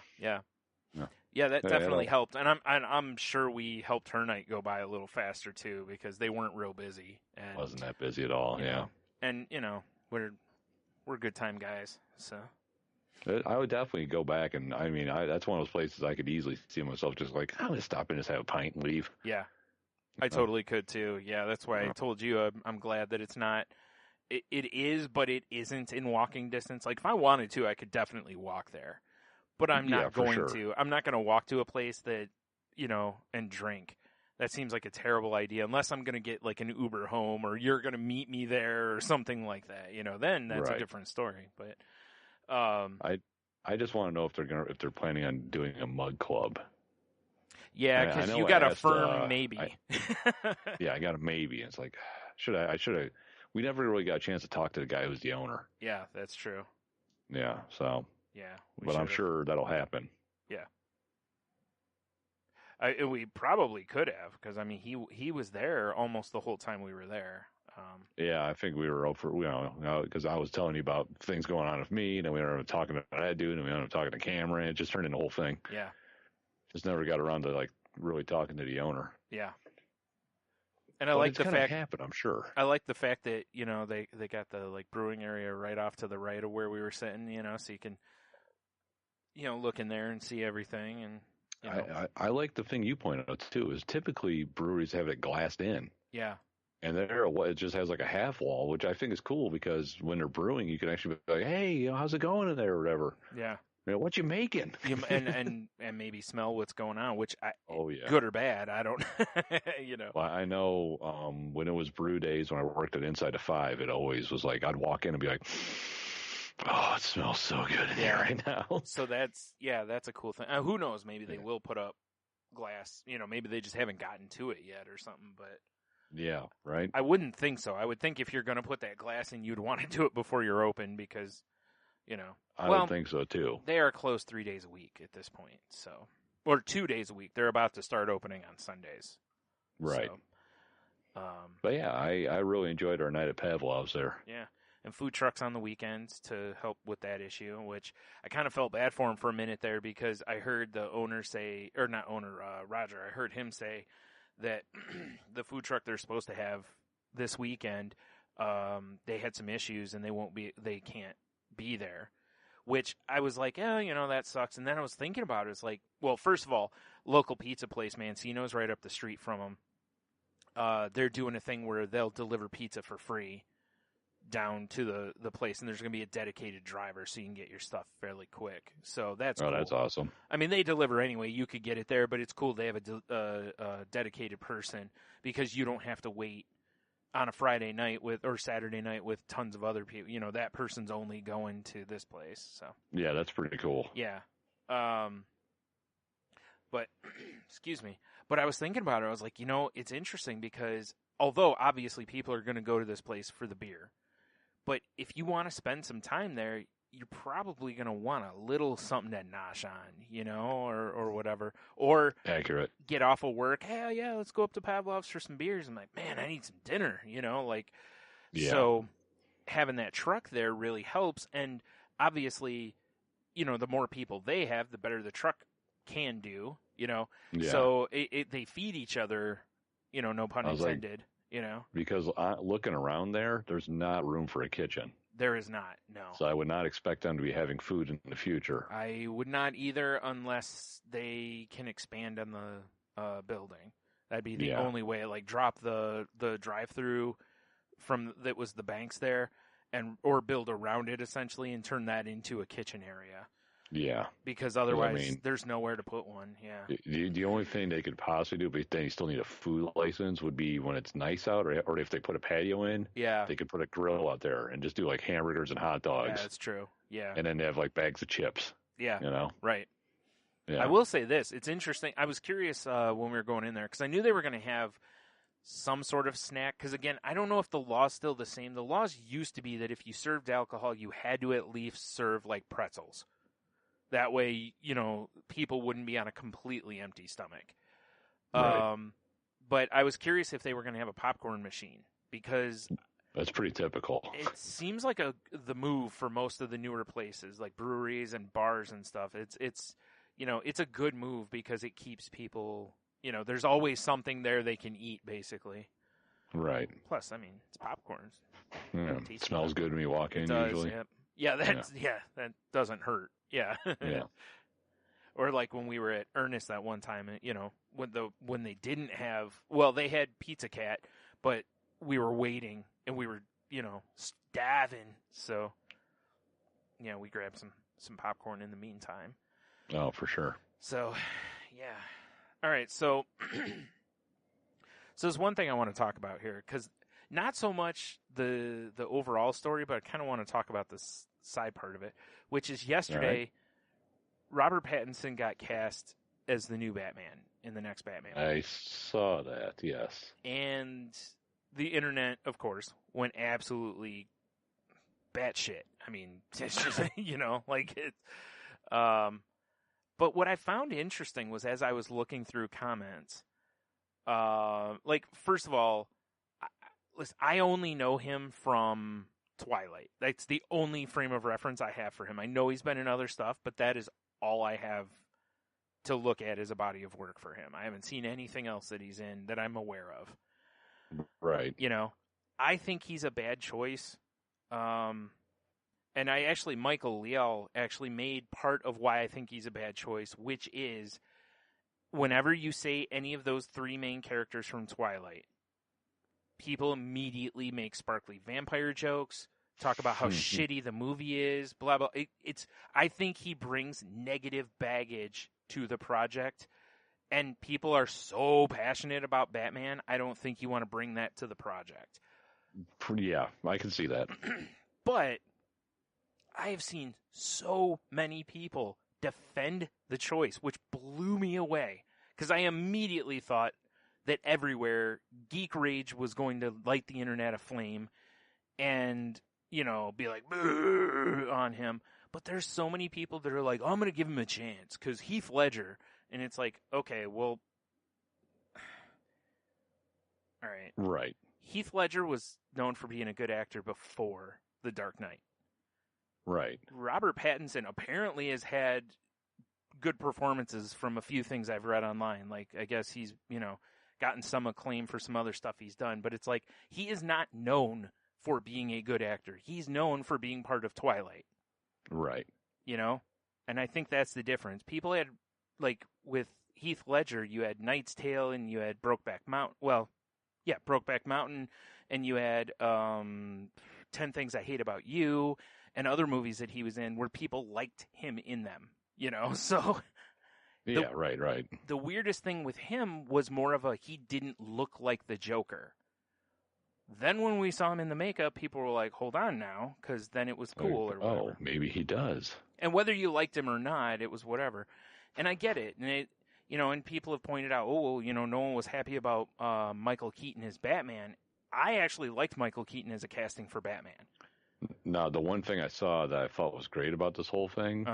Yeah, That definitely helped, and I'm sure we helped her night go by a little faster too because they weren't real busy. And wasn't that busy at all. Yeah. And we're good time guys, so. I would definitely go back, and I mean, that's one of those places I could easily see myself just like, I'm going to stop and just have a pint and leave. Yeah, I totally could too. Yeah, that's why I told you I'm glad that it's not. It is, but it isn't in walking distance. Like if I wanted to, I could definitely walk there, but I'm not going to. I'm not going to walk to a place that and drink. That seems like a terrible idea unless I'm going to get like an Uber home or you're going to meet me there or something like that. Then that's a different story. But I just want to know if they're planning on doing a mug club. Yeah, because you got a firm maybe. I got a maybe. It's like, should I? We never really got a chance to talk to the guy who's the owner. Yeah, that's true. Yeah, so. Yeah. But I'm sure that'll happen. Yeah. We probably could have, because I mean, he was there almost the whole time we were there. Yeah, I think we were up for because I was telling you about things going on with me, and then we were talking to that dude, and we ended up talking to Cameron. It just turned into a whole thing. Yeah. Just never got around to like really talking to the owner. Yeah. And I like the fact happen, I'm sure. I like the fact that they got the like brewing area right off to the right of where we were sitting, so you can look in there and see everything. And I like the thing you pointed out too is typically breweries have it glassed in. Yeah. And it just has like a half wall, which I think is cool because when they're brewing, you can actually be like, "Hey, how's it going in there?" or whatever. Yeah. What you making? and maybe smell what's going on, which yeah, good or bad, I don't. Well, I know when it was brew days when I worked at Inside the Five, it always was like I'd walk in and be like, "Oh, it smells so good in here right now." So that's a cool thing. Who knows? Maybe they will put up glass. Maybe they just haven't gotten to it yet or something. But yeah, right. I wouldn't think so. I would think if you're going to put that glass in, you'd want to do it before you're open because, I would think so too. They are closed 3 days a week at this point, or 2 days a week. They're about to start opening on Sundays, right? So, but yeah, I really enjoyed our night at Pavlov's there. Yeah. And food trucks on the weekends to help with that issue, which I kind of felt bad for him for a minute there because I heard the owner say, or not owner, Roger, I heard him say that the food truck they're supposed to have this weekend, they had some issues and they can't be there, which I was like, that sucks. And then I was thinking about it. It's like, well, first of all, local pizza place, Mancino's right up the street from them. They're doing a thing where they'll deliver pizza for free down to the place, and there's going to be a dedicated driver so you can get your stuff fairly quick. So that's cool. That's awesome. I mean, they deliver anyway. You could get it there, but it's cool they have a dedicated person because you don't have to wait on a Friday night or Saturday night with tons of other people. That person's only going to this place. So yeah, that's pretty cool. Yeah. But excuse me. But I was thinking about it. I was like, it's interesting because although obviously people are going to go to this place for the beer, but if you want to spend some time there, you're probably going to want a little something to nosh on, or whatever. Or accurate. Get off of work. Hell yeah, let's go up to Pavlov's for some beers. I'm like, man, I need some dinner, Yeah. So having that truck there really helps. And obviously, the more people they have, the better the truck can do, Yeah. So they feed each other, no pun intended, Because looking around there's not room for a kitchen. There is not, no. So I would not expect them to be having food in the future. I would not either, unless they can expand on the building. That'd be the only way. Like drop the drive-through that was the banks there, or build around it essentially, and turn that into a kitchen area. Yeah. Because otherwise, there's nowhere to put one. Yeah. The only thing they could possibly do, but then you still need a food license, would be when it's nice out, or if they put a patio in. Yeah. They could put a grill out there and just do like hamburgers and hot dogs. Yeah, that's true. Yeah. And then they have like bags of chips. Yeah. Right. Yeah. I will say this. It's interesting. I was curious when we were going in there, because I knew they were going to have some sort of snack. Because, again, I don't know if the law's still the same. The laws used to be that if you served alcohol, you had to at least serve, like, pretzels. That way, people wouldn't be on a completely empty stomach. Right. But I was curious if they were going to have a popcorn machine, because that's pretty typical. It seems like the move for most of the newer places, like breweries and bars and stuff. It's a good move because it keeps people, there's always something there they can eat, basically. Right. Plus, I mean, it's popcorn. It smells good when you walk in, usually. Yeah, that doesn't hurt. Yeah. Yeah. Or like when we were at Ernest that one time, when they didn't have, they had Pizza Cat, but we were waiting and we were, starving. So, we grabbed some popcorn in the meantime. Oh, for sure. So, yeah. All right. So there's one thing I want to talk about here, because not so much the overall story, but I kind of want to talk about this side part of it, which is yesterday, Robert Pattinson got cast as the new Batman in the next Batman movie. I saw that, yes. And the internet, of course, went absolutely batshit. I mean, it's just, like it. But what I found interesting was, as I was looking through comments, first of all, I only know him from Twilight. That's the only frame of reference I have for him. I know he's been in other stuff, but that is all I have to look at as a body of work for him. I haven't seen anything else that he's in that I'm aware of. Right. I think he's a bad choice. And Michael Leal actually made part of why I think he's a bad choice, which is whenever you say any of those three main characters from Twilight, people immediately make sparkly vampire jokes, talk about how shitty the movie is, blah, blah. I think he brings negative baggage to the project, and people are so passionate about Batman, I don't think you want to bring that to the project. Yeah, I can see that. But I have seen so many people defend the choice, which blew me away, because I immediately thought that everywhere Geek Rage was going to light the internet aflame and, be like, on him. But there's so many people that are like, I'm going to give him a chance because Heath Ledger. And it's like, okay, well, all right. Right. Heath Ledger was known for being a good actor before The Dark Knight. Right. Robert Pattinson apparently has had good performances from a few things I've read online. Like, I guess he's, gotten some acclaim for some other stuff he's done, but it's like, he is not known for being a good actor. He's known for being part of Twilight. Right. And I think that's the difference. People had, like, with Heath Ledger, you had Knight's Tale and you had Brokeback Mountain. Well, yeah, Brokeback Mountain, and you had 10 Things I Hate About You, and other movies that he was in where people liked him in them, so... Yeah, right. The weirdest thing with him was more of he didn't look like the Joker. Then when we saw him in the makeup, people were like, hold on now, because then it was cool or whatever. Oh, maybe he does. And whether you liked him or not, it was whatever. And I get it. And and people have pointed out, no one was happy about Michael Keaton as Batman. I actually liked Michael Keaton as a casting for Batman. Now, the one thing I saw that I thought was great about this whole thing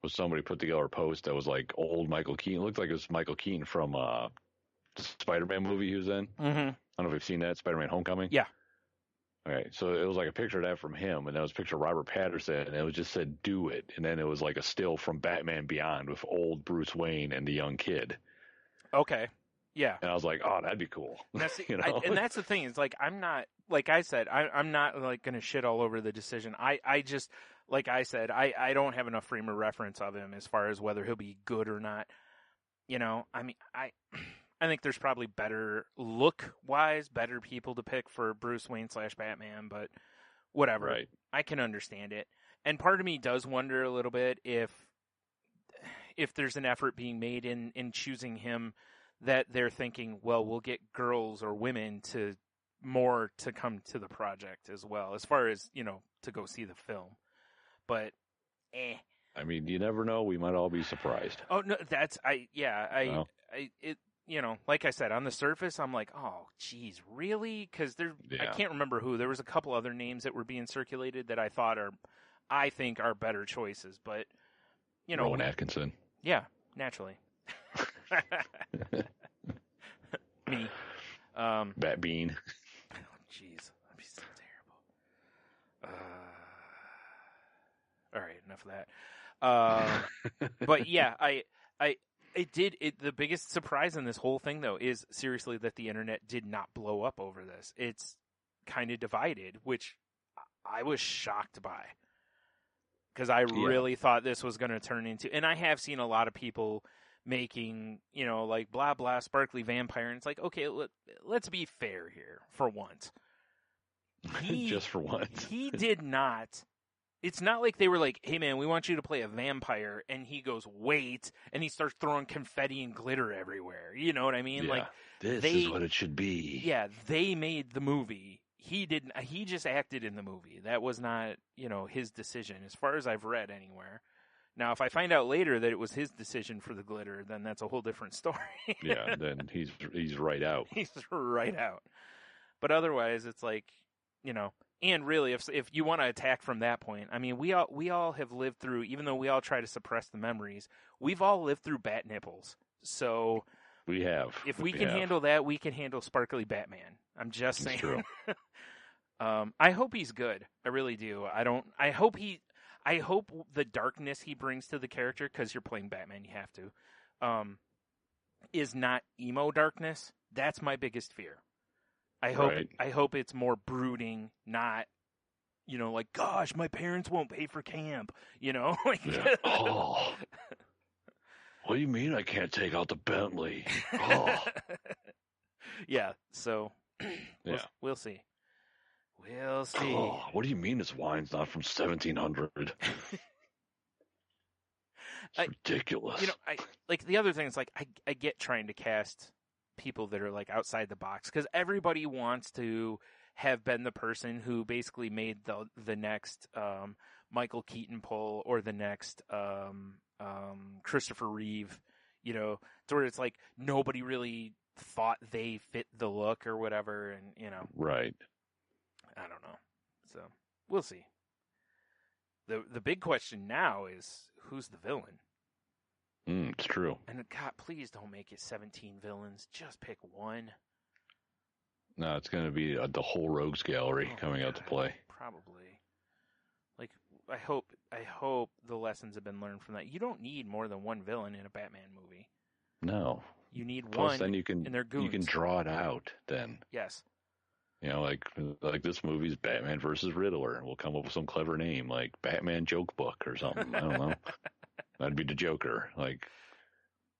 was somebody put together a post that was like old Michael Keaton. It looked like it was Michael Keaton from the Spider-Man movie he was in. Mm-hmm. I don't know if you've seen that, Spider-Man Homecoming. Yeah. All right, so it was like a picture of that from him, and that was a picture of Robert Pattinson, and it was just said "Do it," and then it was like a still from Batman Beyond with old Bruce Wayne and the young kid. Okay, yeah, and I was like, "Oh, that'd be cool." And that's you know? and that's the thing is like I'm not like I said I'm not like going to shit all over the decision. I just like I said I don't have enough frame of reference of him as far as whether he'll be good or not. You know, I mean I think there's probably better look-wise, better people to pick for Bruce Wayne / Batman, but whatever. Right. I can understand it. And part of me does wonder a little bit if there's an effort being made in choosing him that they're thinking, well, we'll get girls or women to come to the project as well, as far as, you know, to go see the film. But, I mean, you never know. We might all be surprised. Oh, no, you know, like I said, on the surface, I'm like, oh, geez, really? Because I can't remember who. There was a couple other names that were being circulated that I think are better choices. But, you know. Rowan Atkinson. Yeah, naturally. Me. Bat Bean. Oh, jeez. That'd be so terrible. All right, enough of that. But yeah, the biggest surprise in this whole thing, though, is seriously that the internet did not blow up over this. It's kind of divided, which I was shocked by. Because I really thought this was going to turn into... And I have seen a lot of people making, you know, like, blah, blah, sparkly vampire. And it's like, okay, let's be fair here for once. Just for once. He did not... It's not like they were like, hey, man, we want you to play a vampire. And he goes, wait. And he starts throwing confetti and glitter everywhere. You know what I mean? Yeah, like this is what it should be. Yeah, they made the movie. He didn't. He just acted in the movie. That was not, you know, his decision, as far as I've read anywhere. Now, if I find out later that it was his decision for the glitter, then that's a whole different story. Yeah, then he's right out. He's right out. But otherwise, it's like, you know, and really, if you want to attack from that point, I mean, we all have lived through, even though we all try to suppress the memories, we've all lived through bat nipples. So we have. If we can handle that, we can handle sparkly Batman. I'm just saying. True. I hope he's good. I really do. I hope the darkness he brings to the character, because you're playing Batman, you have to, is not emo darkness. That's my biggest fear. I hope it's more brooding, not, you know, like, gosh, my parents won't pay for camp, you know? Like, oh. What do you mean I can't take out the Bentley? Oh. Yeah, so we'll see. We'll see. Oh, what do you mean this wine's not from 1700? It's ridiculous. You know, like the other thing is, like, I get trying to cast people that are like outside the box, because everybody wants to have been the person who basically made the next Michael Keaton pull, or the next Christopher Reeve, you know, to where it's like nobody really thought they fit the look or whatever, and you know, right. I don't know. So we'll see. The big question now is, who's the villain? It's true. And God, please don't make it 17 villains. Just pick one. No, it's going to be the whole rogues gallery coming out to play. Probably. Like, I hope the lessons have been learned from that. You don't need more than one villain in a Batman movie. No. You need Plus, one. then you can, and they're goons. You can draw it out. Then. Yes. You know, like this movie's Batman versus Riddler. We'll come up with some clever name, like Batman Joke Book or something. I don't know. That'd be the Joker. Like,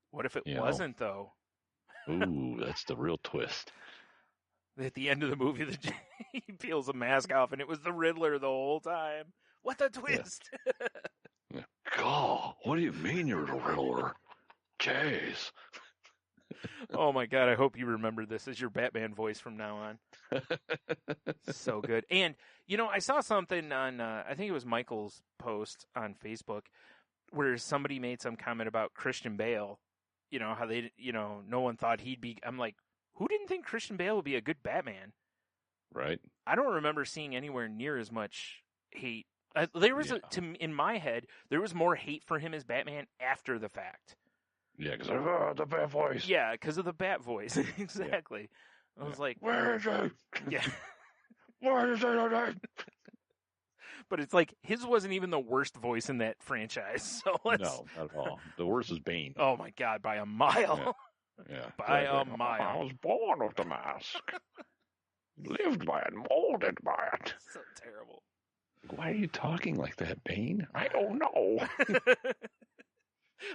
what if it wasn't, though? Ooh, that's the real twist. At the end of the movie, he peels a mask off, and it was the Riddler the whole time. What a twist! Yeah. God, what do you mean you're the Riddler? Jeez. Oh my God, I hope you remember this as your Batman voice from now on. So good. And, you know, I saw something on, I think it was Michael's post on Facebook, where somebody made some comment about Christian Bale, you know, how they, you know, no one thought he'd be, I'm like, who didn't think Christian Bale would be a good Batman? Right. I don't remember seeing anywhere near as much hate. There was, in my head, there was more hate for him as Batman after the fact. Yeah, because of the bat voice. Yeah, because of the bat voice. Exactly. Yeah. I was like, where is he? Yeah. Why did you say that name? But it's like his wasn't even the worst voice in that franchise. So let's... No, not at all. The worst is Bane. Oh my god, by a mile. Yeah, By exactly. a mile. I was born with the mask. Lived by it, molded by it. So terrible. Why are you talking like that, Bane? I don't know.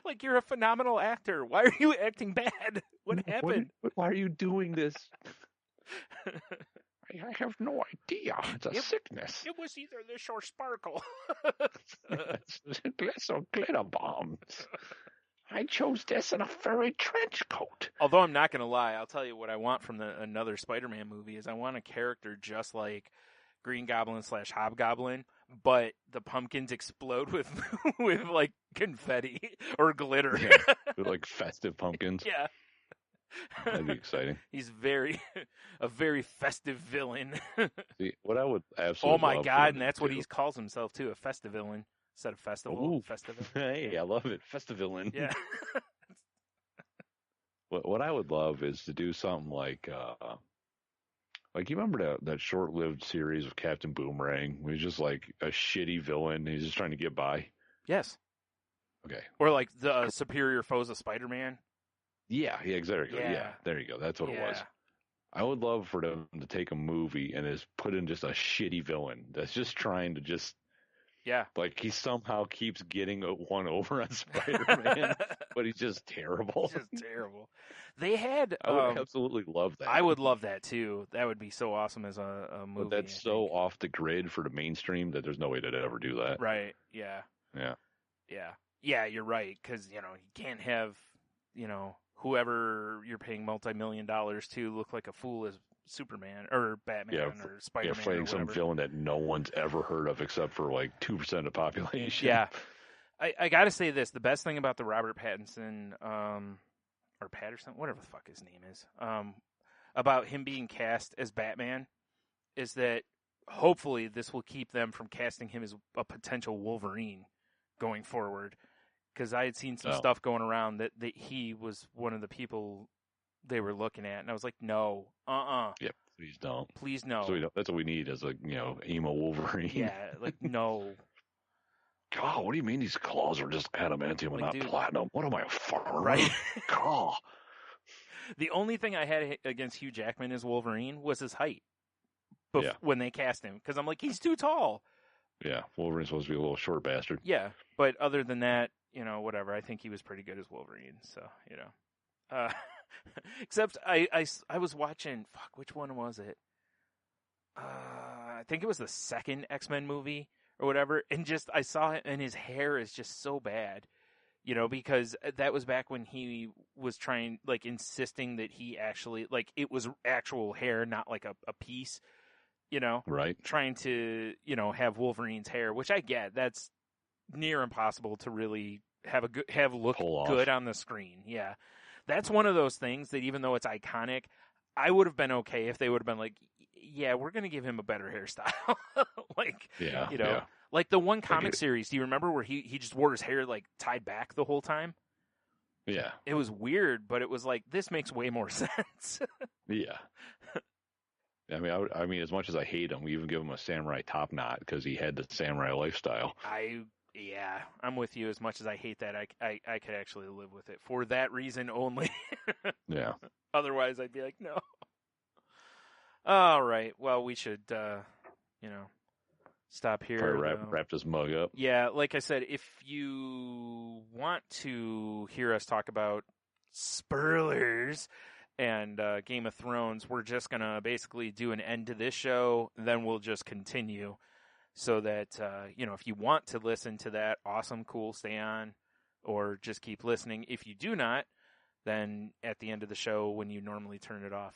Like, you're a phenomenal actor. Why are you acting bad? What happened? Why are you doing this? I have no idea. It's a sickness. It was either this or Sparkle. Gliss or glitter bombs. I chose this in a furry trench coat. Although I'm not going to lie, I'll tell you what I want from another Spider-Man movie is I want a character just like Green Goblin / Hobgoblin, but the pumpkins explode with with like confetti or glitter. Yeah, like festive pumpkins. Yeah. That'd be exciting. He's a very festive villain. See, what I would absolutely oh my love god, and that's what he calls himself too, a Festivillain instead of festival. Ooh. Festival. Hey, I love it. Festivillain. Yeah. What I would love is to do something like you remember that short-lived series of Captain Boomerang? He was just like a shitty villain. He's just trying to get by. Yes. Okay. Or like the superior foes of Spider-Man. Yeah, exactly. Yeah, there you go. That's what it was. I would love for them to take a movie and just put in just a shitty villain that's just trying to just like he somehow keeps getting one over on Spider-Man, but he's just terrible. He's just terrible. They had. I would absolutely love that. I would love that too. That would be so awesome as a movie. But that's so off the grid for the mainstream that there's no way to ever do that. Right. Yeah. Yeah. Yeah. Yeah. You're right because you can't have whoever you're paying multi-million dollars to look like a fool as Superman or Batman or Spider-Man. Yeah, fighting some villain that no one's ever heard of except for like 2% of the population. Yeah. I got to say this. The best thing about the Robert Pattinson, or Patterson, whatever the fuck his name is, about him being cast as Batman is that hopefully this will keep them from casting him as a potential Wolverine going forward. Because I had seen some stuff going around that he was one of the people they were looking at, and I was like, no, Yep, please don't. Please no. So that's what we need is emo Wolverine. Yeah, like no. God, what do you mean these claws are just adamantium and not platinum? What am I, a farmer? Right. God. The only thing I had against Hugh Jackman as Wolverine was his height. When they cast him, because I'm like, he's too tall. Yeah, Wolverine's supposed to be a little short bastard. Yeah, but other than that, whatever. I think he was pretty good as Wolverine. So, except I was watching, which one was it? I think it was the second X-Men movie or whatever. And I saw it and his hair is just so bad, because that was back when he was insisting that he actually, it was actual hair, not like a piece, right. Trying to, have Wolverine's hair, which I get. That's near impossible to really have look good on the screen. Yeah. That's one of those things that even though it's iconic, I would have been okay if they would have been like, yeah, we're going to give him a better hairstyle. Like the one comic series, do you remember where he just wore his hair tied back the whole time? Yeah. It was weird, but it was like, this makes way more sense. Yeah. I mean, as much as I hate him, we even give him a samurai top knot because he had the samurai lifestyle. Yeah, I'm with you. As much as I hate that, I could actually live with it for that reason only. Yeah. Otherwise, I'd be like, no. All right. Well, we should, stop here. Probably wrap this mug up. Yeah, like I said, if you want to hear us talk about spoilers and Game of Thrones, we're just going to basically do an end to this show, then we'll just continue. So that, if you want to listen to that, awesome, cool, stay on, or just keep listening. If you do not, then at the end of the show, when you normally turn it off,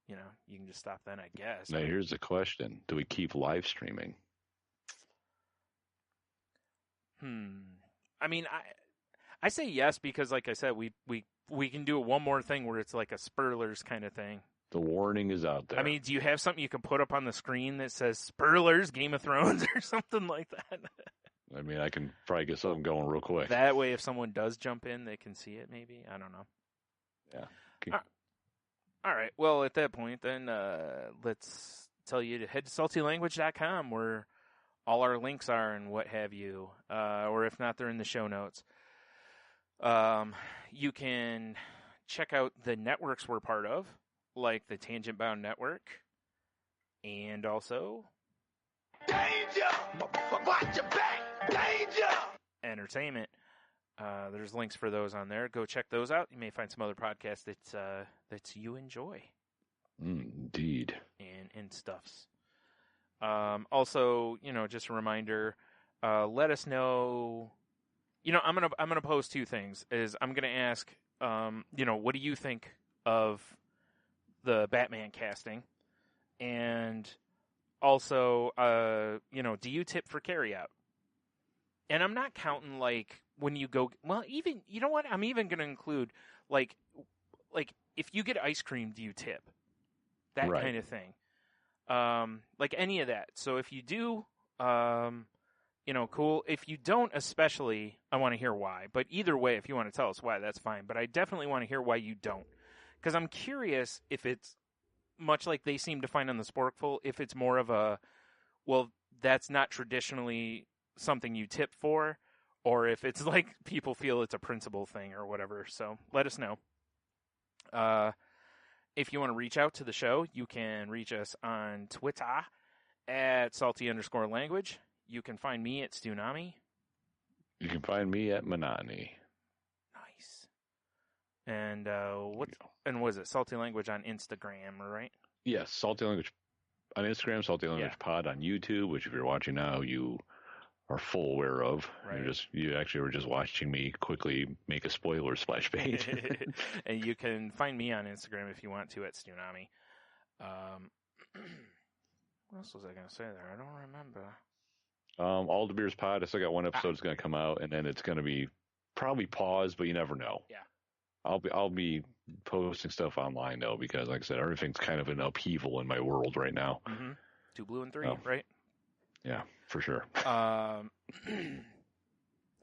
you can just stop then, I guess. Now, here's the question. Do we keep live streaming? I mean, I say yes because, like I said, we can do one more thing where it's like a spoilers kind of thing. The warning is out there. I mean, do you have something you can put up on the screen that says spoilers, Game of Thrones, or something like that? I mean, I can probably get something going real quick. That way, if someone does jump in, they can see it, maybe. I don't know. Yeah. All right. Well, at that point, then, let's tell you to head to saltylanguage.com where all our links are and what have you. Or if not, they're in the show notes. You can check out the networks we're part of, like the Tangent Bound Network, and also Danger! Watch your back! Danger! Entertainment. There's links for those on there. Go check those out. You may find some other podcasts that you enjoy. Indeed. And stuffs. Also, just a reminder, let us know. I'm gonna pose two things. I'm gonna ask, what do you think of the Batman casting? And also, do you tip for carryout? And I'm not counting like when you go. Well, even you know what? I'm even gonna include like if you get ice cream, do you tip? That Right. kind of thing. Like any of that. So if you do, cool. If you don't, especially, I want to hear why. But either way, if you want to tell us why, that's fine. But I definitely want to hear why you don't. Because I'm curious if it's much like they seem to find on the Sporkful, if it's more of a, well, that's not traditionally something you tip for, or if it's like people feel it's a principle thing or whatever. So let us know. If you want to reach out to the show, you can reach us on Twitter at salty_language. You can find me at Stunami. You can find me at Manani. Nice. And was it Salty Language on Instagram, right? Yes, Salty Language on Instagram, Salty Language Pod on YouTube, which if you're watching now, you are full aware of. Right. You actually were just watching me quickly make a spoiler splash page. And you can find me on Instagram if you want to at Stunami. What else was I going to say there? I don't remember. All the Beers Pod, I still got one episode that's going to come out, and then it's going to be probably paused, but you never know. Yeah. I'll be posting stuff online though, because like I said, everything's kind of an upheaval in my world right now. Mm-hmm. 2 Blue and 3, right? Yeah, for sure.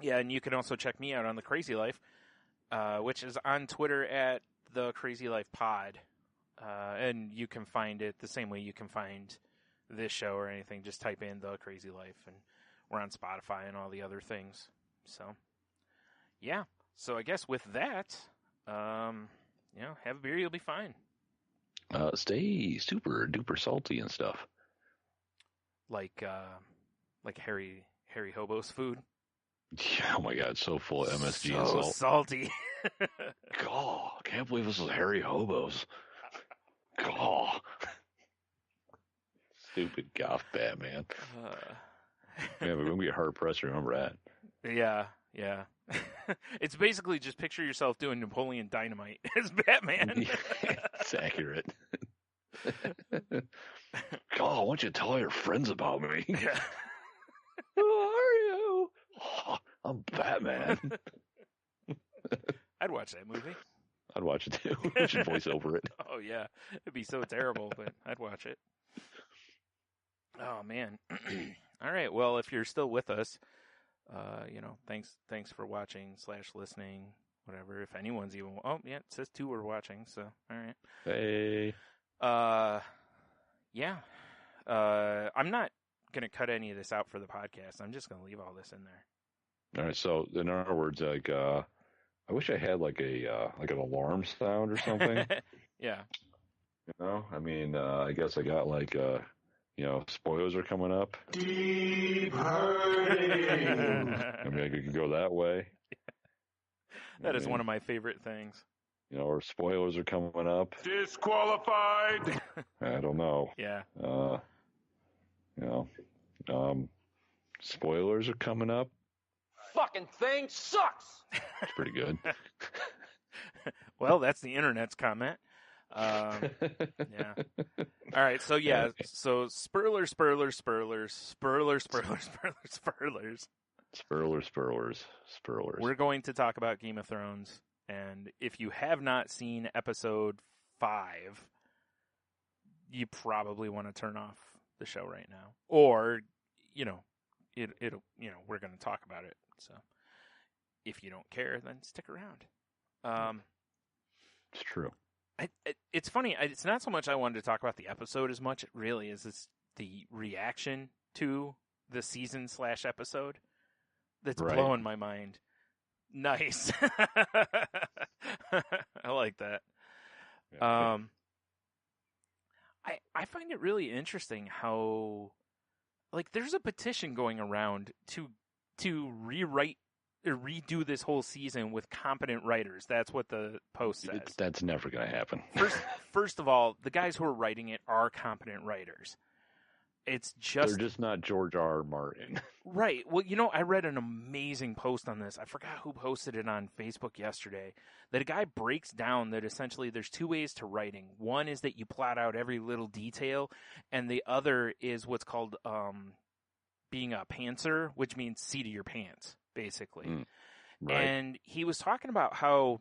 Yeah, and you can also check me out on The Crazy Life, which is on Twitter at The Crazy Life Pod. And you can find it the same way you can find this show or anything. Just type in The Crazy Life, and we're on Spotify and all the other things. So, yeah. So I guess with that, have a beer, you'll be fine. Stay super duper salty and stuff. Like Harry Hobo's food. Yeah, oh my God, so full of MSG so and salt. Salty. God, I can't believe this is Harry Hobo's. God. Stupid goth Batman. Man, we're going to be hard pressed to remember that. Yeah. It's basically just picture yourself doing Napoleon Dynamite as Batman. Yeah, it's accurate. God, why don't you tell all your friends about me? Yeah. Who are you? Oh, I'm Batman. I'd watch that movie. I'd watch it too. We should voice over it. Oh, yeah. It'd be so terrible, but I'd watch it. Oh, man. All right. Well, if you're still with us, thanks for watching / listening, whatever. If anyone's even, it says 2 are watching, so, all right. Hey. Yeah. I'm not going to cut any of this out for the podcast. I'm just going to leave all this in there. All right. So, in other words, like, I wish I had like an alarm sound or something. Yeah. I mean, I guess I got like, spoilers are coming up. Deep hurting. I mean, I could go that way. That is one of my favorite things. Or spoilers are coming up. Disqualified. I don't know. Yeah. Spoilers are coming up. Fucking thing sucks. It's pretty good. Well, that's the internet's comment. Yeah. All right. So yeah. So Spurlers. We're going to talk about Game of Thrones, and if you have not seen episode 5, you probably want to turn off the show right now, or we're going to talk about it. So if you don't care, then stick around. It's true. It's funny. It's not so much I wanted to talk about the episode as much, really, as it's the reaction to the season / episode that's blowing my mind. Nice. I like that. Yeah, I find it really interesting how, like, there's a petition going around to rewrite or redo this whole season with competent writers. That's what the post says. That's never going to happen. First of all, the guys who are writing it are competent writers. It's just... They're just not George R. R. Martin. Right. Well, I read an amazing post on this. I forgot who posted it on Facebook yesterday. That a guy breaks down that essentially there's two ways to writing. One is that you plot out every little detail, and the other is what's called being a pantser, which means seat of your pants, basically. Right. And he was talking about how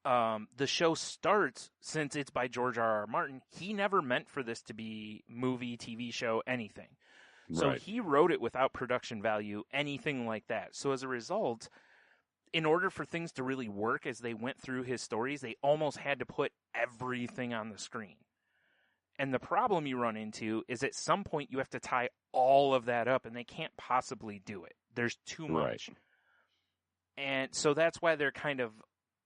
the show starts, since it's by George R. R. Martin, he never meant for this to be movie, TV show, anything. So he wrote it without production value, anything like that. So as a result, in order for things to really work as they went through his stories, they almost had to put everything on the screen. And the problem you run into is at some point you have to tie all of that up, and they can't possibly do it. There's too much. Right. And so that's why they're kind of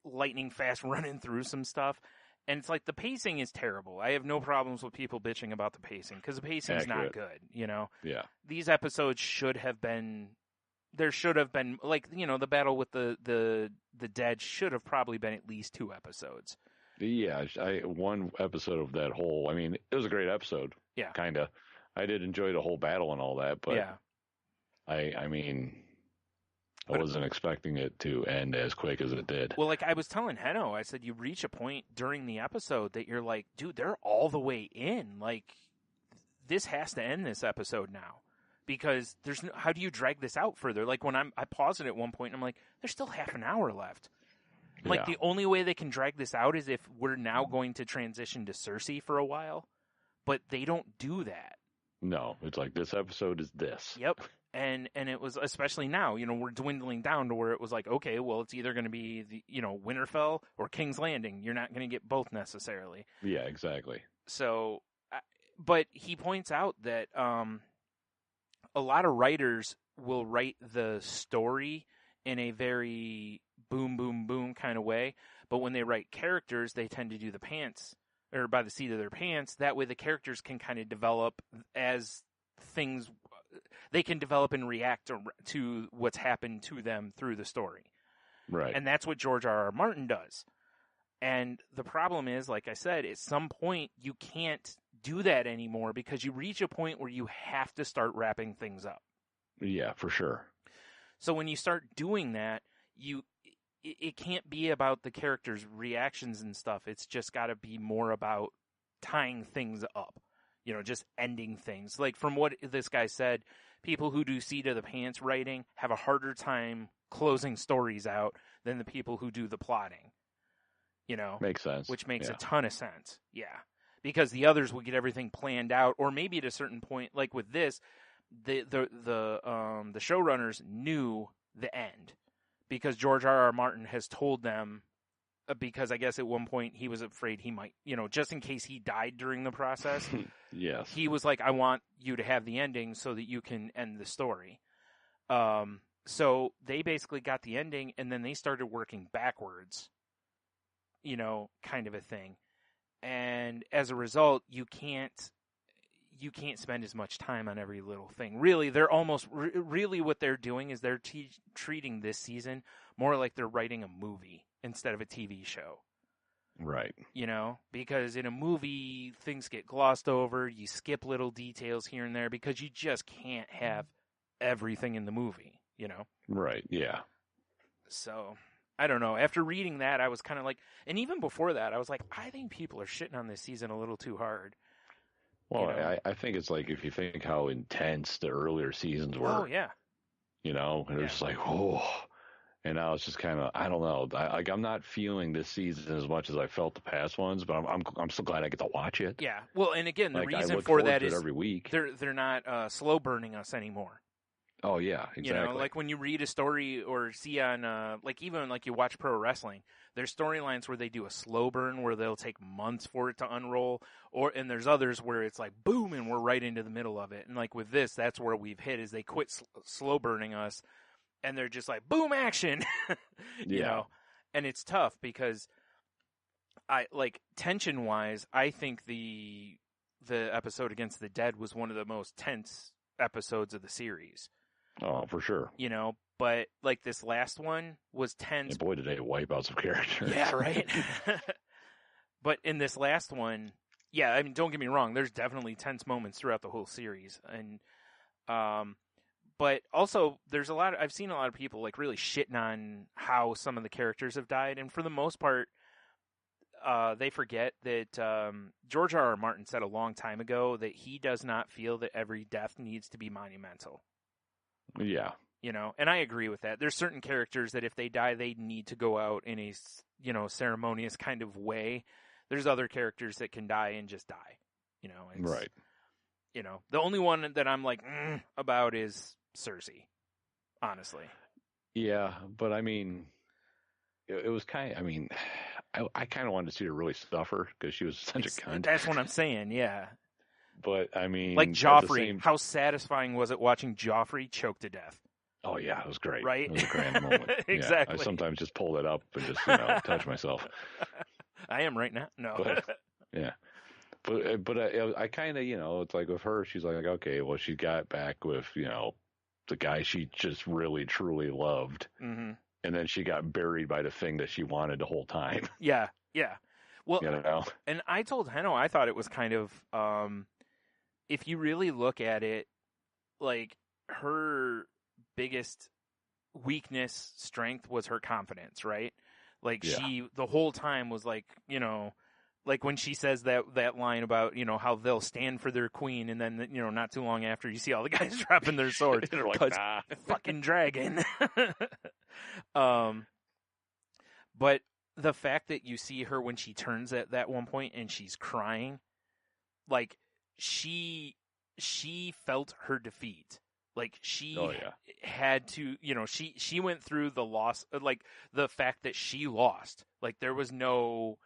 lightning fast running through some stuff. And it's like the pacing is terrible. I have no problems with people bitching about the pacing because the pacing's not good, Yeah. These episodes should have been, like, the battle with the dead should have probably been at least 2 episodes. Yeah, one episode of that whole, it was a great episode. Yeah. Kind of. I did enjoy the whole battle and all that, but yeah. I wasn't expecting it to end as quick as it did. Well, like I was telling Heno, I said you reach a point during the episode that you're like, dude, they're all the way in. Like, this has to end this episode now. Because how do you drag this out further? Like, when I paused it at one point, and I'm like, there's still half an hour left. Like, the only way they can drag this out is if we're now going to transition to Cersei for a while. But they don't do that. No, it's like, this episode is this. Yep. And it was, especially now, we're dwindling down to where it was like, okay, well, it's either going to be, Winterfell or King's Landing. You're not going to get both necessarily. Yeah, exactly. So, but he points out that a lot of writers will write the story in a very boom, boom, boom kind of way. But when they write characters, they tend to do the pants, or by the seat of their pants. That way the characters can kind of develop as things... They can develop and react to what's happened to them through the story. Right. And that's what George R. R. Martin does. And the problem is, like I said, at some point you can't do that anymore because you reach a point where you have to start wrapping things up. Yeah, for sure. So when you start doing that, it can't be about the characters' reactions and stuff. It's just got to be more about tying things up. Just ending things. Like, from what this guy said, people who do seat of the pants writing have a harder time closing stories out than the people who do the plotting. Makes sense. Which makes a ton of sense. Yeah. Because the others will get everything planned out, or maybe at a certain point, like with this, the showrunners knew the end. Because George R. R. Martin has told them, because I guess at one point he was afraid he might, just in case he died during the process. Yes. He was like, I want you to have the ending so that you can end the story. So they basically got the ending, and then they started working backwards, kind of a thing. And as a result, you can't spend as much time on every little thing. Really, they're almost, really what they're doing is they're treating this season more like they're writing a movie instead of a TV show. Right. Because in a movie, things get glossed over. You skip little details here and there because you just can't have everything in the movie, Right, yeah. So, I don't know. After reading that, I was kind of like, and even before that, I was like, I think people are shitting on this season a little too hard. Well, I think it's like, if you think how intense the earlier seasons were. Oh, yeah. And it's just like, oh... And now it's just kind of, I don't know. I'm not feeling this season as much as I felt the past ones, but I'm so glad I get to watch it. Yeah. Well, and again, the reason for that is every week. They're not slow burning us anymore. Oh yeah, exactly. Like when you read a story or see on like even like you watch pro wrestling, There's storylines where they do a slow burn where they'll take months for it to unroll, and there's others where it's like boom and we're right into the middle of it. And like with this, that's where we've hit is they quit slow burning us, and they're just like boom action, you know. And it's tough because tension wise, I think the episode Against the Dead was one of the most tense episodes of the series. Oh, for sure. You know, but like this last one was tense. And boy, did they wipe out some characters. Yeah, right. But in this last one, yeah, I mean, don't get me wrong. There's definitely tense moments throughout the whole series, and but also there's I've seen a lot of people like really shitting on how some of the characters have died, and for the most part, they forget that George R.R. Martin said a long time ago that he does not feel that every death needs to be monumental. Yeah. You know, and I agree with that. There's certain characters that if they die, they need to go out in a, you know, ceremonious kind of way. There's other characters that can die and just die. You know, right. You know, the only one that I'm like about is Cersei, honestly. Yeah, but I mean, it was kind of, I mean, I kind of wanted to see her really suffer because she was such a cunt. That's what I'm saying, yeah. But, I mean... Like Joffrey, how satisfying was it watching Joffrey choke to death? Oh, yeah, it was great. Right? It was a grand moment. Exactly. Yeah, I sometimes just pull it up and just, you know, touch myself. I am right now. No. But, yeah. But I kind of, you know, it's like with her, she's like, okay, well, she got back with, you know, the guy she just really, truly loved. Mm-hmm. And then she got buried by the thing that she wanted the whole time. Yeah, yeah. Well, you know? And I told Heno I thought it was kind of... if you really look at it, like, her biggest weakness, strength was her confidence, right? Like, she, the whole time was like, you know, like when she says that line about, you know, how they'll stand for their queen, and then, you know, not too long after, you see all the guys dropping their swords. They're like, nah. Fucking dragon. But the fact that you see her when she turns at that one point and she's crying, like, she felt her defeat. Like, she had to, you know, she went through the loss, like, the fact that she lost. Like, there was no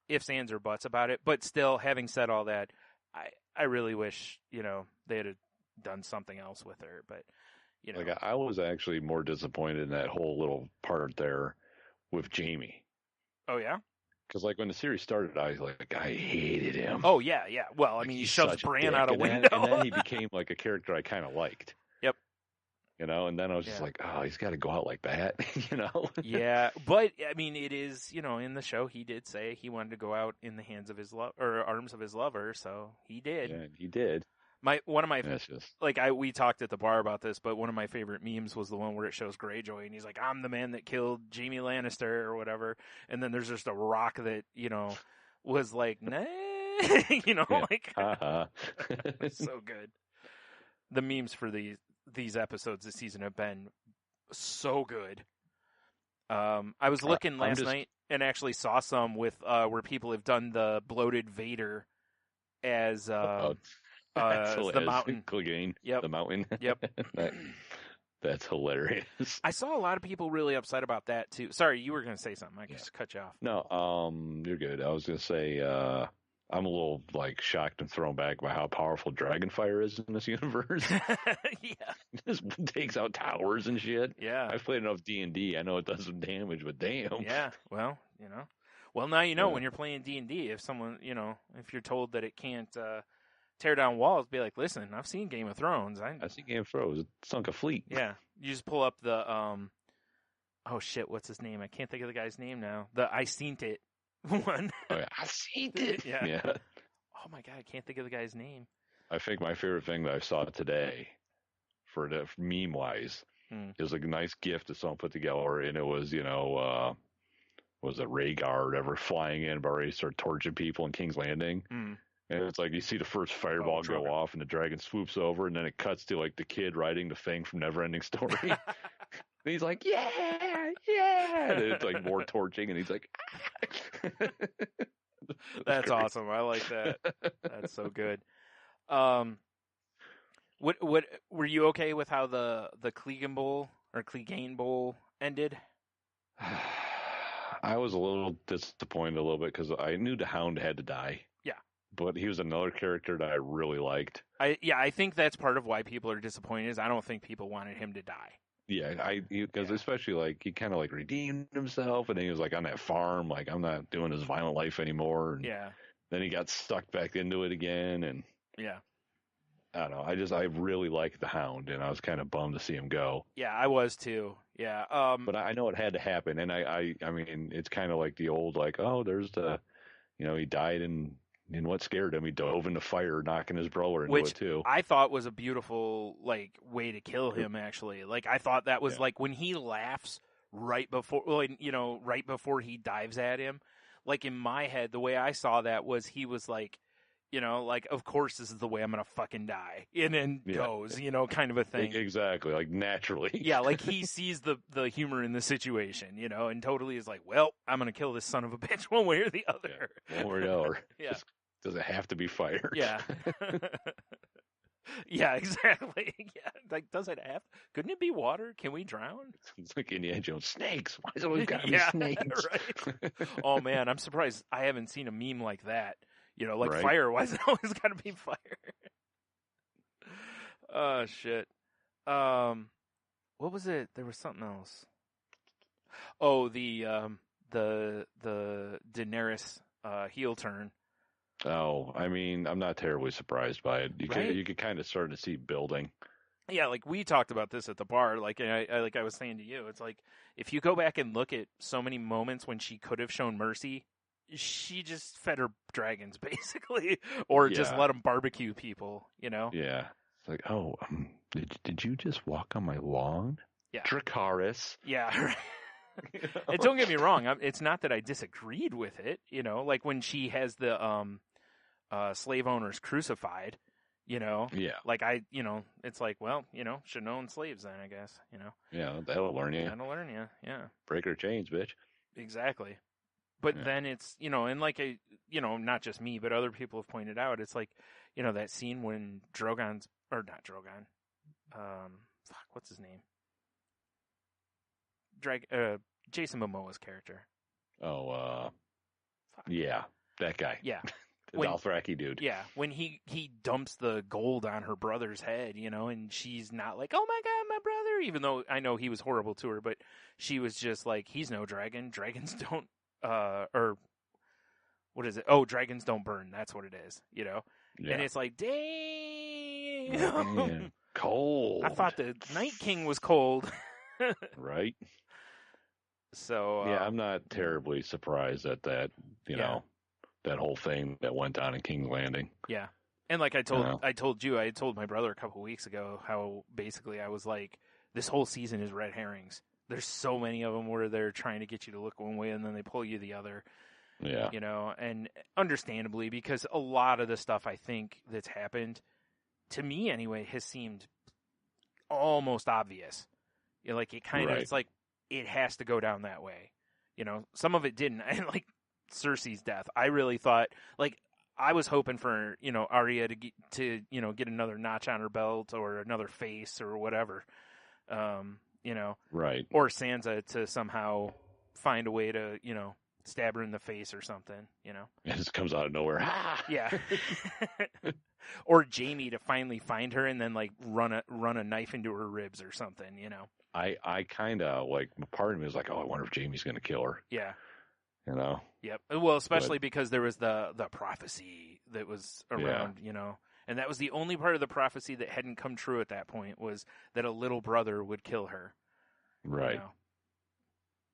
ifs, ands, or buts about it. But still, having said all that, I really wish, you know, they had done something else with her. But, you know. Like, I was actually more disappointed in that whole little part there with Jamie. Oh, yeah? Because, like, when the series started, I was like, I hated him. Oh, yeah, yeah. Well, I mean, he shoves Bran out a window. And then he became, like, a character I kind of liked. Yep. You know, and then I was just like, oh, he's got to go out like that, you know? Yeah, but, I mean, it is, you know, in the show, he did say he wanted to go out in the hands of his arms of his lover, so he did. Yeah, he did. One of my we talked at the bar about this, but one of my favorite memes was the one where it shows Greyjoy and he's like, I'm the man that killed Jaime Lannister or whatever, and then there's just a rock that, you know, was like, nah, you know, like it's so good. The memes for these episodes this season have been so good. I was looking last night and actually saw some with where people have done the bloated Vader as the mountain. Clegane, yep. The mountain. Yep. That's hilarious. I saw a lot of people really upset about that too. Sorry, you were going to say something. I just cut you off. No, you're good. I was going to say I'm a little like shocked and thrown back by how powerful Dragonfire is in this universe. Yeah, it just takes out towers and shit. Yeah, I've played enough D&D. I know it does some damage, but damn. Yeah, well, you know. Well, now you know when you're playing D&D. If someone, you know, if you're told that it can't tear down walls, be like, listen, I've seen Game of Thrones. I've seen Game of Thrones. It sunk a fleet. Yeah, you just pull up the oh shit, what's his name? I can't think of the guy's name now. The I Seen It one. Oh, yeah. I Seen It. Yeah. Oh my god, I can't think of the guy's name. I think my favorite thing that I saw today, for meme wise, is a nice gift that someone put together, and it was, you know, was it Rhaegar or whatever flying in, but already start torching people in King's Landing. And it's like you see the first fireball go off, and the dragon swoops over, and then it cuts to like the kid riding the thing from Neverending Story. And he's like, yeah, yeah. And it's like more torching, and he's like, That's awesome. I like that. That's so good. What were you okay with how the Clegane Bowl ended? I was a little disappointed a little bit because I knew the Hound had to die. Yeah. But he was another character that I really liked. I think that's part of why people are disappointed is I don't think people wanted him to die. Yeah, because especially like he kind of like redeemed himself, and then he was like on that farm, like I'm not doing this violent life anymore. And Yeah. then he got stuck back into it again, and Yeah. I don't know. I really liked the Hound, and I was kind of bummed to see him go. Yeah, I was too. Yeah. But I know it had to happen, and I mean, it's kind of like the old like, oh, there's the, he died in what scared him. He dove into fire, knocking his brother into Which it too. I thought was a beautiful like way to kill him. Actually, like I thought that was like when he laughs right before, right before he dives at him. Like in my head, the way I saw that was he was like, like of course this is the way I'm gonna fucking die, and then goes, kind of a thing. Exactly, like naturally. Yeah, like he sees the humor in the situation, and totally is like, well, I'm gonna kill this son of a bitch one way or the other. Yeah, one way or the other. Yeah. Just, does it have to be fire? Yeah. Yeah, exactly. Yeah, like does it have? Couldn't it be water? Can we drown? It's like Indiana Jones. Snakes. Why is it always got to be snakes? Right. Oh man, I'm surprised I haven't seen a meme like that. Like Right. fire. Why is it always got to be fire? Oh shit. What was it? There was something else. Oh, the Daenerys heel turn. Oh, I mean, I'm not terribly surprised by it. You could kind of start to see building. Yeah, like we talked about this at the bar. Like I was saying to you, it's like if you go back and look at so many moments when she could have shown mercy, she just fed her dragons basically, or just let them barbecue people. Yeah, it's like, oh, did you just walk on my lawn? Yeah, Dracarys. Yeah. And don't get me wrong, it's not that I disagreed with it. Like when she has the slave owners crucified. Yeah. Like it's like, well, should have known slaves then, I guess, Yeah, that'll learn you. That'll learn you, yeah. Break her chains, bitch. Exactly. But then it's, and like, not just me, but other people have pointed out, it's like, that scene when what's his name? Jason Momoa's character. Oh, yeah, that guy. Yeah. The Dothraki dude. Yeah, when he dumps the gold on her brother's head, and she's not like, oh my god, my brother, even though I know he was horrible to her, but she was just like, he's no dragon. Dragons don't, or what is it? Oh, dragons don't burn. That's what it is, Yeah. And it's like, damn. Man, cold. I thought the Night King was cold. Right. So. Yeah, I'm not terribly surprised at that, that whole thing that went on in King's Landing. Yeah. And like I told you, I told my brother a couple weeks ago how basically I was like, this whole season is red herrings. There's so many of them where they're trying to get you to look one way and then they pull you the other. Yeah. And understandably, because a lot of the stuff I think that's happened, to me anyway, has seemed almost obvious. Like it kind of, it's like, it has to go down that way. Some of it didn't. And like, Cersei's death, I really thought, like, I was hoping for Arya to get another notch on her belt or another face or whatever, right, or Sansa to somehow find a way to stab her in the face or something, It just comes out of nowhere. Yeah. Or Jaime to finally find her and then like run a knife into her ribs or something, I kind of like, part of me was like, oh, I wonder if Jaime's going to kill her. Yeah. Yep. Well, especially because there was the prophecy that was around, and that was the only part of the prophecy that hadn't come true at that point, was that a little brother would kill her. Right.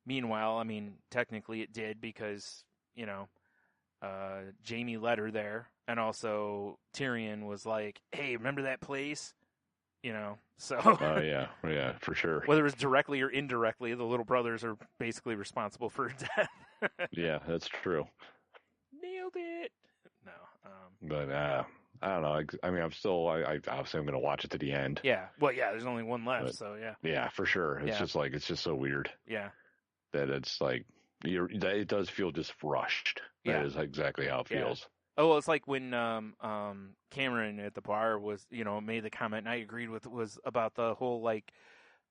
Meanwhile, I mean, technically it did because, Jaime led her there, and also Tyrion was like, hey, remember that place? So. Oh, yeah, for sure. Whether it was directly or indirectly, the little brothers are basically responsible for her death. Yeah, that's true. Nailed it. No. But I don't know. I mean, obviously I'm going to watch it to the end. Yeah. Well, yeah. There's only one left, But, so yeah. Yeah, for sure. It's just so weird. Yeah. That it's like that it does feel just rushed. Yeah. That is exactly how it feels. Oh, well, it's like when Cameron at the bar was, made the comment, and I agreed with it, was about the whole like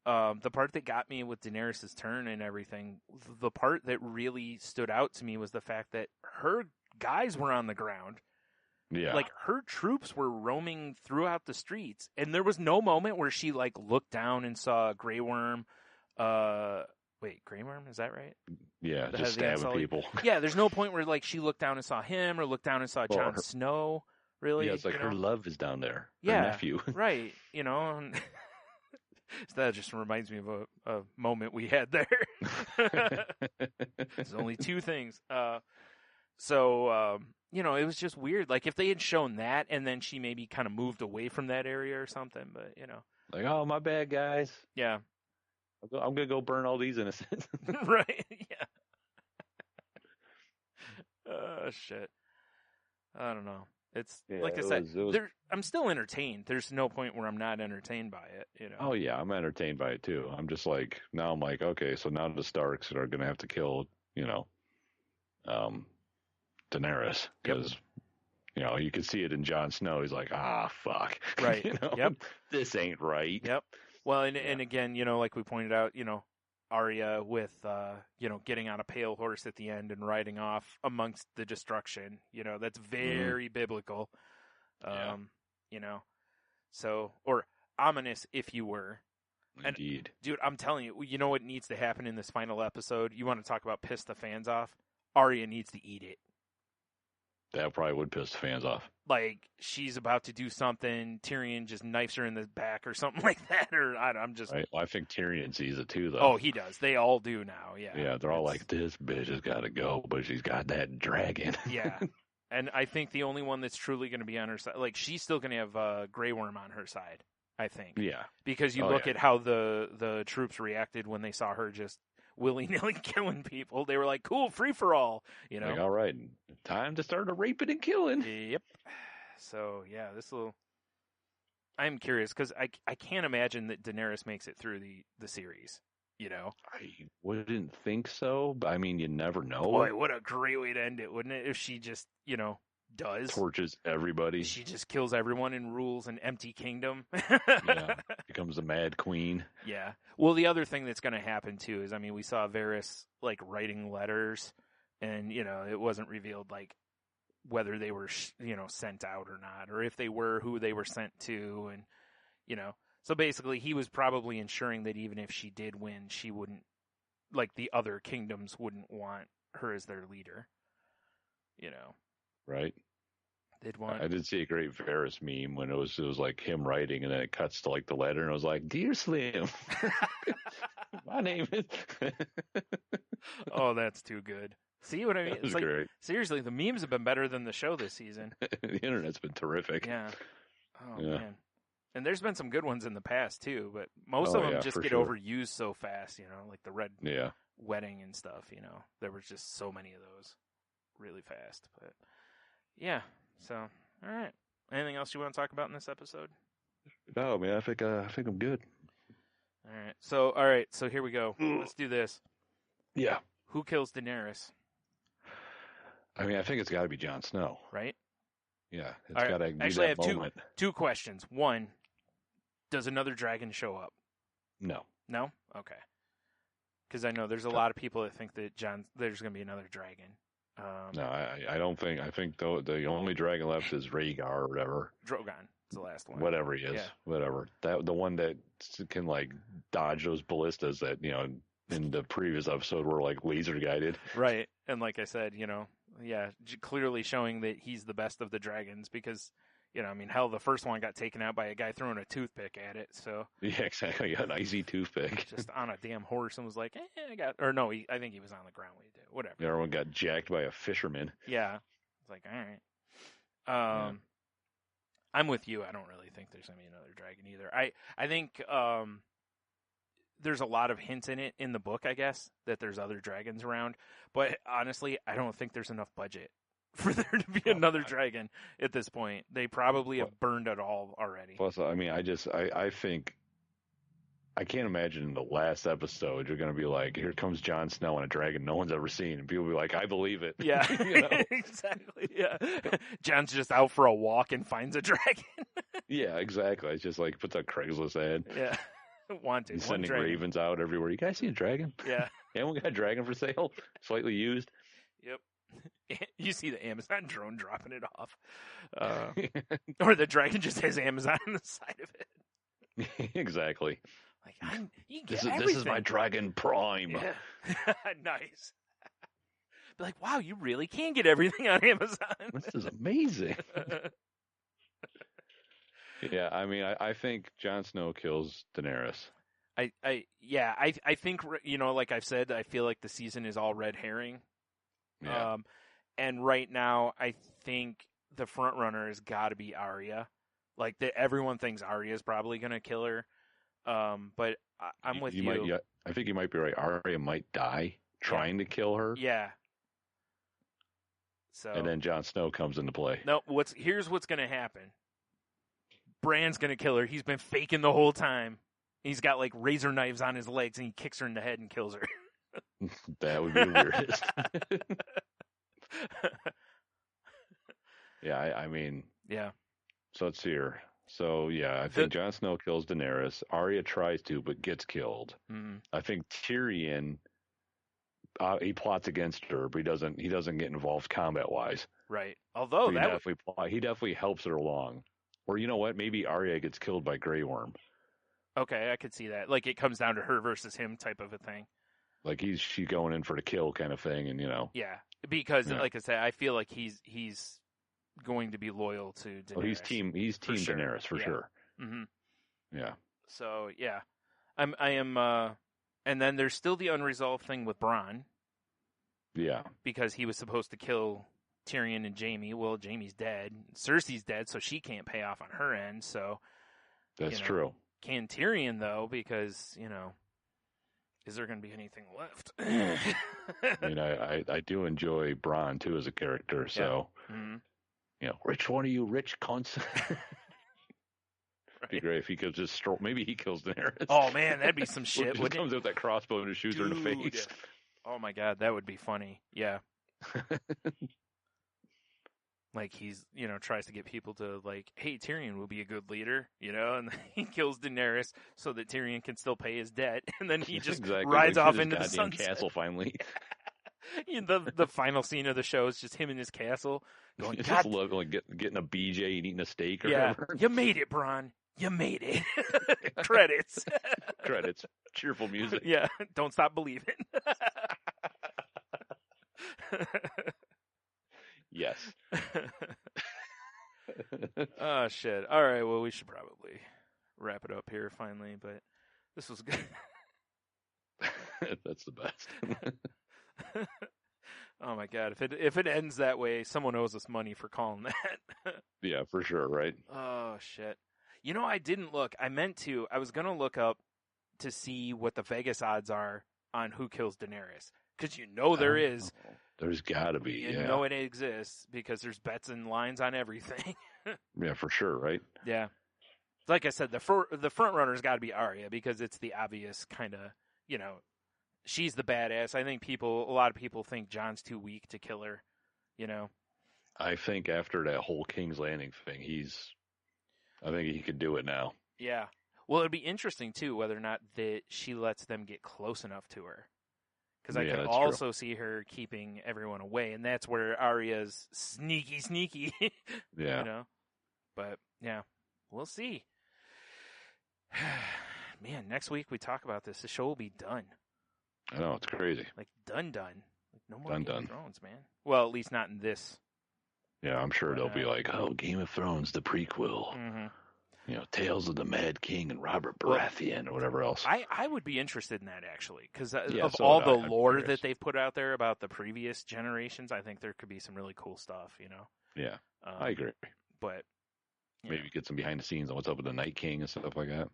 the part that got me with Daenerys' turn and everything, the part that really stood out to me was the fact that her guys were on the ground. Yeah. Like, her troops were roaming throughout the streets, and there was no moment where she, like, looked down and saw Grey Worm. Wait, Grey Worm? Is that right? Yeah, The just head of the stabbing people. Yeah, there's no point where, like, she looked down and saw him or looked down and saw Jon Snow, really. Yeah, it's like you her know? love is down there. Yeah, her nephew. right, you know. And so that just reminds me of a moment we had there. There's only two things. You know, it was just weird. Like, if they had shown that and then she maybe kind of moved away from that area or something, but, you know. Like, oh, my bad, guys. Yeah. I'm going to go burn all these innocents. Right, yeah. Shit. I don't know. It's, like I said, I'm still entertained. There's no point where I'm not entertained by it, you know. Oh, yeah, I'm entertained by it, too. I'm just like, now I'm like, okay, so now the Starks are going to have to kill, you know, Daenerys, because you know you can see it in Jon Snow. He's like, fuck, right? You know? Yep, this ain't right. Yep. Well, and again, you know, like we pointed out, you know, Arya with you know, getting on a pale horse at the end and riding off amongst the destruction. You know, that's very biblical. You know, so or ominous, if you were. Indeed, and, dude, I'm telling you, you know what needs to happen in this final episode? You want to talk about piss the fans off? Arya needs to eat it. That probably would piss the fans off. Like, she's about to do something, Tyrion just knifes her in the back or something like that, or I'm just... Right. Well, I think Tyrion sees it too, though. Oh, he does. They all do now, yeah. Yeah, they're all like, this bitch has got to go, but she's got that dragon. Yeah. And I think the only one that's truly going to be on her side... Like, she's still going to have Grey Worm on her side, I think. Yeah. Because you look at how the troops reacted when they saw her just willy-nilly killing people. They were like, cool, free-for-all, you know? Like, all right, time to start raping and killing. Yep. So, yeah, I'm curious, because I can't imagine that Daenerys makes it through the series, you know? I wouldn't think so, but I mean, you never know. Boy, what a great way to end it, wouldn't it? If she just, you know, does. Torches everybody. She just kills everyone and rules an empty kingdom. Yeah, becomes a mad queen. Yeah. Well, the other thing that's going to happen, too, is, I mean, we saw Varys, like, writing letters, and, you know, it wasn't revealed, like, whether they were, you know, sent out or not, or if they were, who they were sent to, and, you know. So basically, he was probably ensuring that even if she did win, she wouldn't, like, the other kingdoms wouldn't want her as their leader, you know. Right. They'd want. I did see a great Varys meme when it was like him writing, and then it cuts to like the letter, and it was like, "Dear Slim, my name is." Oh, that's too good. See what I mean? It's like, great. Seriously, the memes have been better than the show this season. The internet's been terrific. Yeah. Oh man. And there's been some good ones in the past too, but most of them just get overused so fast. You know, like the Red Wedding and stuff. You know, there was just so many of those really fast, but. Yeah. So, all right. Anything else you want to talk about in this episode? No, man. I think I'm good. All right. So here we go. Let's do this. Yeah. Who kills Daenerys? I mean, I think it's got to be Jon Snow, right? Yeah. It's got to be actually, that I have moment. two questions. One, does another dragon show up? No. No. Okay. Because I know there's a lot of people that think that there's going to be another dragon. No, I don't think. I think the only dragon left is Rhaegar or whatever. Drogon is the last one. Whatever he is, whatever. That the one that can like dodge those ballistas that, you know, in the previous episode were like laser guided. Right, and like I said, you know, clearly showing that he's the best of the dragons because. You know, I mean, hell, the first one got taken out by a guy throwing a toothpick at it. So yeah, exactly, an icy toothpick, just on a damn horse, and was like, I think he was on the ground when he did whatever. Everyone got jacked by a fisherman. Yeah, it's like, all right. I'm with you. I don't really think there's gonna be another dragon either. I think there's a lot of hints in it in the book, I guess, that there's other dragons around. But honestly, I don't think there's enough budget for there to be another dragon at this point. They probably have burned it all already. Plus, I mean, I think I can't imagine in the last episode you're going to be like, here comes Jon Snow and a dragon no one's ever seen, and people will be like, I believe it. Yeah, you know? Exactly. Yeah, Jon's just out for a walk and finds a dragon. Yeah, exactly. It's just like puts a Craigslist ad. Yeah. Wanted. He's One sending dragon. ravens out everywhere. You guys see a dragon? Yeah. Yeah, we got a dragon for sale. Slightly used. Yep. You see the Amazon drone dropping it off. Or the dragon just has Amazon on the side of it. Exactly. Like, you get this is my Dragon Prime. Yeah. Nice. Be like, wow, you really can get everything on Amazon. This is amazing. Yeah, I mean, I think Jon Snow kills Daenerys. I think, like I've said, I feel like the season is all red herring. Yeah. And right now, I think the front runner has got to be Arya. Like, everyone thinks Arya is probably going to kill her. But I'm with you. I think you might be right. Arya might die trying to kill her. Yeah. So. And then Jon Snow comes into play. No, here's what's going to happen. Bran's going to kill her. He's been faking the whole time. He's got like razor knives on his legs, and he kicks her in the head and kills her. That would be the weirdest. Yeah, I mean. Yeah. So let's see here. So, yeah, I think Jon Snow kills Daenerys. Arya tries to, but gets killed. Mm-hmm. I think Tyrion, he plots against her, but he doesn't get involved combat-wise. Right. Although he definitely helps her along. Or you know what? Maybe Arya gets killed by Grey Worm. Okay, I could see that. Like, it comes down to her versus him type of a thing. Like, she's going in for the kill kind of thing, and Yeah, because, like I said, I feel like he's going to be loyal to Daenerys. Oh, he's team sure. Daenerys for sure. Mm-hmm. Yeah. So yeah, I am. And then there's still the unresolved thing with Bronn. Yeah. Because he was supposed to kill Tyrion and Jaime. Well, Jaime's dead. Cersei's dead, so she can't pay off on her end. So that's true. Can Tyrion though? Because is there going to be anything left? I mean, I do enjoy Bronn too as a character. So. Yeah. Mm-hmm. Which one of you rich cunts? It'd be great if he could just maybe he kills Daenerys. Oh man, that'd be some shit. He comes with that crossbow and just shoots her in the face. Oh my god, that would be funny. Yeah. Like he's, tries to get people to like, hey, Tyrion will be a good leader, and he kills Daenerys so that Tyrion can still pay his debt, and then he just rides off into the sunset. Castle finally. The final scene of the show is just him in his castle going, God, just love like getting a BJ and eating a steak or whatever. You made it, Bronn. You made it. Credits. Credits. Cheerful music. Yeah. Don't stop believing. Yes. Oh shit. All right. Well, we should probably wrap it up here finally, but this was good. That's the best. Oh my god! If it ends that way, someone owes us money for calling that. Yeah, for sure, right? Oh shit! I didn't look. I meant to. I was gonna look up to see what the Vegas odds are on who kills Daenerys, because there is. There's got to be. You know it exists because there's bets and lines on everything. Yeah, for sure, right? Yeah. Like I said, the front runner's got to be Arya because it's the obvious kind of she's the badass. I think a lot of people think Jon's too weak to kill her, I think after that whole King's Landing thing, I think he could do it now. Yeah. Well, it'd be interesting, too, whether or not that she lets them get close enough to her. Because I can also see her keeping everyone away, and that's where Arya's sneaky. Yeah. But, yeah, we'll see. Man, next week we talk about this. The show will be done. I know, it's crazy. Like, done. Like, no more Game of Thrones, man. Well, at least not in this. Yeah, I'm sure they'll be like, Game of Thrones, the prequel. Mm-hmm. Tales of the Mad King and Robert Baratheon or whatever else. I would be interested in that, actually, because of so all the lore that they've put out there about the previous generations, I think there could be some really cool stuff, Yeah, I agree. But maybe get some behind the scenes on what's up with the Night King and stuff like that.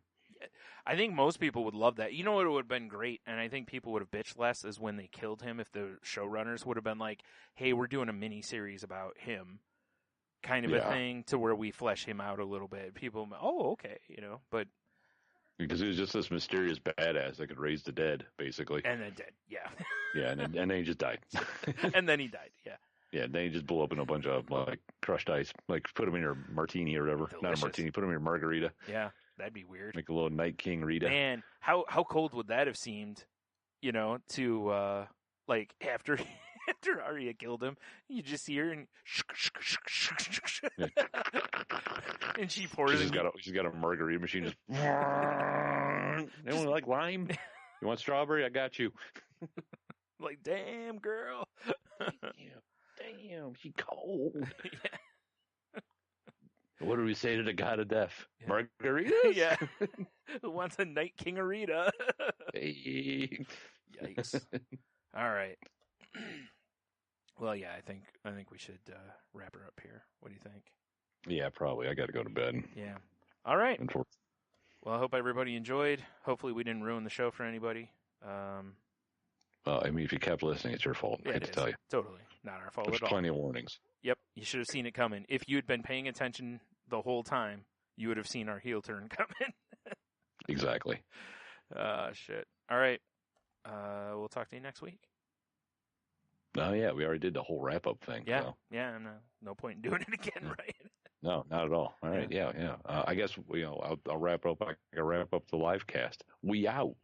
I think most people would love that. You know what would have been great, and I think people would have bitched less, is when they killed him, if the showrunners would have been like, hey, we're doing a mini-series about him, kind of a thing, to where we flesh him out a little bit. People, okay, but... Because he was just this mysterious badass that could raise the dead, basically. And then dead, yeah. Yeah, and then he just died. And then he died, yeah. Yeah, then he just blew up in a bunch of, crushed ice. Like, put him in your martini or whatever. Delicious. Not a martini, put him in your margarita. Yeah. That'd be weird. Make a little Night King Rita. Man, how cold would that have seemed? To like after Arya killed him, you just see her and and she pours. She's got a margarita machine. Just anyone like lime? You want strawberry? I got you. Like, damn girl. Damn, she cold. Yeah. What do we say to the god of death? Yeah. Margaritas? Yeah. Who wants a Night Kingarita? Hey. Yikes. All right. Well, yeah, I think we should wrap her up here. What do you think? Yeah, probably. I got to go to bed. Yeah. All right. Well, I hope everybody enjoyed. Hopefully we didn't ruin the show for anybody. Well, I mean, if you kept listening, it's your fault. Yeah, I hate to tell you. Totally. Not our fault There's at all. plenty of warnings. Yep. You should have seen it coming. If you had been paying attention the whole time, you would have seen our heel turn coming. Exactly. Shit. All right. We'll talk to you next week. Oh, yeah. We already did the whole wrap-up thing. Yeah. So. Yeah. No point in doing it again, right? No, not at all. All right. Yeah. I guess, I'll wrap up. I can wrap up the live cast. We out.